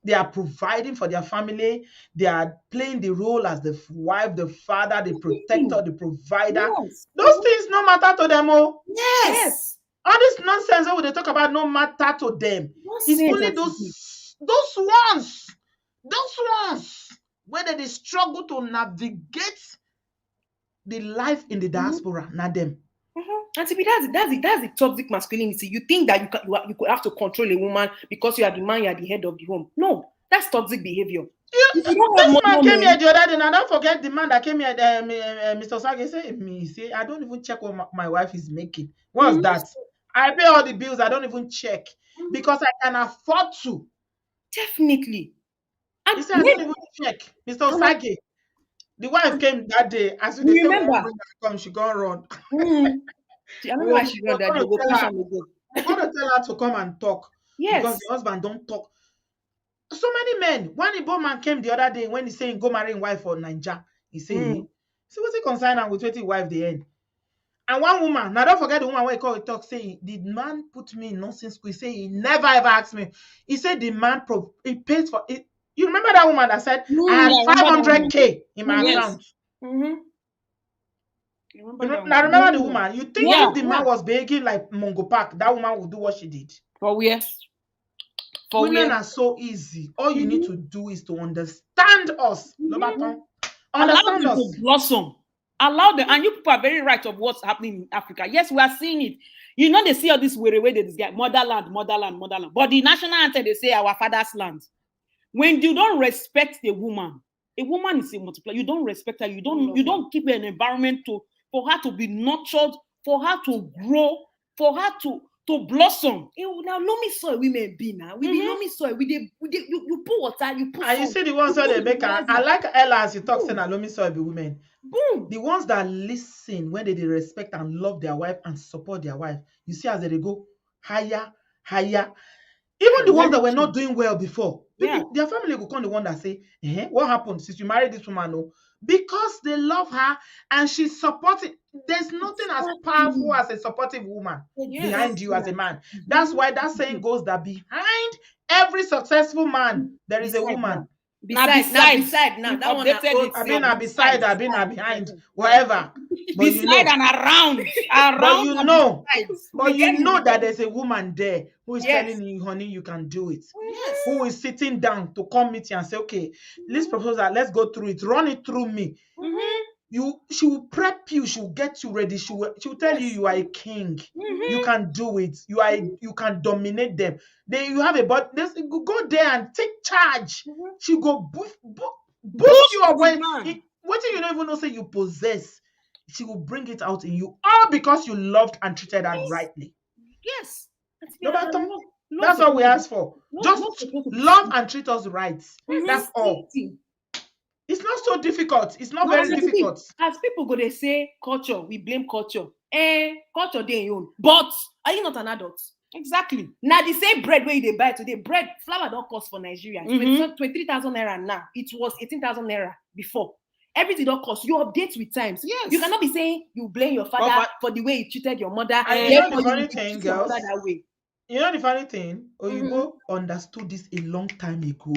They are providing for their family. They are playing the role as the wife, the father, the protector, the provider. Yes. Those things no matter to them. Oh, yes. All this nonsense that they talk about no matter to them. It's only those ones where they struggle to navigate the life in the diaspora, not them. And to be that's the toxic masculinity. You think that you could have to control a woman because you are the man, you are the head of the home. No, that's toxic behavior. This man came here the other day, and I don't forget the man that came here, Mr. Sage say, I don't even check what my wife is making. What's that? I pay all the bills, I don't even check because I can afford to. Definitely. He said, I don't even check. Mr. Osage, the wife came that day. As soon as they say, come, she gone run. I remember why she run that day. We're going to tell her to come and talk. Yes. Because the husband don't talk. So many men. One Igbo man came the other day when he's saying go marry his wife for Niger. He say, so what's he concerned with 20 wife the end? And one woman, now don't forget the woman where he called it talk, say, the man put me in nursing school. He say he never ever asked me. He said the man he pays for it. You remember that woman that said I had 500K in my account? I remember the woman. You think if the man was begging like Mongo Park, that woman would do what she did? For where? Women are so easy. All you need to do is to understand us. Understand us. To blossom. Allow them. And you people are very right of what's happening in Africa. Yes, we are seeing it. You know, they see all this way they get motherland. But the national anthem, they say our father's land. When you don't respect a woman is a multiplier. You don't respect her. You don't keep an environment for her to be nurtured for her to grow, for her to blossom. Now loamy soil women be now. With the loamy soil, you put water, you put And you see the ones where they make I like Ella as you talk saying that loamy soil be women. Boom. The ones that listen when they respect and love their wife and support their wife, you see as they go higher. Even the ones that were not doing well before, people, their family will come the one that say, what happened since you married this woman? No, because they love her and she's supporting. There's nothing as powerful as a supportive woman behind you as a man. That's why that saying goes that behind every successful man, there is a woman. Beside now, that one I've been behind, whatever. But beside you know, and around. But you know that there's a woman there who is telling you, honey, you can do it. Yes. Who is sitting down to come meet you and say, okay, this proposal, let's go through it, run it through me. She will prep you, she will get you ready, she will tell you you are a king. You can do it. You can dominate them. You have a but go there and take charge. She go boost you up when you don't even know say you possess. She will bring it out in you all because you loved and treated her rightly. Yes. That's all we ask for. Just love and treat us right. That's all. It's not so difficult. It's not very difficult. As people go, they say culture, we blame culture. Culture they own. But are you not an adult? Exactly. Now the same bread where they buy today, bread, flour don't cost for Nigeria. 23,000 naira now. It was 18,000 naira before. Everything don't cost. You update with times. Yes. You cannot be saying you blame your father for the way he treated your mother. And you know the funny thing, girls? That way. You know the funny thing? Oyibo understood this a long time ago.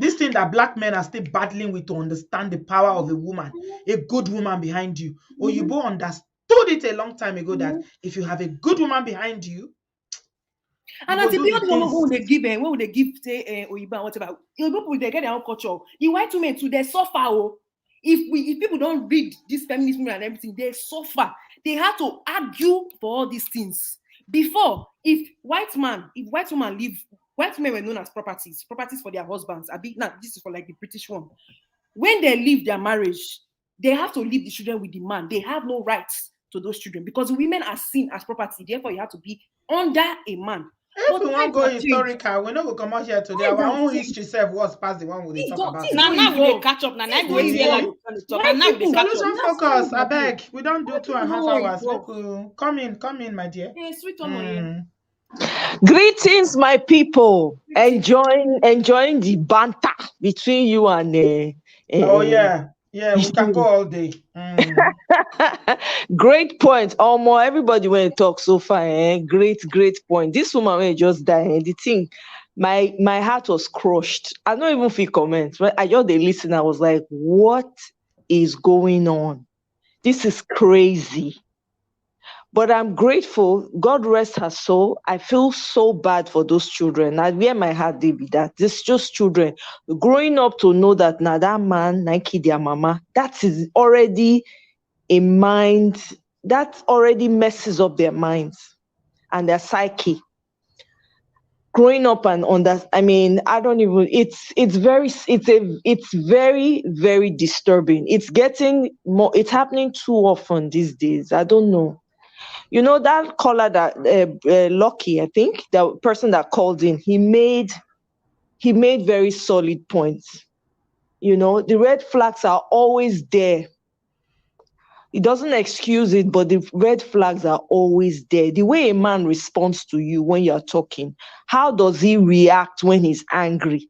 This thing that black men are still battling with to understand the power of a woman, a good woman behind you. Oyibo understood it a long time ago that if you have a good woman behind you, and until the other woman who they give, when would they give say Oyibo and whatever, people they get their own culture. The white women too, they suffer. If people don't read this feminist movement and everything, they suffer. They have to argue for all these things. Before, if white women leave, white men were known as properties for their husbands. This is for like the British one. When they leave their marriage, they have to leave the children with the man. They have no rights to those children because women are seen as property. Therefore, you have to be under a man. If we want to go historical, we're not going to come out here today. Our own history self was past the one we talk about. Now we catch up. Now we solution focus. I beg. We don't do 2.5 hours. Come in, my dear. Sweet one. Greetings, my people. Enjoying the banter between you and we can go all day. Great point. Almost everybody when talk so far. Great point. This woman when just died. The thing, my heart was crushed. I don't even feel comments. When I just listen, I was like, what is going on? This is crazy. But I'm grateful. God rest her soul. I feel so bad for those children. I wear my heart did be that. This just children growing up to know that now that man, Nike their mama, that is already a mind that already messes up their minds and their psyche. Growing up and on that, I mean, I don't even. It's very, very disturbing. It's getting more. It's happening too often these days. I don't know. You know that caller that Lucky, I think, the person that called in, he made very solid points. You know, the red flags are always there. It doesn't excuse it, but the red flags are always there. The way a man responds to you when you're talking, how does he react when he's angry?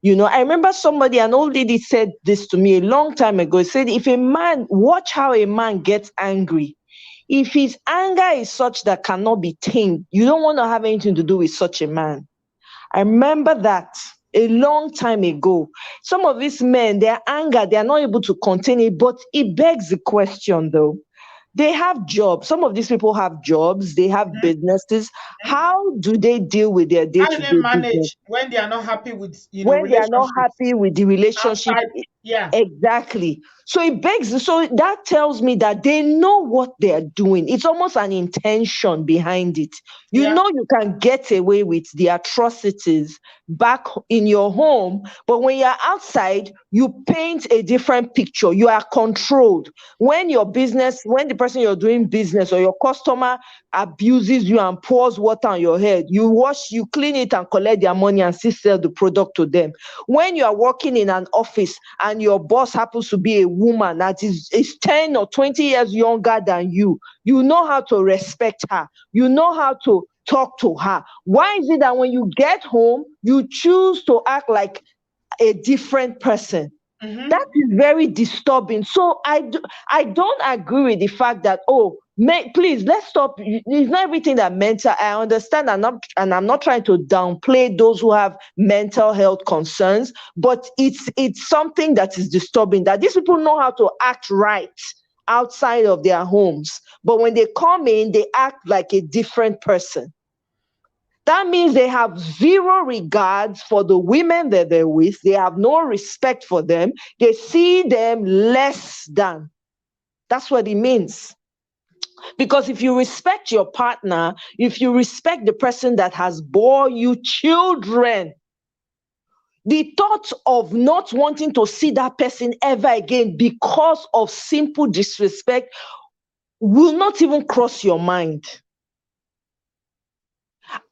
You know, I remember somebody, an old lady said this to me a long time ago. He said, watch how a man gets angry. If his anger is such that cannot be tamed, you don't want to have anything to do with such a man. I remember that a long time ago. Some of these men, their anger, they are not able to contain it, but it begs the question though. They have jobs. Some of these people have jobs. They have businesses. How do they deal with their day-to-day How do they manage business? when they are not happy with When they are not happy with the relationship Yeah. Exactly. So it begs, so that tells me that they know what they're doing. It's almost an intention behind it. You Yeah. know, you can get away with the atrocities back in your home, but when you're outside, you paint a different picture. You are controlled. When your business, when the person you're doing business or your customer abuses you and pours water on your head, you wash, you clean it and collect their money and still sell the product to them. When you are working in an office and your boss happens to be a woman that is 10 or 20 years younger than you know how to respect her. You know how to talk to her. Why is it that when you get home, you choose to act like a different person? That is very disturbing. So I don't agree with the fact that, please, let's stop. It's not everything that mental. I understand, and I'm not trying to downplay those who have mental health concerns, but it's something that is disturbing, that these people know how to act right outside of their homes, but when they come in, they act like a different person. That means they have zero regards for the women that they're with. They have no respect for them. They see them less than. That's what it means. Because if you respect your partner, if you respect the person that has bore you children, the thought of not wanting to see that person ever again because of simple disrespect will not even cross your mind.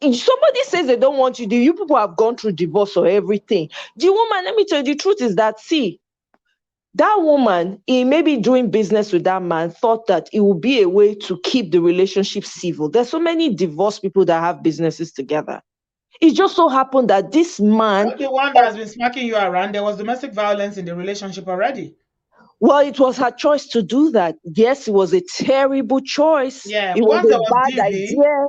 If somebody says they don't want you people have gone through divorce or everything. The woman, let me tell you, the truth is that, see, that woman, in maybe doing business with that man, thought that it would be a way to keep the relationship civil. There's so many divorced people that have businesses together. It just so happened that this man, Not the one that has been smacking you around. There was domestic violence in the relationship already. well, it was her choice to do that. Yes, it was a terrible choice. Yeah. It was Once there a was bad DV, idea.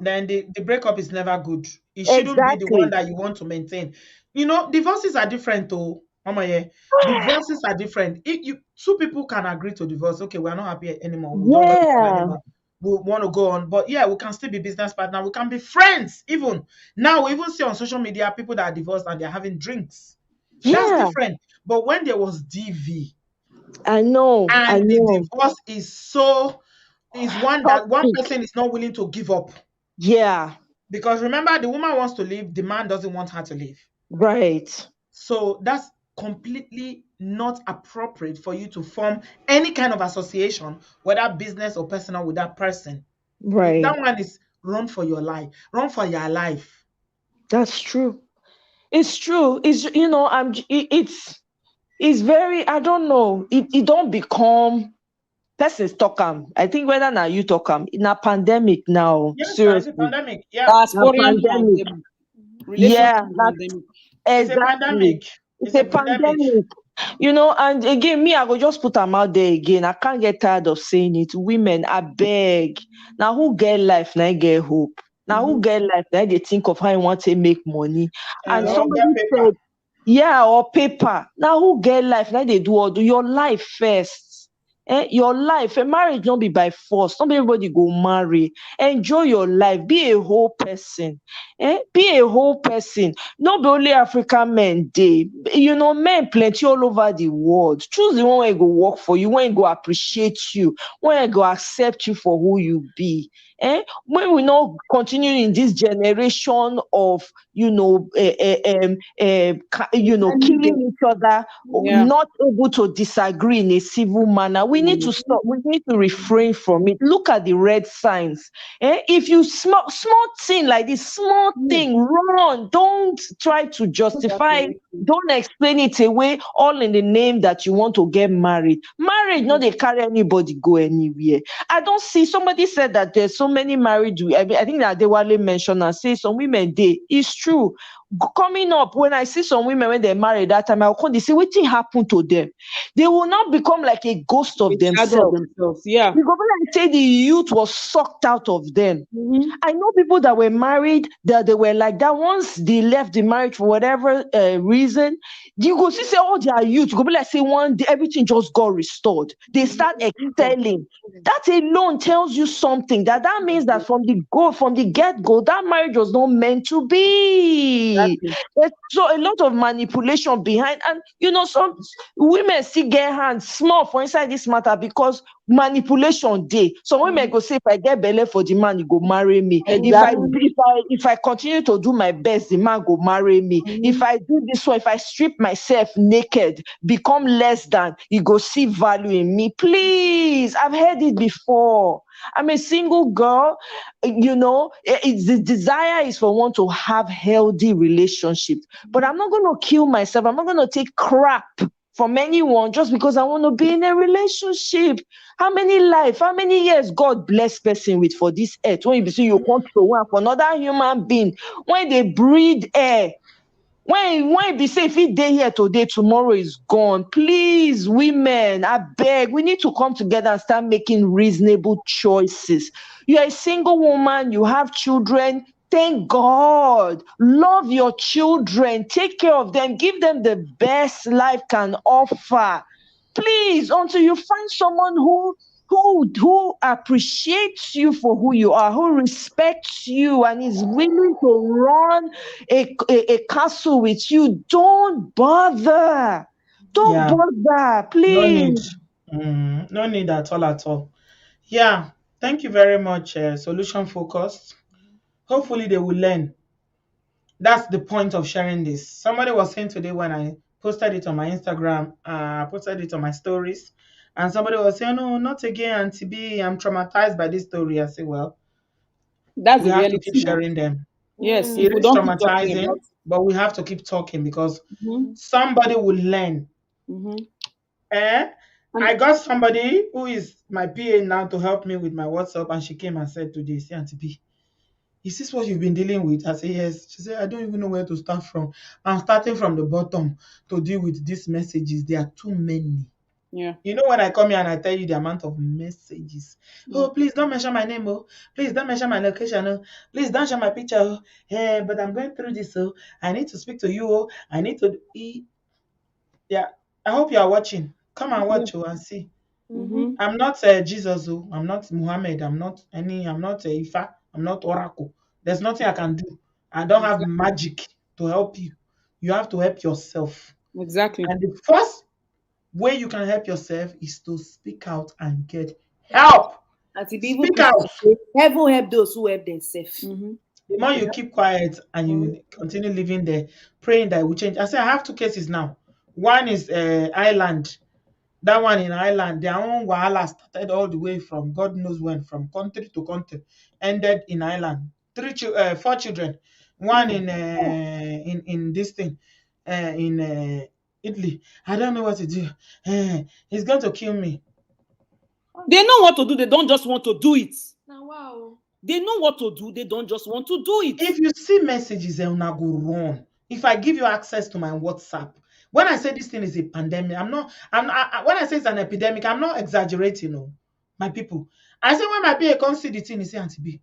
then the breakup is never good. It shouldn't be the one Exactly. that you want to maintain. You know, divorces are different though. Mama, yeah. Divorces are different. Two people can agree to divorce. Okay, we're not happy anymore. We don't love each other Yeah. anymore. We want to go on. But yeah, we can still be business partner. We can be friends. Even now, we even see on social media people that are divorced and they're having drinks. That's Yeah. different. But when there was DV I know. and the divorce is one that one Toxic. person is not willing to give up. Yeah. Because remember, the woman wants to leave, the man doesn't want her to leave. Right. So that's completely not appropriate for you to form any kind of association, whether business or personal, with that person. Right. That one is run for your life. Run for your life. That's true. It's true. It's very, I don't know. It don't become persons talk am. I think whether now you talk am in a pandemic now, Yes, now it's a seriously. pandemic. Yeah. Na Diasporian pandemic. pandemic, Yeah, relationship that's pandemic. It's a exactly. pandemic. It's It's a a pandemic. pandemic. And again, me, I go just put them out there again. I can't get tired of saying it. Women, I beg. Now who get life, now get hope. Now who get life, now they think of how you want to make money. And Or get somebody paper. said, yeah, or paper. Now who get life, now they do your life first. Your life, a marriage don't be by force. Not everybody go marry. Enjoy your life. Be a whole person. Be a whole person. Not be only African men dey. Men plenty all over the world. Choose the one where go work for you, when go appreciate you, when go accept you for who you be. When we not continue in this generation of killing each other, Yeah. not able to disagree in a civil manner, we need to stop. We need to refrain from it. Look at the red signs. If you small thing like this, small thing, run. Don't try to justify it. Don't explain it away, all in the name that you want to get married. Marriage, no, they carry anybody go anywhere. I don't see. Somebody said that there's so many married. I think that Adewale mentioned and say some women they. It's true. Coming up, when I see some women when they're married that time, I'll come. They say, what thing happened to them? They will not become like a ghost of A shadow of themselves. themselves. Yeah. You go back and say the youth was sucked out of them. I know people that were married that they were like that. Once they left the marriage for whatever reason, you go see say all their youth. You go be like say one day everything just got restored. They start excelling. That alone tells you something. That means that from the get go, that marriage was not meant to be. Exactly. So a lot of manipulation behind, and some women still get hands small for inside this matter because manipulation dey. Some women go say, if I get belle for the man, he go marry me. Exactly. If I continue to do my best, the man go marry me. If I do this one, if I strip myself naked, become less than, he go see value in me. Please, I've heard it before. I'm a single girl. It's the desire is for one to have healthy relationships, but I'm not going to kill myself. I'm not going to take crap from anyone just because I want to be in a relationship. How many years God bless person with for this earth? When you see you come to one for another human being, when they breathe air, when be say if he dey here today, tomorrow is gone. Please, women, I beg, we need to come together and start making reasonable choices. You're a single woman, you have children. Thank God. Love your children. Take care of them. Give them the best life can offer. Please, until you find someone who appreciates you for who you are, who respects you and is willing to run a castle with you, don't bother. Don't bother, No need. please. No need at all at all. Yeah. Thank you very much, solution focused. Hopefully they will learn. That's the point of sharing this. Somebody was saying today when I posted it on my Instagram, posted it on my stories, and somebody was saying, "No, not again, Auntie B. I'm traumatized by this story." I say, "Well, That's we the have to keep reality now. sharing them. Yes, if It we is don't keep talking about traumatizing, but we have to keep talking because it. somebody will learn." Eh? I got somebody who is my PA now to help me with my WhatsApp, and she came and said today, "See, Auntie B, is this what you've been dealing with?" I said, "Yes." She said, "I don't even know where to start from. I'm starting from the bottom to deal with these messages. There are too many." Yeah. You know, when I come here and I tell you the amount of messages. "Oh, please don't mention my name. Oh, please don't mention my location. Oh, please don't show my picture. Oh, hey, but I'm going through this. Oh, I need to speak to you. Oh, I need to." Yeah, I hope you are watching. Come and watch and see. I'm not Jesus. Oh, I'm not Muhammad. I'm not Ifa. I'm not Oracle. There's nothing I can do. I don't have magic to help you. You have to help yourself. Exactly. And the first way you can help yourself is to speak out and get help. And to be even Speak out. heaven help those who help themselves. The more you keep quiet and you continue living there, praying that it will change. I say I have two cases now. One is Ireland. That one in Ireland, their own wahala started all the way from God knows when, from country to country, ended in Ireland. 4 children. One in this thing, in Italy. I don't know what to do. He's going to kill me. They know what to do. They don't just want to do it. Now, wow. They know what to do. They don't just want to do it. If you see messages, they'll not go run. If I give you access to my WhatsApp, when I say this thing is a pandemic, when I say it's an epidemic, I'm not exaggerating, no, my people. I say when my PA comes see the thing, he say, "Auntie B,"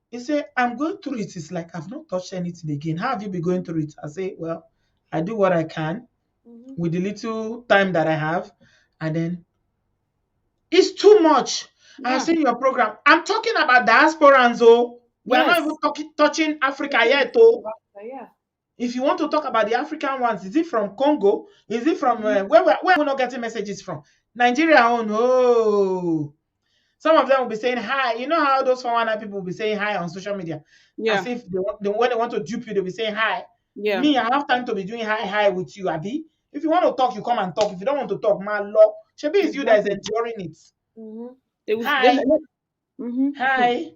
he say, "I'm going through it. It's like I've not touched anything again. How have you been going through it?" I say, "Well, I do what I can with the little time that I have, and then it's too much." I've seen your program. I'm talking about diasporans, oh. We're not even touching Africa yet, oh. Yeah. If you want to talk about the African ones, is it from Congo? Is it from where we're not getting messages from? Nigeria on. Oh, some of them will be saying hi. You know how those 419 people will be saying hi on social media? Yeah. As if when they want to dupe you, they'll be saying hi. Yeah. Me, I have time to be doing hi with you, Abi. If you want to talk, you come and talk. If you don't want to talk, my law. Shebi is you that is enduring it. Hi. Hi.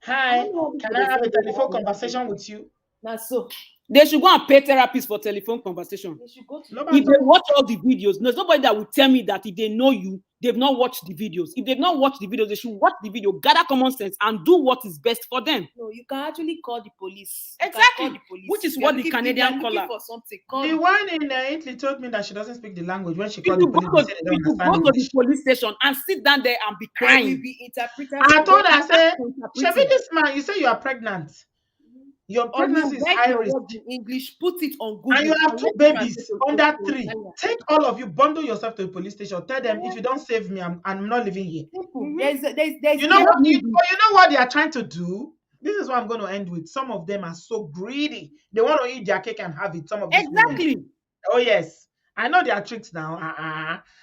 Hi. Can I have a telephone conversation with you? That's so. They should go and pay therapists for telephone conversation. They should go to If they watch all the videos, there's nobody that will tell me that if they know you, they've not watched the videos. If they've not watched the videos, they should watch the video, gather common sense, and do what is best for them. No, you can actually call the police. Exactly. Call the police. Which is what the Canadian call her. For something. Call The one in Italy told me that she doesn't speak the language. When she If called you the go police, to, they said they if don't you understand go to the English. police station and sit down there and be There will crying, be interpreters. I told her, I said, interpreting. Shebi, this man, you say you are pregnant. Your Or you pregnancy is write high your risk. words in English, put it on Google. And you have and 2 let it babies translate to under to 3. Italian. Take all of you, bundle yourself to the police station. Tell them, if you don't save me, I'm not living here. Simple. There's You know what? You know what they are trying to do? This is what I'm going to end with. Some of them are so greedy. They want to eat their cake and have it. Some of these women. Exactly. Oh, yes. I know their tricks now.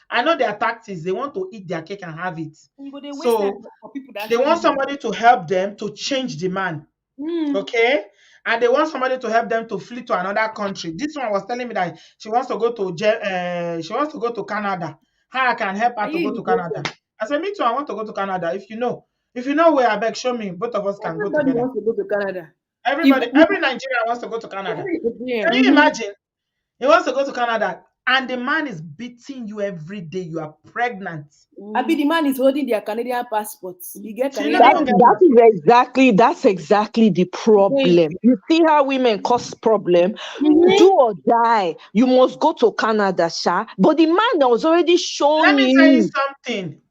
I know their tactics. They want to eat their cake and have it. They waste So time for people that they want actually somebody to help them to change the man. Okay? And they want somebody to help them to flee to another country. This one was telling me that she wants to go to Canada. How I can help her to go to Canada. I said, me too, I want to go to Canada. If you know where, I beg, show me. Both of us can go Everybody together. wants to go to Canada. Every Nigerian wants to go to Canada. Can you imagine? He wants to go to Canada, and the man is beating you every day. You are pregnant. Abi, the man is holding their Canadian passports. You get Canadian. That's exactly the problem. You see how women cause problem? Do or die. You must go to Canada, Sha. But the man that was already showing Let me tell you something.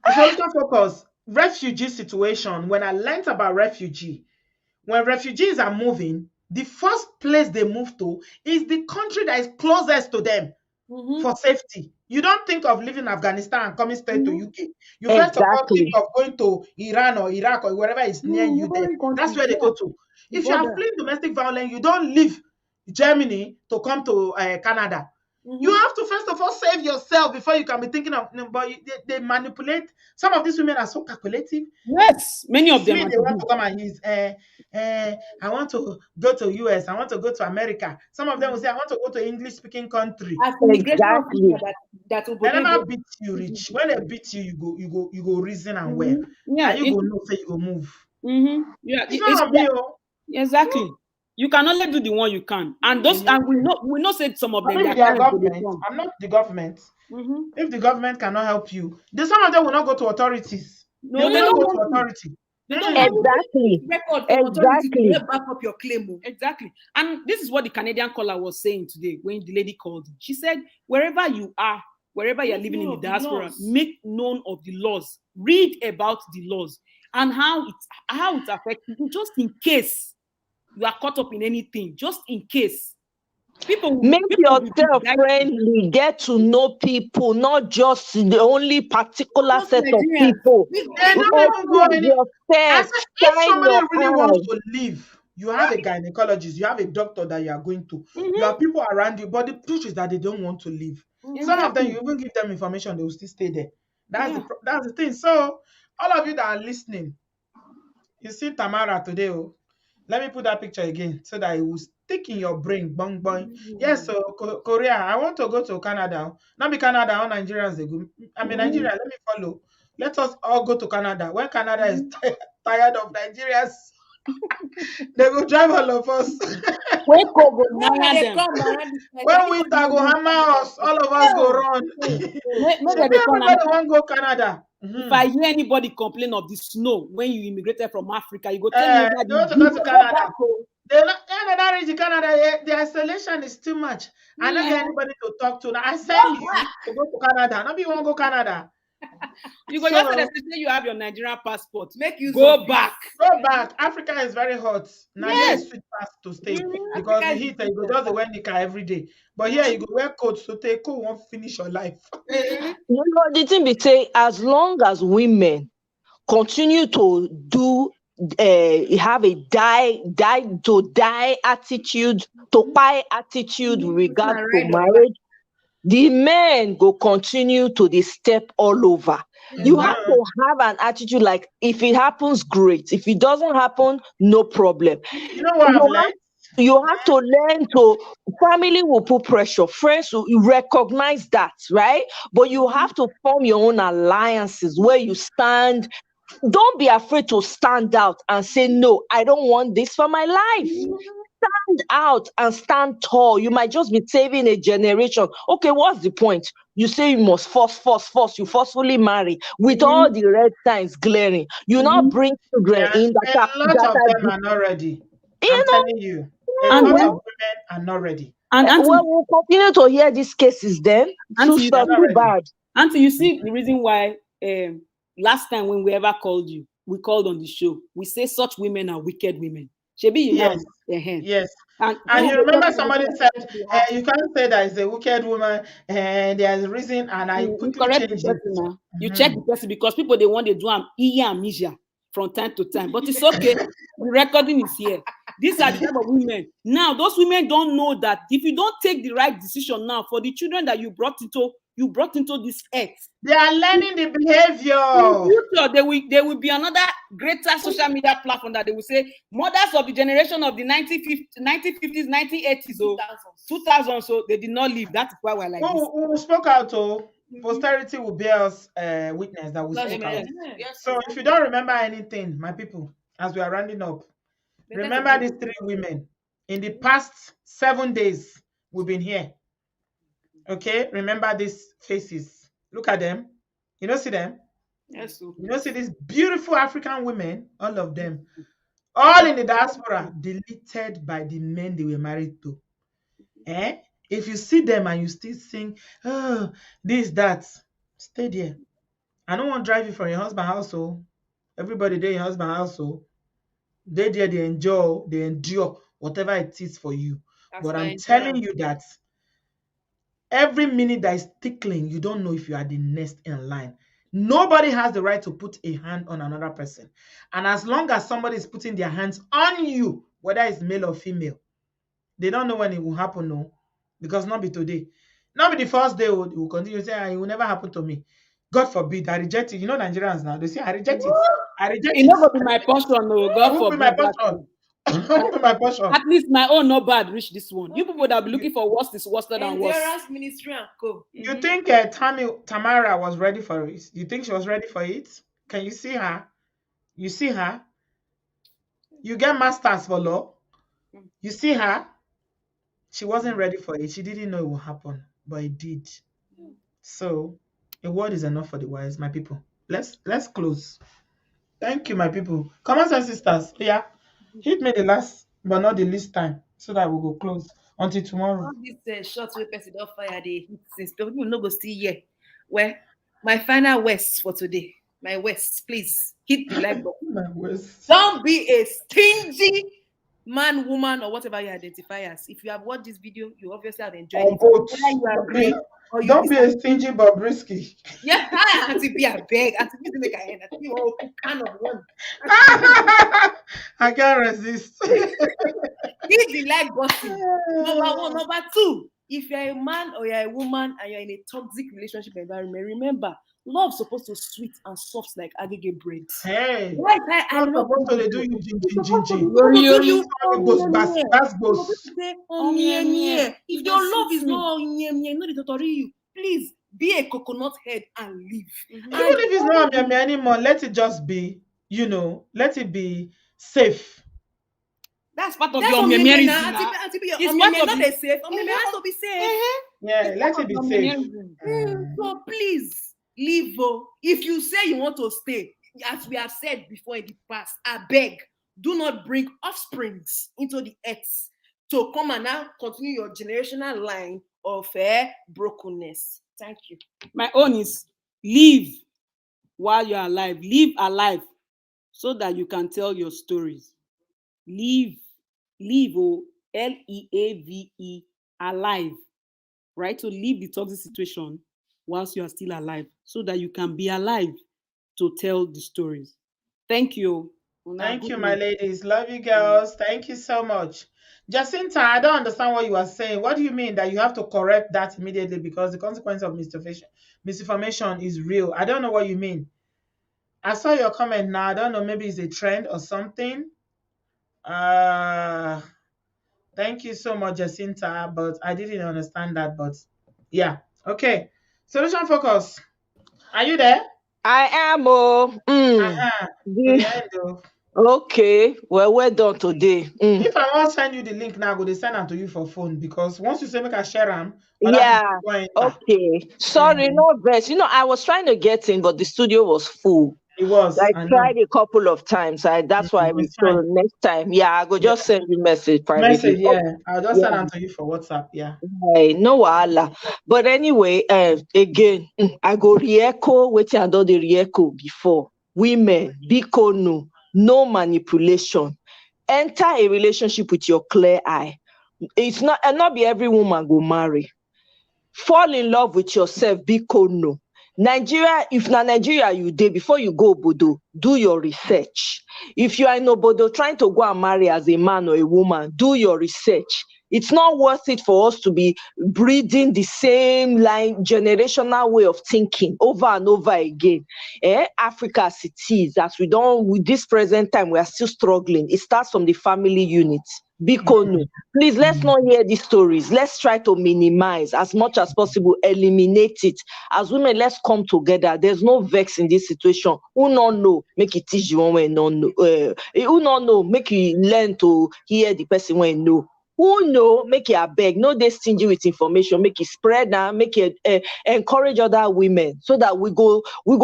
Historical focus, refugee situation. When I learned about refugee, when refugees are moving, the first place they move to is the country that is closest to them for safety. You don't think of leaving Afghanistan and coming straight to UK. You first of all think of going to Iran or Iraq or wherever is near you there. That's where they go to. If you are fleeing domestic violence, you don't leave Germany to come to Canada. You have to first of all save yourself before you can be thinking of. But they manipulate. Some of these women are so calculative. Yes, many of them. They want to come and use. I want to go to US. I want to go to America. Some of them will say, I want to go to English-speaking country. Exactly. They never beat you rich. When they beat you, you go reason and well. Yeah, and you go know, say you go move. Yeah, It's not me. Exactly. You can only do the one you can, and those and we know said some of them. Maybe their government. I'm not the government. If the government cannot help you, then some of them will not go to authorities. No, they don't go to authority. They don't Exactly. Back up your claim. Exactly. And this is what the Canadian caller was saying today when the lady called. She said, wherever you are, wherever you're living in the diaspora, make known of the laws. Read about the laws and how it affects you, just in case you are caught up in anything, just in case. Make yourself friendly, get to know people, not just the only particular set of people. They don't even go any. If somebody really wants to live, you have a gynecologist, you have a doctor that you are going to. You have people around you, but the truth is that they don't want to live. Some of them, you even give them information, they will still stay there. That's the thing. So, all of you that are listening, you see Tamara today. Let me put that picture again so that it will stick in your brain. Bong bong. Yes, so Korea. I want to go to Canada. Not be Canada, all Nigerians they go. I'm in Nigeria. Let me follow. Let us all go to Canada. When Canada is tired of Nigerians, they will drive all of us. When winter go hammer us, all of us go run. Everybody want go Canada. If I hear anybody complain of the snow when you immigrated from Africa, you go tell me that you want to go to Canada. Canada reach Canada, the isolation is too much. I don't get anybody to talk to. Now I send you to go to Canada. Nobody want to go Canada. You go just say you have your Nigerian passport. Make you go back. Go back. Africa is very hot. Now yes, sweet pass to stay because the heat you go just wear nika every day. But here you go wear coats so take coat won't finish your life. You know the thing be say, as long as women continue to do have a die attitude, to buy attitude with regard to marriage, the men go continue to the step all over. You have to have an attitude like, if it happens, great. If it doesn't happen, no problem. You know what I've learned? You have to learn to, family will put pressure, friends will recognize that, right? But you have to form your own alliances where you stand. Don't be afraid to stand out and say, no, I don't want this for my life. Stand out and stand tall. You might just be saving a generation. Okay, what's the point? You say you must force. You forcefully marry with all the red signs glaring. You not bring children in that a lot of them are not ready. I'm telling you, a lot of women are not ready. And we'll continue to hear these cases then. Auntie, too bad. Auntie, you see the reason why last time when we ever called you, we called on the show. We say such women are wicked women. Shebi, yes. And you remember somebody said, you can't say that it's a wicked woman and there's a reason, and I quickly changed it. You check the person because people they want to do Iya and Misha from time to time, but it's okay. The recording is here. These are the type of women. Now, those women don't know that if you don't take the right decision now for the children that you brought into this earth, they are learning the behavior. In future, there will be another greater social media platform that they will say mothers of the generation of the 1950s, 1980s, 2000s, so they did not live. That is why we're like this. Who spoke out, posterity will bear us witness that we spoke out. Yes, So if you don't remember anything, my people, as we are rounding up, remember these 3 women. In the past 7 days, we've been here. Okay, remember these faces. Look at them. You don't see them? Yes. You don't see these beautiful African women, all of them, all in the diaspora, deleted by the men they were married to. If you see them and you still sing, oh, this, that, stay there. I don't want to drive you from your husband's household. Everybody there in your husband's household. They there, they enjoy, they endure whatever it is for you. But I'm telling you that every minute that is tickling, you don't know if you are the next in line. Nobody has the right to put a hand on another person. And as long as somebody is putting their hands on you, whether it's male or female, they don't know when it will happen, no. Because not be today. Not be the first day it will continue to say, it will never happen to me. God forbid, I reject it. You know Nigerians now, they say, I reject it. I reject it. It not be my portion, no. God forbid. My portion. Be my portion. At least my own not bad reach this one. You people that be looking for worse is worse than worse. Ministry and co. You think Tamara was ready for it? You think she was ready for it? Can you see her? You see her? You get masters for law. You see her? She wasn't ready for it. She didn't know it would happen, but it did. So a word is enough for the wise, my people. Let's close. Thank you, my people. Come on, sisters. Yeah. Hit me the last but not the least time so that we go close until tomorrow. All these shots wey person don fire dey hit since people no go still hear. Well, my final words for today. My words, please hit the like button. My words. Don't be a stingy man, woman, or whatever you identify as. If you have watched this video, you obviously have enjoyed it. Whether you agree or you don't be a stingy Bobrisky. Yeah, Auntie B, I beg. Auntie B, make a hand. Auntie B, oh, kind of one. I can't resist. Hit the like button. Number 1. Number 2, if you're a man or you're a woman and you're in a toxic relationship environment, remember, love is supposed to sweet and soft like agege bread. Hey, right? I love supposed to do you If your love is not not the tutorial you, please be a coconut head and leave. Even if it's not anymore, let it just be, let it be safe. That's part of your memory. It's part of not a safe. It has to be safe. Yeah, let it be safe. So please leave. If you say you want to stay, as we have said before in the past, I beg, do not bring offsprings into the earth to come and now continue your generational line of brokenness. Thank you. My own is live while you're alive. Live alive so that you can tell your stories. Live, L-E-A-V-E, alive, right? So leave the toxic situation whilst you are still alive so that you can be alive to tell the stories. Thank you. Thank you, my ladies. Love you, girls. Thank you so much. Jacinta, I don't understand what you are saying. What do you mean that you have to correct that immediately because the consequence of misinformation is real? I don't know what you mean. I saw your comment now. I don't know, maybe it's a trend or something. Thank you so much, Jacinta, but I didn't understand that, but yeah. Okay. Solution focus. Are you there? I am. Okay. Well done today. If I want to send you the link now, go they send them to you for phone because once you say make I share them. Yeah. Okay. Sorry, no verse. I was trying to get in, but the studio was full. It was. I tried a couple of times. That's why we told next time. Yeah, I go just send you message privately. Message, yeah. I'll just send them to you for WhatsApp. Yeah. No wahala. But anyway, again, I go re-echo what I done the re-echo before. Women, biko no manipulation. Enter a relationship with your clear eye. It's not be every woman go marry. Fall in love with yourself, biko no. Nigeria, if na Nigeria you dey, before you go obodo, do your research. If you are in obodo trying to go and marry as a man or a woman, do your research. It's not worth it for us to be breeding the same line, generational way of thinking over and over again. Africa as it is, as we don't, with this present time, we are still struggling. It starts from the family unit. Bikonu. Please, let's not hear these stories. Let's try to minimize as much as possible, eliminate it. As women, let's come together. There's no vex in this situation. Who not know, make it teach you one way, no know. Who not know, make you learn to hear the person when know. Who know, make you beg, no they stingy with information, make it spread now, make it encourage other women so that we go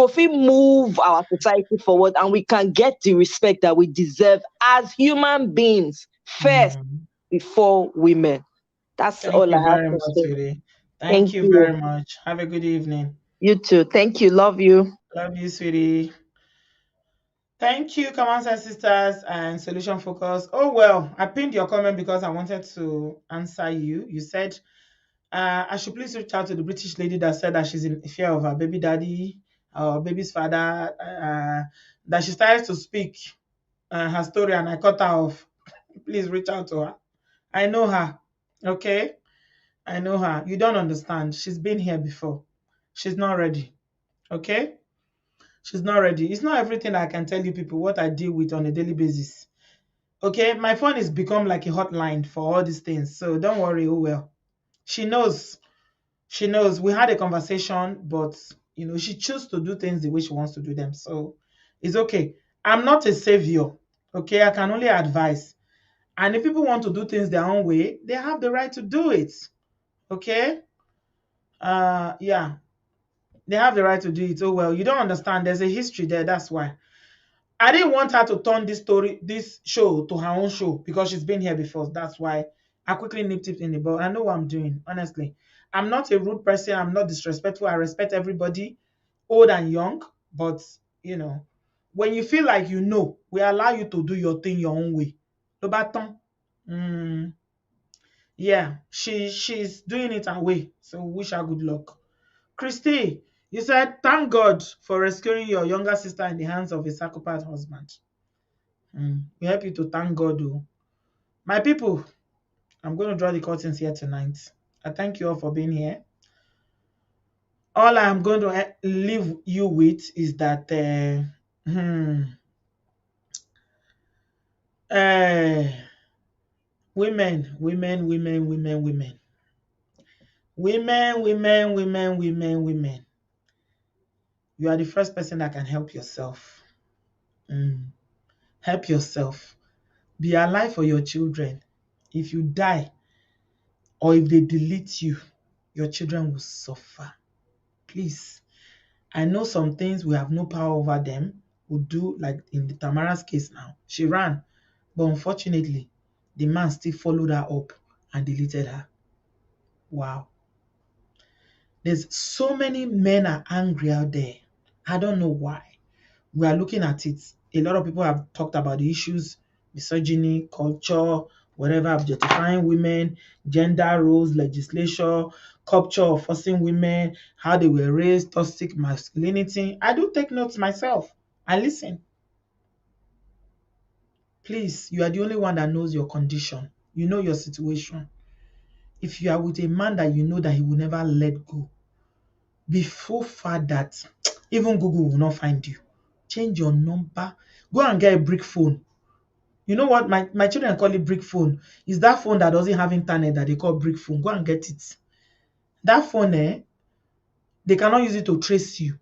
feel move our society forward and we can get the respect that we deserve as human beings first before women. That's Thank all you I have very to much, say. sweetie. Thank Thank you you. very much. Have a good evening. You too. Thank you. Love you. Love you, sweetie. Thank you, Come Sisters and Solution Focus. Oh, well, I pinned your comment because I wanted to answer you. You said I should please reach out to the British lady that said that she's in fear of her baby daddy or baby's father, that she started to speak her story and I cut her off. Please reach out to her. I know her. Okay? I know her. You don't understand. She's been here before. She's not ready. Okay? She's not ready. It's not everything I can tell you people what I deal with on a daily basis. Okay? My phone has become like a hotline for all these things. So don't worry. Oh well. She knows. She knows. We had a conversation, but she chose to do things the way she wants to do them. So it's okay. I'm not a savior. Okay? I can only advise. And if people want to do things their own way, they have the right to do it. Okay? Yeah. They have the right to do it. Oh well, you don't understand. There's a history there. That's why. I didn't want her to turn this show to her own show because she's been here before. That's why I quickly nipped it in the bud. I know what I'm doing, honestly. I'm not a rude person. I'm not disrespectful. I respect everybody, old and young. But, when you feel like we allow you to do your thing your own way. Le baton. Yeah, she's doing it her way. So wish her good luck. Christy, you said, thank God for rescuing your younger sister in the hands of a psychopath husband. We help you to thank God, though. My people, I'm going to draw the curtains here tonight. I thank you all for being here. All I'm going to leave you with is that women, women, women, women, women. Women, women, women, women, women. You are the first person that can help yourself. Help yourself. Be alive for your children. If you die or if they delete you, your children will suffer. Please. I know some things we have no power over them. We'll do like in the Tamara's case now. She ran, but unfortunately, the man still followed her up and deleted her. Wow. There's so many men are angry out there. I don't know why. We are looking at it. A lot of people have talked about the issues, misogyny, culture, whatever, objectifying women, gender roles, legislation, culture of forcing women, how they were raised, toxic masculinity. I do take notes myself. I listen. Please, you are the only one that knows your condition. You know your situation. If you are with a man that you know that he will never let go, be so far that even Google will not find you. Change your number. Go and get a brick phone. You know what? My children call it brick phone. Is that phone that doesn't have internet that they call brick phone. Go and get it. That phone, they cannot use it to trace you.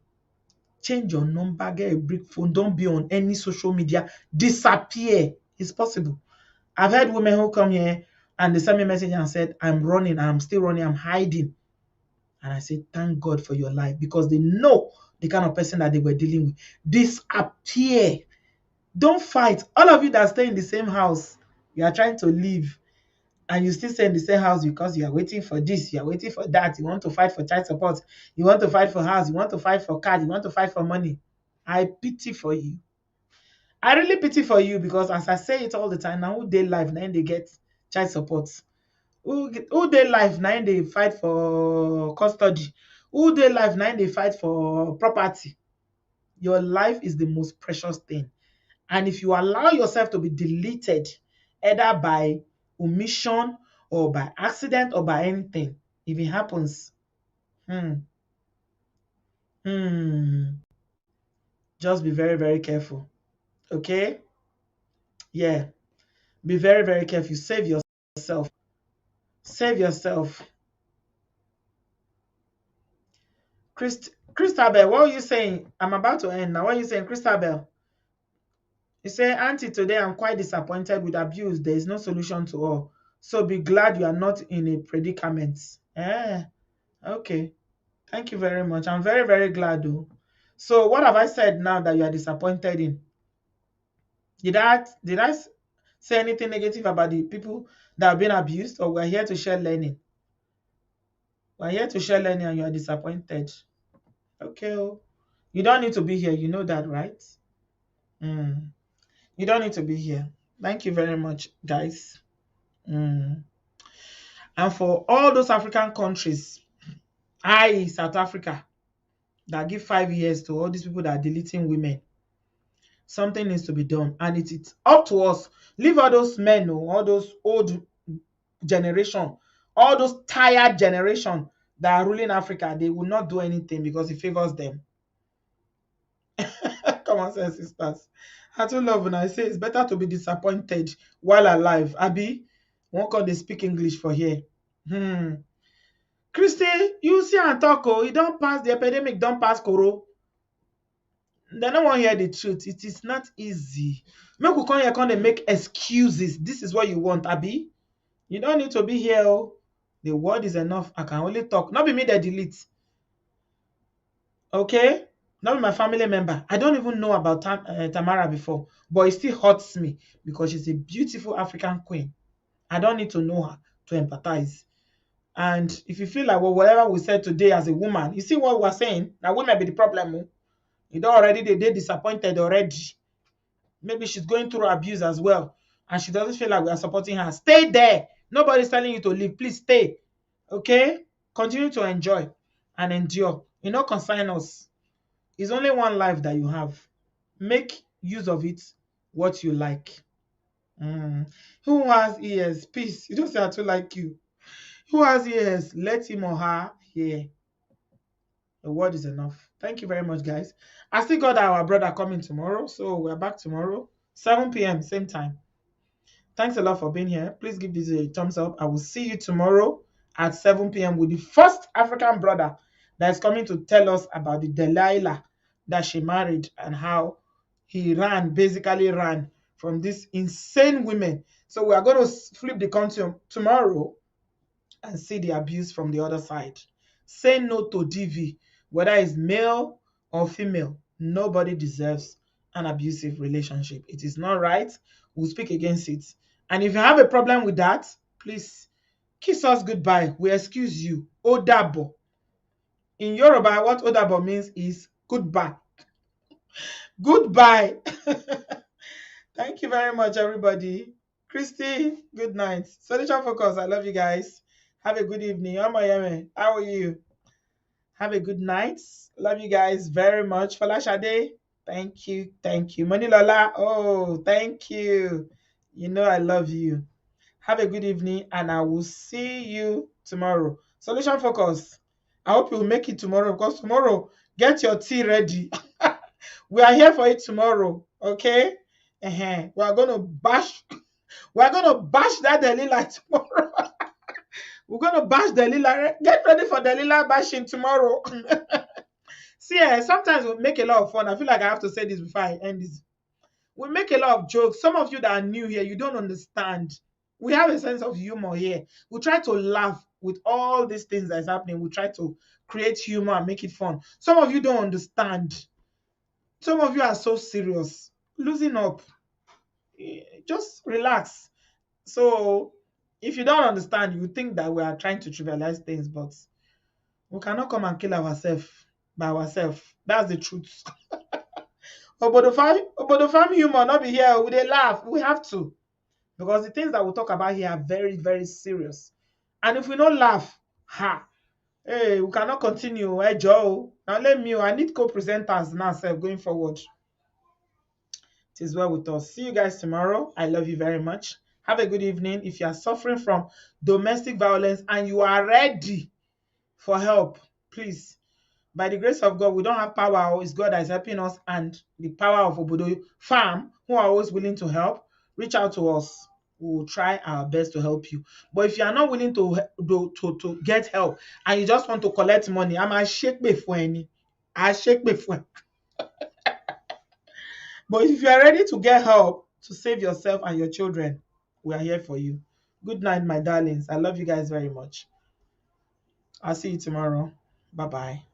Change your number, get a brick phone. Don't be on any social media. Disappear. It's possible. I've had women who come here and they send me a message and said, I'm running, I'm still running, I'm hiding. And I say, thank God for your life because they know the kind of person that they were dealing with. Disappear. Don't fight. All of you that stay in the same house, you are trying to leave and you still stay in the same house because you are waiting for this, you are waiting for that. You want to fight for child support. You want to fight for house. You want to fight for car. You want to fight for money. I pity for you. I really pity for you because as I say it all the time, now who they life, now they get child support. Who they life, now they fight for custody. Who dey life now they fight for property. Your life is the most precious thing. And if you allow yourself to be deleted, either by omission or by accident or by anything, if it happens, hmm, hmm, just be very, very careful. Okay? Yeah. Be very, very careful. Save yourself. Save yourself. Christabel, what are you saying? I'm about to end now. What are you saying, Christabel? You say, Auntie, today I'm quite disappointed with abuse. There is no solution to all. So be glad you are not in a predicament. Okay. Thank you very much. I'm very, very glad though. So what have I said now that you are disappointed in? Did I say anything negative about the people that have been abused, or we're here to share learning? We're here to share learning and you are disappointed. Okay. Oh. You don't need to be here. You know that, right? You don't need to be here. Thank you very much, guys. And for all those African countries, South Africa, that give 5 years to all these people that are deleting women, something needs to be done. And it's up to us. Leave all those men, all those old generation, all those tired generation that are ruling Africa. They will not do anything because it favors them. Come on, sisters. I too love when I say it's better to be disappointed while alive. Abi, one call they speak English for here. Christy, you see and talk, you don't pass the epidemic, don't pass Koro. They don't want to hear the truth. It is not easy. Make we come here, come they make excuses. This is what you want, Abi. You don't need to be here. Oh. The word is enough. I can only talk. Not be me that delete. Okay? Not be my family member. I don't even know about Tamara before, but it still hurts me because she's a beautiful African queen. I don't need to know her to empathize. And if you feel like, well, whatever we said today as a woman, you see what we're saying? Now, women be the problem. Oh. You don't already, they disappointed already. Maybe she's going through abuse as well. And she doesn't feel like we are supporting her. Stay there. Nobody's telling you to leave. Please stay. Okay? Continue to enjoy and endure. You know, consign us. It's only one life that you have. Make use of it what you like. Who has ears? Peace. You don't say I too like you. Who has ears? Let him or her hear. The word is enough. Thank you very much, guys. I still got our brother coming tomorrow, so we're back tomorrow, 7 p.m. same time. Thanks a lot for being here. Please give this a thumbs up. I will see you tomorrow at 7 p.m. with the first African brother that is coming to tell us about the Delilah that she married and how he basically ran from these insane women. So we are going to flip the coin tomorrow and see the abuse from the other side. Say no to DV, whether it's male or female. Nobody deserves an abusive relationship. It is not right. We'll speak against it. And if you have a problem with that, please kiss us goodbye. We excuse you. Odabo. In Yoruba, what Odabo means is goodbye. Goodbye. Thank you very much, everybody. Christy, good night. Solution Focus, I love you guys. Have a good evening. Omoyeme, how are you? Have a good night. Love you guys very much. Falashade, thank you. Thank you. Manilola, oh, thank you. You know I love you. Have a good evening, and I will see you tomorrow. Solution Focus. I hope you'll make it tomorrow because tomorrow, get your tea ready. We are here for it tomorrow, okay? We are gonna bash. We are gonna bash that Delilah tomorrow. We're gonna bash Delilah. Get ready for Delilah bashing tomorrow. See, sometimes we make a lot of fun. I feel like I have to say this before I end this. We make a lot of jokes. Some of you that are new here, you don't understand. We have a sense of humor here. We try to laugh with all these things that is happening. We try to create humor and make it fun. Some of you don't understand. Some of you are so serious. Losing up. Just relax. So if you don't understand, you think that we are trying to trivialize things, but we cannot come and kill ourselves by ourselves. That's the truth. Obodo farm humor not be here. We dey laugh. We have to. Because the things that we talk about here are very, very serious. And if we don't laugh, Hey, we cannot continue. Hey, Joe. Now let me. I need co-presenters now, sef, going forward. It is well with us. See you guys tomorrow. I love you very much. Have a good evening. If you are suffering from domestic violence and you are ready for help, please, by the grace of God, we don't have power. It's God that is helping us, and the power of Obodo Farm, who are always willing to help. Reach out to us. We will try our best to help you. But if you are not willing to get help and you just want to collect money, I'm a shake before any. I shake before. But if you are ready to get help to save yourself and your children, we are here for you. Good night, my darlings. I love you guys very much. I'll see you tomorrow. Bye bye.